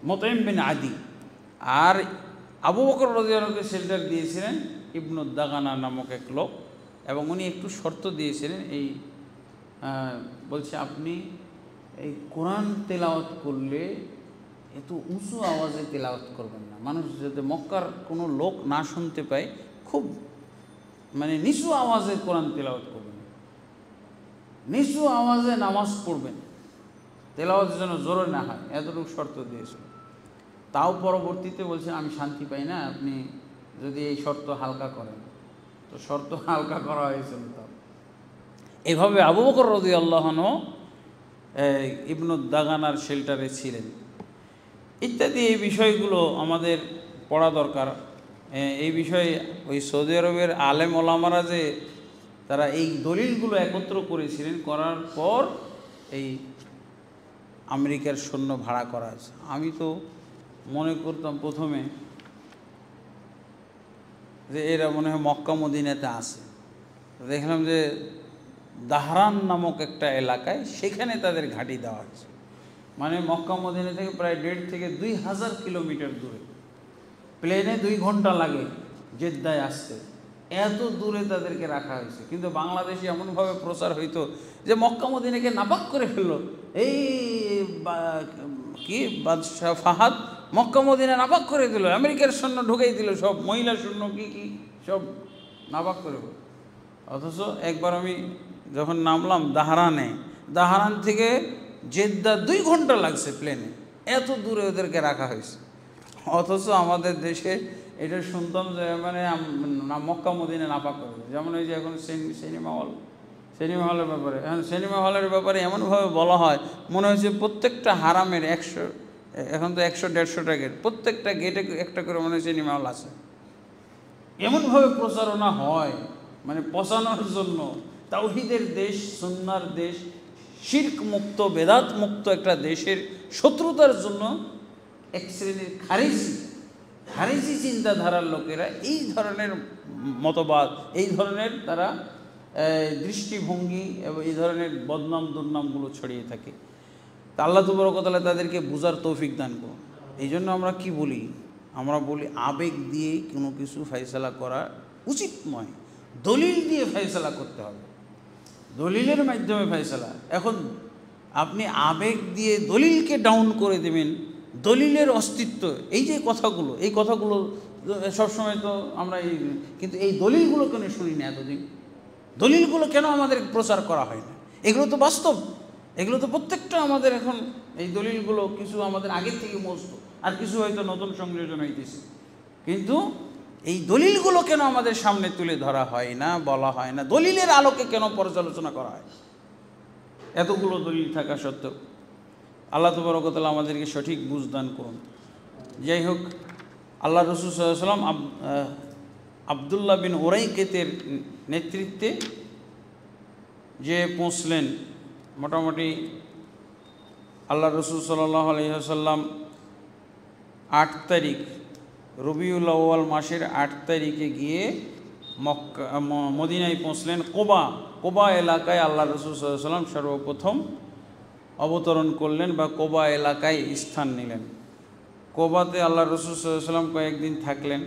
মুতাইম বিন আদি। আর আবু বকর রাদিয়াল্লাহু আনহুকে শেল্টার দিয়েছিলেন ইবনুদ দাগানা নামক এক লোক, এবং উনি একটু শর্ত দিয়েছিলেন, এই বলছে আপনি এই কোরআন তেলাওয়াত করলে এত উঁচু আওয়াজে তেলাওয়াত করবেন না, মানুষ যাতে মক্কার কোনো লোক না শুনতে পায়, খুব মানে নিচু আওয়াজে কোরআন তেলাওয়াত করবেন, নিচু আওয়াজে নামাজ পড়বেন, তেলাওয়াত যেন জোরে না হয়, এতটুকু শর্ত দিয়েছিল। তাও পরবর্তীতে বলছেন আমি শান্তি পাই না, আপনি যদি এই শর্ত হালকা করেন। তো শর্ত হালকা করা হয়েছিল। তাও এভাবে আবু বকর রাদিয়াল্লাহু আনহু ইবনুদ দাগানার শেল্টারে ছিলেন, ইত্যাদি। এই বিষয়গুলো আমাদের পড়া দরকার। এই বিষয়ে ওই সৌদি আরবের আলেম ওলামারা যে তারা এই দলিলগুলো একত্র করেছিলেন, করার পর এই আমেরিকার সৈন্য ভাড়া করা হয়েছে। আমি তো মনে করতাম প্রথমে যে এরা মনে হয় মক্কা মদিনাতে আছে, দেখলাম যে দাহরান নামক একটা এলাকায়, সেখানে তাদের ঘাঁটি দেওয়া হয়েছে। মানে মক্কা মদিনা থেকে প্রায় 1.5 থেকে 2,000 কিলোমিটার দূরে, প্লেনে 2 ঘন্টা লাগে জেদ্দায় আসতে, এত দূরে তাদেরকে রাখা হয়েছে। কিন্তু বাংলাদেশে এমনভাবে প্রচার হইতো যে মক্কা মদিনাকে নাপাক করে ফেললো, এই কি বাদশাহ ফাহাদ মক্কা মদিনা নাপাক করে দিল, আমেরিকার সৈন্য ঢুকাই দিল, সব মহিলা সৈন্য কি সব নাপাক করে ফেলল। অথচ একবার আমি যখন নামলাম দাহারান থেকে জেদ্দা 2 ঘন্টা লাগছে প্লেনে, এত দূরে ওদেরকে রাখা হয়েছে। অথচ আমাদের দেশে এটা শুনতাম যে মানে মক্কা মদিনা নাপাক করে। যেমন এই যে এখন সিনেমা হলের ব্যাপারে, এখন সিনেমা হলের ব্যাপারে এমনভাবে বলা হয় মনে হচ্ছে প্রত্যেকটা হারামের 100, এখন তো 100-150 গেট, প্রত্যেকটা গেটে একটা করে মনে হয় সিনেমা হল আছে। এমনভাবে প্রচারণা হয় মানে পচানোর জন্য। তাওহীদের দেশ, সুন্নাহর দেশ, শিরক মুক্ত বেদাত মুক্ত একটা দেশের শত্রুতার জন্য এক শ্রেণীর খারিজি চিন্তাধারার লোকেরা এই ধরনের মতবাদ, এই ধরনের তারা দৃষ্টিভঙ্গি এবং এই ধরনের বদনাম দুর্নামগুলো ছড়িয়ে থাকে। তা আল্লাহ তাবারক ওয়া তাআলা তাদেরকে বুঝার তৌফিক দান করুন। এই জন্য আমরা কি বলি? আমরা বলি আবেগ দিয়ে কোনো কিছু ফয়সালা করা উচিত নয়, দলিল দিয়ে ফয়সালা করতে হবে, দলিলের মাধ্যমে ফয়সালা। এখন আপনি আবেগ দিয়ে দলিলকে ডাউন করে দেবেন, দলিলের অস্তিত্ব, এই যে কথাগুলো, এই কথাগুলো সবসময় তো আমরা কিন্তু এই দলিলগুলো কেন শুনি না এতদিন? দলিলগুলো কেন আমাদের প্রচার করা হয় না? এগুলো তো বাস্তব, এগুলো তো প্রত্যেকটা আমাদের এখন এই দলিলগুলো কিছু আমাদের আগের থেকে মস্ত, আর কিছু হয়তো নতুন সংযোজন হইতেছে, কিন্তু এই দলিলগুলো কেন আমাদের সামনে তুলে ধরা হয় না, বলা হয় না? দলিলের আলোকে কেন পর্যালোচনা করা হয় এতগুলো দলিল থাকা সত্ত্বেও? আল্লাহ তাবারক ওয়া তাআলা আমাদেরকে সঠিক বুঝ দান করুন। যাই হোক, আল্লাহ রাসূল সাল্লাল্লাহু আলাইহি ওয়াসাল্লাম আব্দুল্লাহ বিন উরাইকেতের নেতৃত্বে যে পৌঁছলেন, মোটামুটি আল্লাহ রাসূল সাল্লাল্লাহু আলাইহি ওয়াসাল্লাম 8 তারিখ রবিউল আউয়াল মাসের 8 তারিখে গিয়ে মদিনায় পৌঁছলেন। কোবা এলাকায় আল্লাহ রাসূল সাল্লাল্লাহু আলাইহি ওয়াসাল্লাম সর্বপ্রথম অবতরণ করলেন বা কোবা এলাকায় স্থান নিলেন। কোবাতে আল্লাহ রাসূল সাল্লাল্লাহু আলাইহি ওয়াসাল্লাম কয়েকদিন থাকলেন,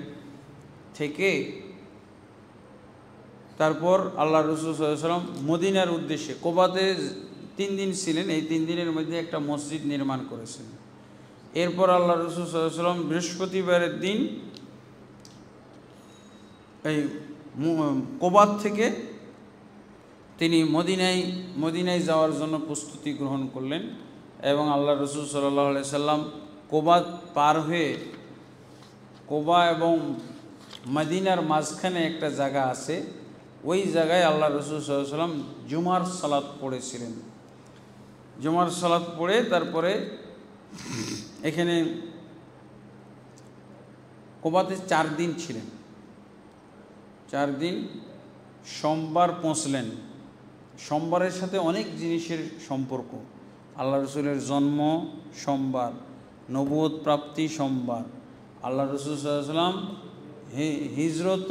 থেকে তারপর আল্লাহ রাসূল সাল্লাল্লাহু আলাইহি ওয়াসাল্লাম মদিনার উদ্দেশ্যে, কোবাতে 3 দিন ছিলেন, এই 3 দিনের মধ্যে একটা মসজিদ নির্মাণ করেছেন। এরপর আল্লাহ রাসূল সাল্লাল্লাহু আলাইহি ওয়াসাল্লাম বৃহস্পতিবারের দিন এই কোবাত থেকে তিনি মদিনায় যাওয়ার জন্য প্রস্তুতি গ্রহণ করলেন। এবং আল্লাহ রাসূল সাল্লাল্লাহু আলাইহি সাল্লাম কোবাত পার হয়ে, কোবা এবং মদিনার মাঝখানে একটা জায়গা আছে, ওই জায়গায় আল্লাহ রাসূল সাল্লাল্লাহু আলাইহি সাল্লাম জুমার সালাত পড়েছিলেন। জুমার সালাত পড়ে তারপরে এখানে কোবাতে 4 দিন ছিলেন। 4 দিন সোমবার পৌঁছলেন। সোমবারের সাথে অনেক জিনিসের সম্পর্ক। আল্লাহ রসুলের জন্ম সোমবার, নবুয়ত প্রাপ্তি সোমবার, আল্লাহ রসুল সাল্লাল্লাহু আলাইহি ওয়াসাল্লাম হিজরত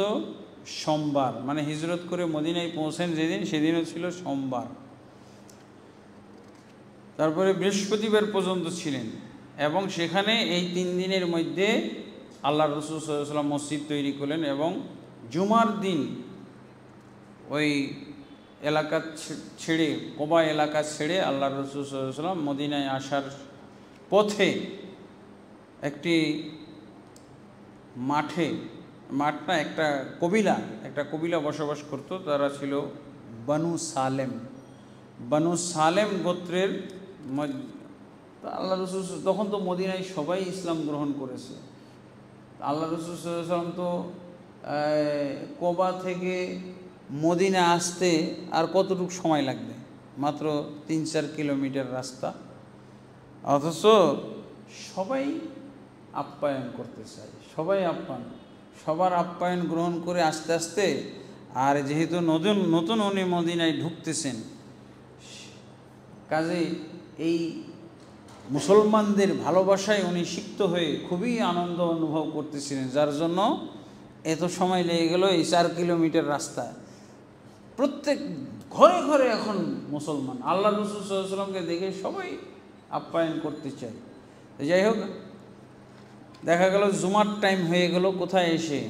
সোমবার, মানে হিজরত করে মদিনায় পৌঁছেন যেদিন সেদিনও ছিল সোমবার। তারপরে বৃহস্পতিবার পর্যন্ত ছিলেন এবং সেখানে এই 3 দিনের মধ্যে আল্লাহ রসুল সাল্লাল্লাহু আলাইহি ওয়াসাল্লাম মসজিদ তৈরি করলেন এবং জুমার দিন ওই এলাকা ছেড়ে, কোবা এলাকা ছেড়ে আল্লাহ রসুল সাল্লাল্লাহু আলাইহি ওয়াসাল্লাম মদিনায় আসার পথে একটি মাঠটা একটা কবিলা বসবাস করত। তারা ছিল বানু সালেম। বানু সালেম গোত্রের আল্লাহ রসুল, তখন তো মদিনায় সবাই ইসলাম গ্রহণ করেছে। আল্লাহ রসুল সাল্লাল্লাহু আলাইহি ওয়াসাল্লাম তো কোবা থেকে মদিনা আসতে আর কতটুকু সময় লাগবে, মাত্র 3-4 কিলোমিটার রাস্তা, অথচ সবাই আপ্যায়ন করতে চায়, সবার আপ্যায়ন গ্রহণ করে আস্তে আস্তে। আর যেহেতু নতুন উনি মদিনায় ঢুকতেছেন, কাজে এই মুসলমানদের ভালোবাসায় উনি সিক্ত হয়ে খুবই আনন্দ অনুভব করতেছিলেন, যার জন্য এত সময় লেগে গেল এই 4 কিলোমিটার রাস্তা। প্রত্যেক ঘরে ঘরে এখন মুসলমান, আল্লাহ রসুল সাল্লাল্লাহু আলাইহি ওয়াসাল্লামকে দেখে সবাই আপ্যায়ন করতে চায়। যাই হোক, দেখা গেল জুমার টাইম হয়ে গেল কোথায় এসে,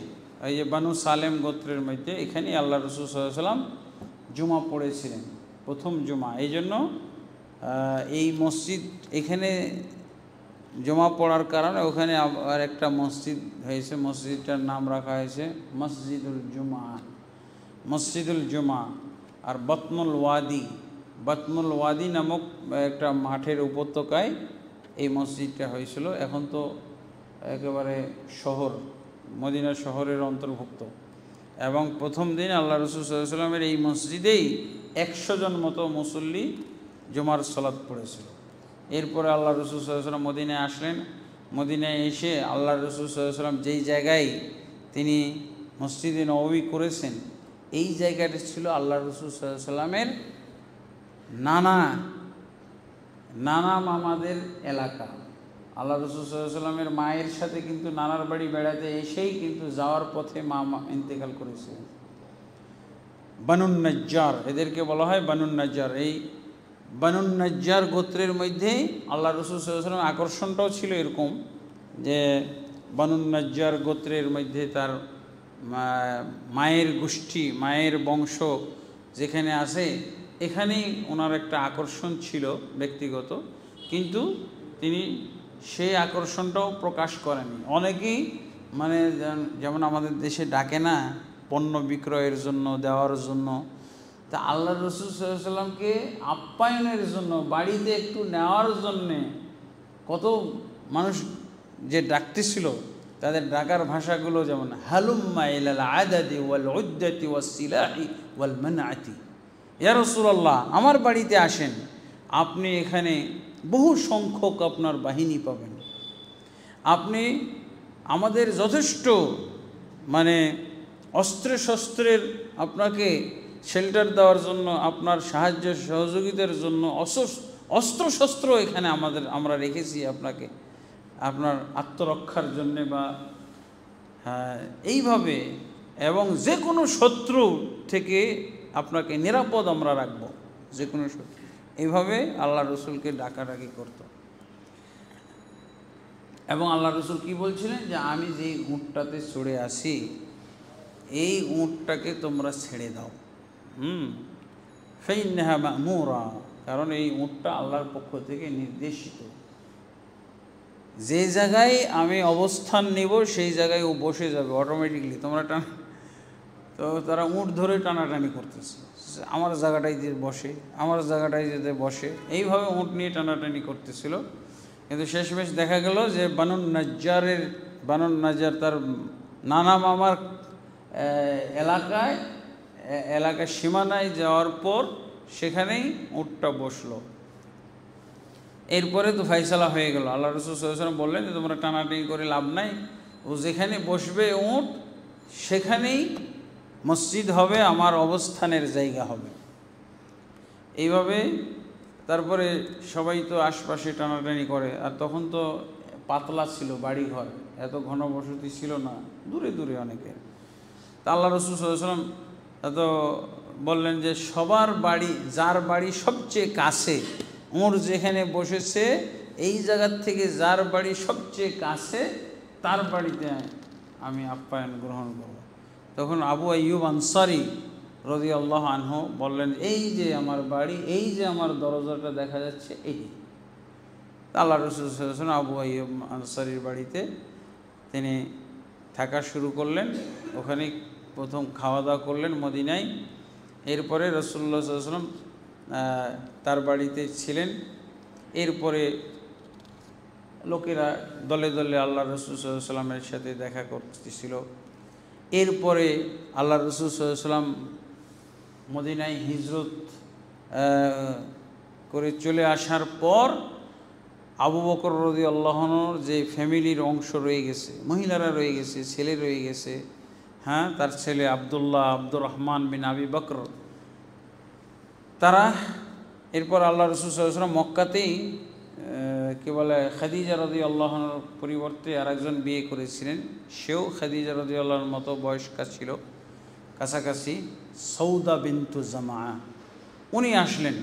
এই যে বানু সালেম গোত্রের মধ্যে, এখানেই আল্লাহ রসুল সাল্লাল্লাহু আলাইহি ওয়াসাল্লাম জুমা পড়েছিলেন, প্রথম জুমা। এই জন্য এই মসজিদ, এখানে জমা পড়ার কারণে ওখানে আবার একটা মসজিদ হয়েছে, মসজিদটার নাম রাখা হয়েছে মসজিদুল জুমা। আর বতনুল ওয়াদি নামক একটা মাঠের উপত্যকায় এই মসজিদটা হয়েছিল। এখন তো একেবারে শহর, মদিনা শহরের অন্তর্ভুক্ত। এবং প্রথম দিন আল্লাহ রসুল সাল্লাল্লাহু আলাইহি ওয়াসাল্লামের এই মসজিদেই 100 জন মতো মুসল্লি জুমার সালাত পড়েছিল। এরপরে আল্লাহ রসুল সাল্লাল্লাহু আলাইহি ওয়াসাল্লাম মদিনায় আসলেন। মদিনায় এসে আল্লাহ রসুল সাল্লাল্লাহু আলাইহি ওয়াসাল্লাম যেই জায়গায় তিনি মসজিদে নববী করেছেন, এই জায়গাটা ছিল আল্লাহ রসুল সাল্লাল্লাহু আলাইহি ওয়াসাল্লামের নানা মামাদের এলাকা। আল্লাহ রসুল সাল্লাল্লাহু আলাইহি ওয়াসাল্লামের মায়ের সাথে কিন্তু নানার বাড়ি বেড়াতে এসেই কিন্তু যাওয়ার পথে মা ইন্তেকাল করেছিলেন। বানুন নাজ্জার, এদেরকে বলা হয় বানুন নাজ্জার। এই বানুন নাজ্জার গোত্রের মধ্যে আল্লাহ রসুল সাল্লাল্লাহু আলাইহি ওয়াসাল্লাম আকর্ষণটাও ছিল এরকম যে বানুন নাজ্জার গোত্রের মধ্যে তার মায়ের গোষ্ঠী, মায়ের বংশ যেখানে আছে, এখানেই ওনার একটা আকর্ষণ ছিল ব্যক্তিগত, কিন্তু তিনি সেই আকর্ষণটাও প্রকাশ করেনি। অনেকেই মানে যেমন আমাদের দেশে ডাকে না পণ্য বিক্রয়ের জন্য, দেওয়ার জন্য, তা আল্লাহ রসুল সাল্লাল্লাহু আলাইহি ওয়াসাল্লামকে আপ্যায়নের জন্য, বাড়িতে একটু নেওয়ার জন্যে কত মানুষ যে ডাকতেছিল, তাদের ডাকার ভাষাগুলো যেমন হালুম্মা ইলাল আদাদি ওয়াল উদ্দাতি ওয়াস সিলাহি ওয়াল মানআতি, ইয়া রাসূলুল্লাহ আমার বাড়িতে আসেন, আপনি এখানে বহু সংখ্যক আপনার বাহিনী পাবেন, আপনি আমাদের যথেষ্ট মানে অস্ত্রশস্ত্রের আপনাকে শেল্টার দেওয়ার জন্য, আপনার সাহায্য সহযোগিতার জন্য অস্ত্রশস্ত্র এখানে আমরা রেখেছি আপনাকে, আপনার আত্মরক্ষার জন্যে বা এইভাবে, এবং যে কোনো শত্রু থেকে আপনাকে নিরাপদ আমরা রাখব, যে কোনো শত্রু, এইভাবে আল্লাহ রসুলকে ডাকাডাকি করত। এবং আল্লাহ রসুল কি বলছিলেন যে আমি যেই উটটাতে চড়ে আসি, এই উটটাকে তোমরা ছেড়ে দাও, ফাইন্নাহা মা'মুরা, কারণ এই উটটা আল্লাহর পক্ষ থেকে নির্দেশিত। যে জায়গায় আমি অবস্থান নেব সেই জায়গায় ও বসে যাবে অটোমেটিকলি, তোমরা তো তারা উট ধরে টানাটানি করতেছে, আমার জায়গাটাই যে বসে, আমার জায়গাটাই যেতে বসে, এইভাবে উট নিয়ে টানাটানি করতেছিল। কিন্তু শেষমেশ দেখা গেল যে বানুন নাজ্জার তার নানা মামার এলাকায় সীমানায় যাওয়ার পর সেখানেই উটটা বসলো। এরপরে তো ফাইসালা হয়ে গেল, আল্লাহ রসুল সাল্লাল্লাহু আলাইহি ওয়াসাল্লাম বললেন যে তোমরা টানাটানি করে লাভ নাই, ও যেখানে বসবে উট সেখানেই মসজিদ হবে, আমার অবস্থানের জায়গা হবে। এইভাবে তারপরে সবাই তো আশপাশে টানাটানি করে, আর তখন তো পাতলা ছিল বাড়িঘর, এত ঘনবসতি ছিল না, দূরে দূরে অনেকে। তা আল্লাহ রাসূল সাল্লাল্লাহু আলাইহি ওয়াসাল্লাম এত বললেন যে সবার বাড়ি, যার বাড়ি সবচেয়ে কাছে, ওমর যেখানে বসেছে এই জায়গার থেকে যার বাড়ি সবচেয়ে কাছে তার বাড়িতে আমি আপ্যায়ন গ্রহণ করব। তখন আবু আইয়ুব আনসারী রাদিয়াল্লাহু আনহু বললেন, এই যে আমার বাড়ি, এই যে আমার দরজাটা দেখা যাচ্ছে, এই। আল্লাহ রাসূল সাল্লাল্লাহু আলাইহি ওয়াসাল্লাম আবু আইয়ুব আনসারীর বাড়িতে তিনি থাকা শুরু করলেন। ওখানে প্রথম খাওয়া দাওয়া করলেন মদিনায়। এরপরে রাসূলুল্লাহ সাল্লাল্লাহু আলাইহি ওয়াসাল্লাম তার বাড়িতে ছিলেন। এরপরে লোকেরা দলে দলে আল্লাহ রাসূল সাল্লাল্লাহু আলাইহি ওয়াসাল্লামের সাথে দেখা করতেছিল। এরপরে আল্লাহ রাসূল সাল্লাল্লাহু আলাইহি ওয়াসাল্লাম মদিনায় হিজরত করে চলে আসার পর আবু বকর রাদিয়াল্লাহু আনহুর যে ফ্যামিলির অংশ রয়ে গেছে, মহিলারা রয়ে গেছে, ছেলে রয়ে গেছে, হ্যাঁ, তার ছেলে আব্দুল্লাহ, আব্দুর রহমান বিন আবি বকর, তারা এরপর আল্লাহ রাসূল সাল্লাল্লাহু আলাইহি ওয়াসাল্লাম মক্কাতেই কি বলে খাদিজা রাদিয়াল্লাহু আনহার পরিবর্তে আরেকজন বিয়ে করেছিলেন। সেও খাদিজা রাদিয়াল্লাহু আনহার মতো বয়স্কা ছিল, কাছাকাছি, সৌদা বিনতু জামা। উনি আসলেন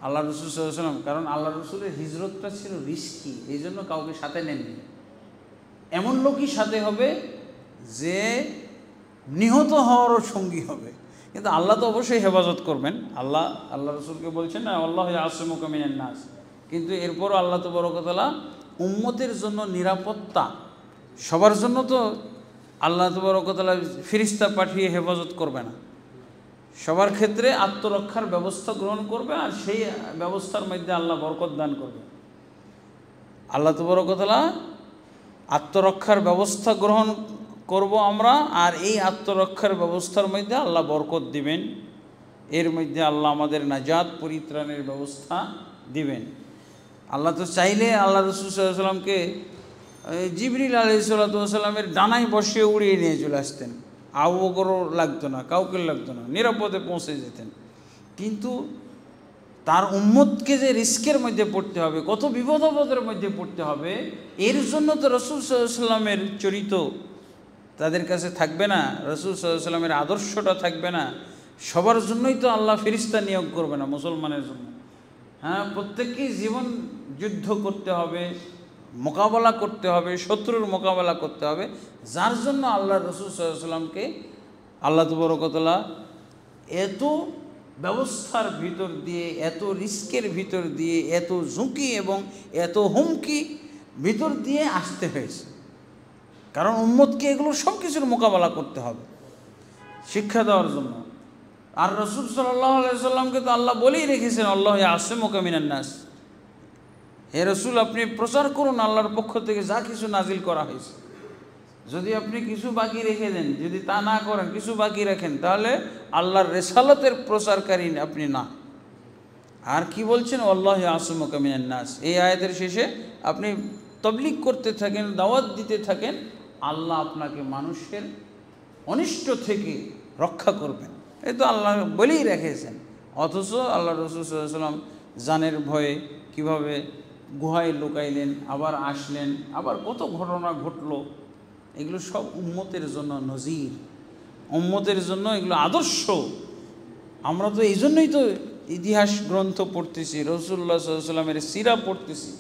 আল্লাহ রাসূল সাল্লাল্লাহু আলাইহি ওয়াসাল্লাম, কারণ আল্লাহ রাসূলের হিজরতটা ছিল রিস্কি, এই জন্য কাউকে সাথে নেননি। এমন লোকই সাথে হবে যে নিহত হওয়ারও সঙ্গী হবে, কিন্তু আল্লাহ তো অবশ্যই হেফাজত করবেন। আল্লাহ রাসূলকে বলছেন না, আল্লাহু ইয়াসিমুকা মিনান নাস, কিন্তু এরপরও আল্লাহ তাবারক ওয়া তাআলা উম্মতের জন্য নিরাপত্তা, সবার জন্য তো আল্লাহ তাবারক ওয়া তাআলা ফেরেশতা পাঠিয়ে হেফাজত করবে না, সবার ক্ষেত্রে আত্মরক্ষার ব্যবস্থা গ্রহণ করবে, আর সেই ব্যবস্থার মধ্যে আল্লাহ বরকত দান করবে। আল্লাহ তাবারক ওয়া তাআলা আত্মরক্ষার ব্যবস্থা গ্রহণ করব আমরা, আর এই আত্মরক্ষার ব্যবস্থার মধ্যে আল্লাহ বরকত দিবেন, এর মধ্যে আল্লাহ আমাদের নাজাত পরিত্রাণের ব্যবস্থা দিবেন। আল্লাহ তো চাইলে আল্লাহ রাসূল সাল্লাল্লাহু আলাইহি ওয়াসাল্লামকে জিবরিল আলাইহিস সালামের ডানায় বসিয়ে উড়িয়ে নিয়ে চলে আসতেন, আবু বকরও লাগতো না, কাউকে লাগতো না, নিরাপদে পৌঁছে যেতেন। কিন্তু তার উম্মতকে যে রিস্কের মধ্যে পড়তে হবে, কত বিপদ আপদের মধ্যে পড়তে হবে, এর জন্য তো রাসূল সাল্লাল্লাহু আলাইহি ওয়াসাল্লামের চরিত্র তাদের কাছে থাকবে না, রাসূল সাল্লাল্লাহু আলাইহি ওয়াসাল্লামের আদর্শটা থাকবে না। সবার জন্যই তো আল্লাহ ফেরেশতা নিয়োগ করবে না মুসলমানের জন্য। হ্যাঁ, প্রত্যেককেই জীবন যুদ্ধ করতে হবে, মোকাবেলা করতে হবে, শত্রুর মোকাবেলা করতে হবে, যার জন্য আল্লাহ রাসূল সাল্লাল্লাহু আলাইহি ওয়াসাল্লামকে আল্লাহ তাবারক ওয়া তাআলা এত ব্যবস্থার ভিতর দিয়ে, এত রিস্কের ভিতর দিয়ে, এত ঝুঁকি এবং এত হুমকি ভিতর দিয়ে আসতে হয়েছে, কারণ উম্মতকে এগুলো সব কিছুর মোকাবেলা করতে হবে শিক্ষা দেওয়ার জন্য। আর রাসূল সাল্লাল্লাহু আলাইহি ওয়াসাল্লামকে তো আল্লাহ বলেই রেখেছেন, আল্লাহু ইয়াসিমুকা মিনান নাস, হে রাসূল আপনি প্রচার করুন আল্লাহর পক্ষ থেকে যা কিছু নাজিল করা হয়েছে। যদি আপনি কিছু বাকি রেখে দেন, যদি তা না করেন, কিছু বাকি রাখেন, তাহলে আল্লাহর রিসালাতের প্রচারকারী আপনি না। আর কি বলছেন, আল্লাহু ইয়াসিমুকা মিনান নাস, এই আয়াতের শেষে আপনি তাবলীগ করতে থাকেন, দাওয়াত দিতে থাকেন, আল্লাহ আপনাকে মানুষের অনিষ্ট থেকে রক্ষা করবেন, এই তো আল্লাহ বলেই রেখেছেন। অথচ আল্লাহ রাসূল সাল্লাল্লাহু আলাইহি ওয়াসাল্লাম জানের ভয়ে কীভাবে গুহায় লুকাইলেন, আবার আসলেন, আবার কত ঘটনা ঘটলো, এগুলো সব উম্মতের জন্য নজির, উম্মতের জন্য এগুলো আদর্শ। আমরা তো এই জন্যই তো ইতিহাস গ্রন্থ পড়তেছি, রাসূলুল্লাহ সাল্লাল্লাহু আলাইহি ওয়াসাল্লামের সিরা পড়তেছি,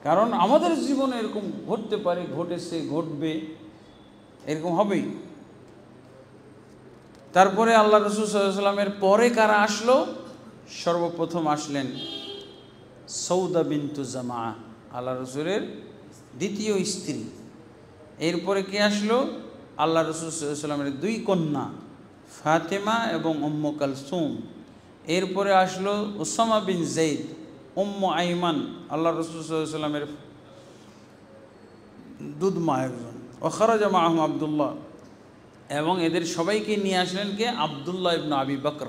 কারণ আমাদের জীবনে এরকম ঘটতে পারে, ঘটেছে, ঘটবে, এরকম হবেই। তারপরে আল্লাহ রাসূল সাল্লাল্লাহু আলাইহি ওয়াসাল্লামের পরে কারা আসলো? সর্বপ্রথম আসলেন সৌদা বিনতু জামা, আল্লাহ রাসূলের দ্বিতীয় স্ত্রী। এরপরে কে আসলো? আল্লাহ রাসূল সাল্লাল্লাহু আলাইহি ওয়াসাল্লামের দুই কন্যা ফাতেমা এবং উম্মু কালসুম। এরপরে আসলো উসামা বিন যায়েদ, উম্মু আইমান, আল্লাহ রাসূল সাল্লাল্লাহু আলাইহি ওয়াসাল্লামের দুধমা একজন, ও খারাজা মাআহুম আব্দুল্লাহ, এবং এদের সবাইকে নিয়ে আসলেন কে? আব্দুল্লাহ ইবনে আবি বকর।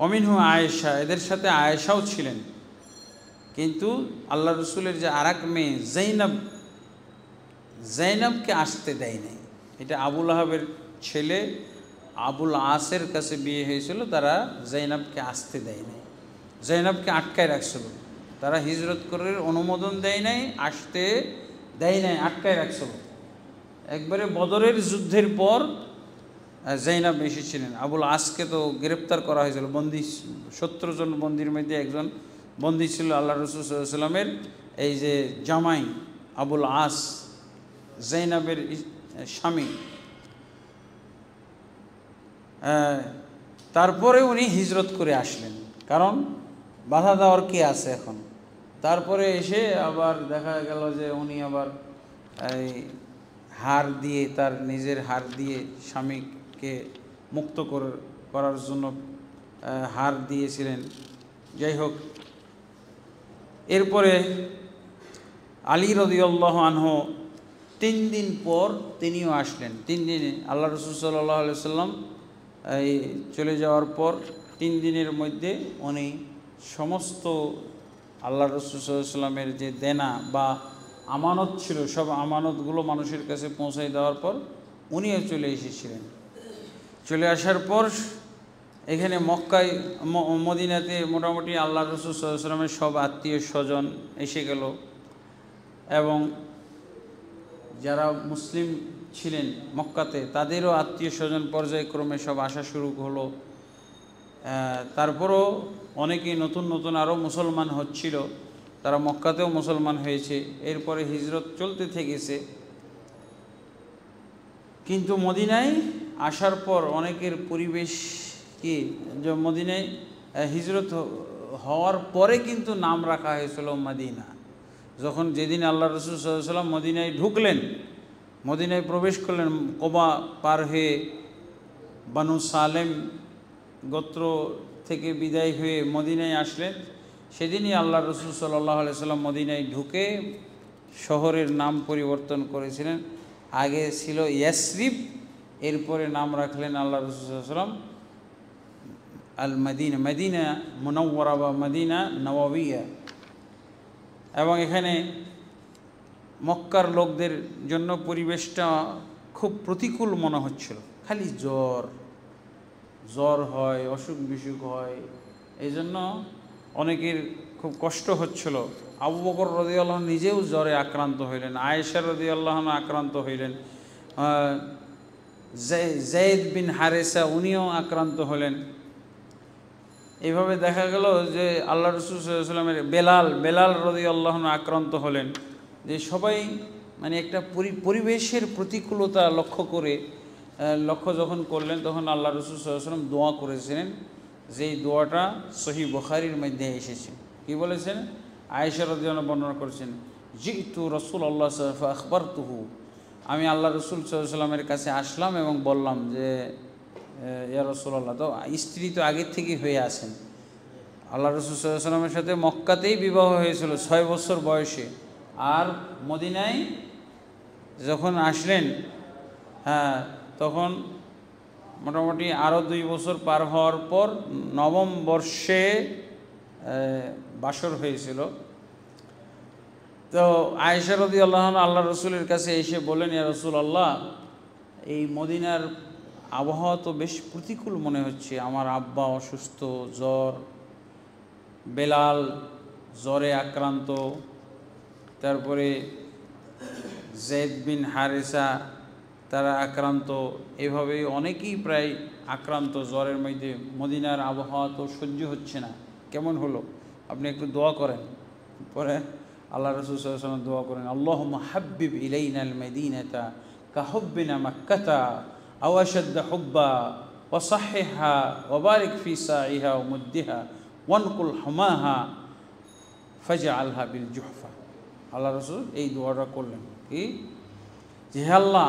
অমিনহু আয়েশা, এদের সাথে আয়েশাও ছিলেন। কিন্তু আল্লাহ রসুলের যে আর এক মেয়ে জাইনাবকে আসতে দেয় নাই। এটা আবু লাহাবের ছেলে আবুল আসের কাছে বিয়ে হয়েছিল, তারা জাইনাবকে আসতে দেয় নাই, জাইনাবকে আটকায় রাখছিল। তারা হিজরত করে অনুমোদন দেয় নাই, আসতে দেয় নাই, আটকায় রাখছিল। একবারে বদরের যুদ্ধের পর জাইনাব এসেছিলেন। আবুল আসকে তো গ্রেপ্তার করা হয়েছিল, বন্দি 70 জন বন্দির মধ্যে একজন বন্দি ছিল আল্লাহ রসুল সাল্লাল্লাহু আলাইহি ওয়াসাল্লামের এই যে জামাই আবুল আস, জাইনাবের স্বামী। তারপরে উনি হিজরত করে আসলেন, কারণ বাধা দেওয়ার কে আছে এখন। তারপরে এসে আবার দেখা গেল যে উনি আবার এই হার দিয়ে, তার নিজের হার দিয়ে স্বামীকে মুক্ত করার জন্য হার দিয়েছিলেন। যাই হোক, এরপরে আলী রাদিয়াল্লাহু আনহু 3 দিন পর তিনিও আসলেন। 3 দিনে আল্লাহ রসুল সাল্লাল্লাহু আলাইহি ওয়াসাল্লাম এই চলে যাওয়ার পর 3 দিনের মধ্যে উনি সমস্ত আল্লাহ রসুল সাল্লাল্লাহু আলাইহি ওয়াসাল্লামের যে দেনা বা আমানত ছিল, সব আমানতগুলো মানুষের কাছে পৌঁছায় দেওয়ার পর উনিও চলে এসেছিলেন। চলে আসার পর এখানে মক্কায় মদিনাতে মোটামুটি আল্লাহ রসুল সাল্লাল্লাহু আলাইহি ওয়াসাল্লামের সব আত্মীয় স্বজন এসে গেল, এবং যারা মুসলিম ছিলেন মক্কাতে তাদেরও আত্মীয় স্বজন পর্যায়ক্রমে সব আসা শুরু হলো। তারপরও অনেকেই নতুন নতুন আরও মুসলমান হচ্ছিল, তারা মক্কাতেও মুসলমান হয়েছে। এরপরে হিজরত চলতে থেকেছে। কিন্তু মদিনায় আসার পর অনেকের পরিবেশ কি, যে মদিনায় হিজরত হওয়ার পরে কিন্তু নাম রাখা হয়েছিল মদিনা। যখন যেদিন আল্লাহ রসুল সাল্লাল্লাহু আলাইহি ওয়াসাল্লাম মদিনায় ঢুকলেন, মদিনায় প্রবেশ করলেন, কোবা পার হয়ে বানু সালেম গোত্র থেকে বিদায় হয়ে মদিনায় আসলেন, সেদিনই আল্লাহ রসুল সাল্লাল্লাহু আলাইহি ওয়াসাল্লাম মদিনায় ঢুকে শহরের নাম পরিবর্তন করেছিলেন। আগে ছিল ইয়াসরিব, এরপরে নাম রাখলেন আল্লাহ রসুল সাল্লাল্লাহু আলাইহি ওয়াসাল্লাম আল মদিনা, মদিনা মুনাওয়ারা বা মদিনা নববিয়া। এবং এখানে মক্কার লোকদের জন্য পরিবেশটা খুব প্রতিকূল মনে হচ্ছিল, খালি জ্বর হয়, অসুখ বিসুখ হয়, এই জন্য অনেকের খুব কষ্ট হচ্ছিল। আবু বকর রাদিয়াল্লাহু আনহু নিজেও জ্বরে আক্রান্ত হইলেন, আয়েশা রাদিয়াল্লাহু আনহা আক্রান্ত হইলেন, যায়েদ বিন হারেসা উনিও আক্রান্ত হলেন। এইভাবে দেখা গেল যে আল্লাহ রাসূল সাল্লাল্লাহু আলাইহি ওয়াসাল্লামের বেলাল রাদিয়াল্লাহু আনহু আক্রান্ত হলেন। যে সবাই মানে একটা পরিবেশের প্রতিকূলতা লক্ষ্য যখন করলেন, তখন আল্লাহ রাসূল সাল্লাল্লাহু আলাইহি ওয়াসাল্লাম দোয়া করেছিলেন, যেই দোয়াটা সহিহ বুখারীর মধ্যে এসেছে। কি বলেছেন? আয়েশা রাদিয়াল্লাহু আনহা বর্ণনা করেছেন, জিতু রাসূলুল্লাহ সাল্লাল্লাহু আলাইহি ওয়াসাল্লাম ফাখবারতুহু, আমি আল্লাহ রাসূল সাল্লাল্লাহু আলাইহি ওয়াসাল্লামের কাছে আসলাম এবং বললাম যে ইয়া রাসূলুল্লাহ, তো স্ত্রী তো আগের থেকেই হয়ে আছেন। আল্লাহ রাসূল সাল্লাল্লাহু আলাইহি ওয়াসাল্লামের সাথে মক্কাতেই বিবাহ হয়েছিল 6 বছর বয়সে, আর মদিনায় যখন আসলেন তখন মোটামুটি আরও 2 বছর পার হওয়ার পর 9ম বর্ষে বাসর হয়েছিল। তো আয়েশা রাদিয়াল্লাহু আনহা আল্লাহ রসুলের কাছে এসে বলেন, ইয়া রাসূলুল্লাহ, এই মদিনার আবহাওয়া তো বেশ প্রতিকূল মনে হচ্ছে, আমার আব্বা অসুস্থ, জ্বর, বেলাল জ্বরে আক্রান্ত, তারপরে যায়েদ বিন হারেসা তারা আক্রান্ত, এভাবেই অনেকেই প্রায় আক্রান্ত জ্বরের মধ্যে। মদিনার আবহাওয়া তো সহ্য হচ্ছে না, কেমন হলো, আপনি একটু দোয়া করেন। পরে আল্লাহ রাসূল সাল্লাল্লাহু আলাইহি ওয়াসাল্লাম দোয়া করেন, আল্লাহুম্মা হাব্বিব ইলাইনাল মাদিনাতা কাহুব্বিনা মাক্কাতা আও আশাদ্দা হুব্বা ওয়া সাহহিহা ওয়া বারিক ফি সাইহা ওয়া মুদ্দিহা ওয়ানকুল হুমাহা ফাজআলহা বিল জুহফা। আল্লাহ রাসূল এই দোয়াটা করলেন কি, যে হে আল্লাহ,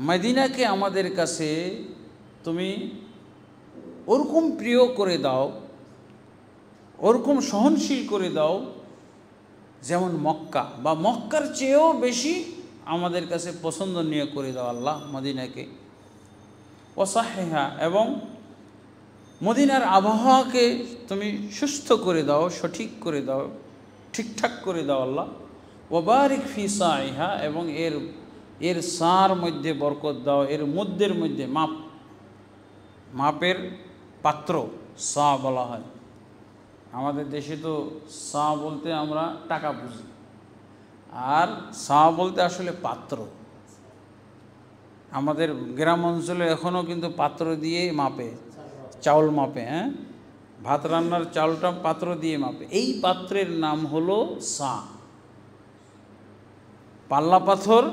মদিনাকে আমাদের কাছে তুমি ওরকম প্রিয় করে দাও, ওরকম সহনশীল করে দাও যেমন মক্কা, বা মক্কার চেয়েও বেশি আমাদের কাছে পছন্দনীয় করে দাও আল্লাহ মদিনাকে। ওয়াসাহহা, এবং মদিনার আবহাওয়াকে তুমি সুস্থ করে দাও, সঠিক করে দাও, ঠিকঠাক করে দাও আল্লাহ। ওয়া বারিক ফি সাইহা, এবং এর এর সার মধ্যে বরকত দাও, এর মধ্যের মধ্যে মাপের পাত্র সা বলা হয়। আমাদের দেশে তো সা বলতে আমরা টাকা বুঝি, আর সা বলতে আসলে পাত্র। আমাদের গ্রাম অঞ্চলে এখনও কিন্তু পাত্র দিয়ে মাপে, চাউল মাপে, হ্যাঁ, ভাত রান্নার চাউলটা পাত্র দিয়ে মাপে। এই পাত্রের নাম হলো সা। পাল্লা পাথর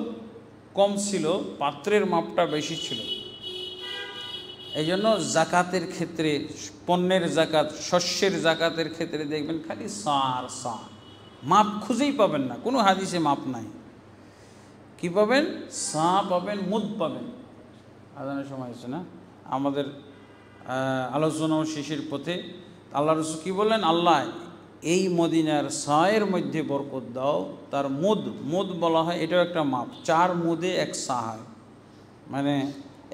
কম ছিল, পাত্রের মাপটা বেশি ছিল। এই জন্য জাকাতের ক্ষেত্রে, পণ্যের জাকাত, শস্যের জাকাতের ক্ষেত্রে দেখবেন খালি সা আর সা, মাপ খুঁজেই পাবেন না, কোনো হাদিসে মাপ নাই। কি পাবেন? সা পাবেন, মুদ পাবেন। আজানের সময় হচ্ছে না, আমাদের আলোচনা ও শেষের পথে আল্লাহ রাসূল কি বললেন? আল্লাহ এই মদিনার সায়ের মধ্যে বরকত দাও। তার মুদ বলা হয়, এটাও একটা মাপ। 4 মুদে 1 সা হয়, মানে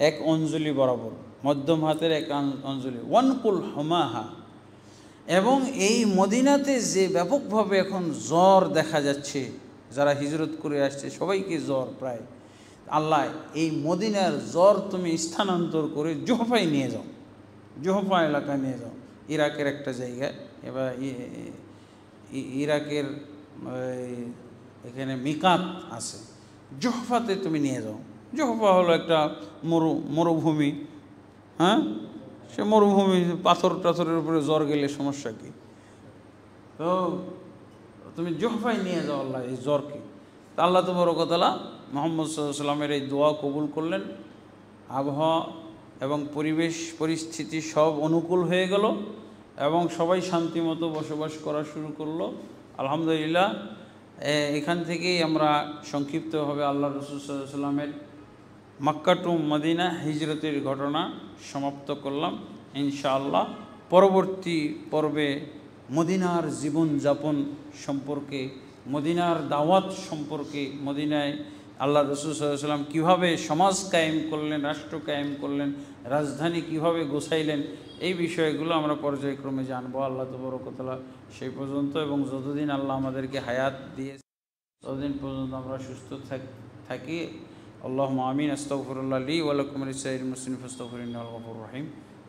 1 অঞ্জলি বরাবর, মধ্যম হাতের 1 অঞ্জলি। ওয়ানকুল হমাহা। এবং এই মদিনাতে যে ব্যাপকভাবে এখন জ্বর দেখা যাচ্ছে, যারা হিজরত করে আসছে সবাইকে জ্বর প্রায়, আল্লাহ এই মদিনার জ্বর তুমি স্থানান্তর করে জোহফায় নিয়ে যাও, জোহফা এলাকায় নিয়ে যাও। ইরাকের একটা জায়গায়, এবার ইরাকের এখানে মিকাত আছে, জোহফাতে তুমি নিয়ে যাও। জোহফা হলো একটা মরুভূমি, হ্যাঁ, সে মরুভূমি, পাথর টাথরের উপরে জ্বর গেলে সমস্যা কী? তো তুমি জোহফায় নিয়ে যাও আল্লাহ এই জ্বরকে। তা আল্লাহ তাবারকাতাআলা মুহাম্মদ সাল্লাল্লাহু আলাইহি ওয়াসাল্লামের এই দোয়া কবুল করলেন। আবহাওয়া এবং পরিবেশ পরিস্থিতি সব অনুকূল হয়ে গেল এবং সবাই শান্তিমতো বসবাস করা শুরু করলো। আলহামদুলিল্লাহ। এখান থেকেই আমরা সংক্ষিপ্তভাবে আল্লাহ রাসূল সাল্লাল্লাহু আলাইহি ওয়াসাল্লামের মক্কা টু মদিনা হিজরতের ঘটনা সমাপ্ত করলাম। ইনশাআল্লাহ পরবর্তী পর্বে মদিনার জীবনযাপন সম্পর্কে, মদিনার দাওয়াত সম্পর্কে, মদিনায় আল্লাহ রাসূল সাল্লাল্লাহু আলাইহি ওয়াসাল্লাম কীভাবে সমাজ কায়েম করলেন, রাষ্ট্র কায়েম করলেন, রাজধানী কীভাবে গোছাইলেন, এই বিষয়গুলো আমরা পর্যায়ক্রমে জানবো আল্লাহ তাবারকাতাআলা সেই পর্যন্ত। এবং যতদিন আল্লাহ আমাদেরকে হায়াত দিয়েছে ততদিন পর্যন্ত আমরা সুস্থ থাকি। আল্লাহুম্মা আমিন। আস্তাগফিরুল্লাহ লি ওয়া লাকুম ওয়া লিসাইরিল মুসলিমিন ফাস্তাগফিরুহু ইন্নাহু হুয়াল গফুরুর রহিম।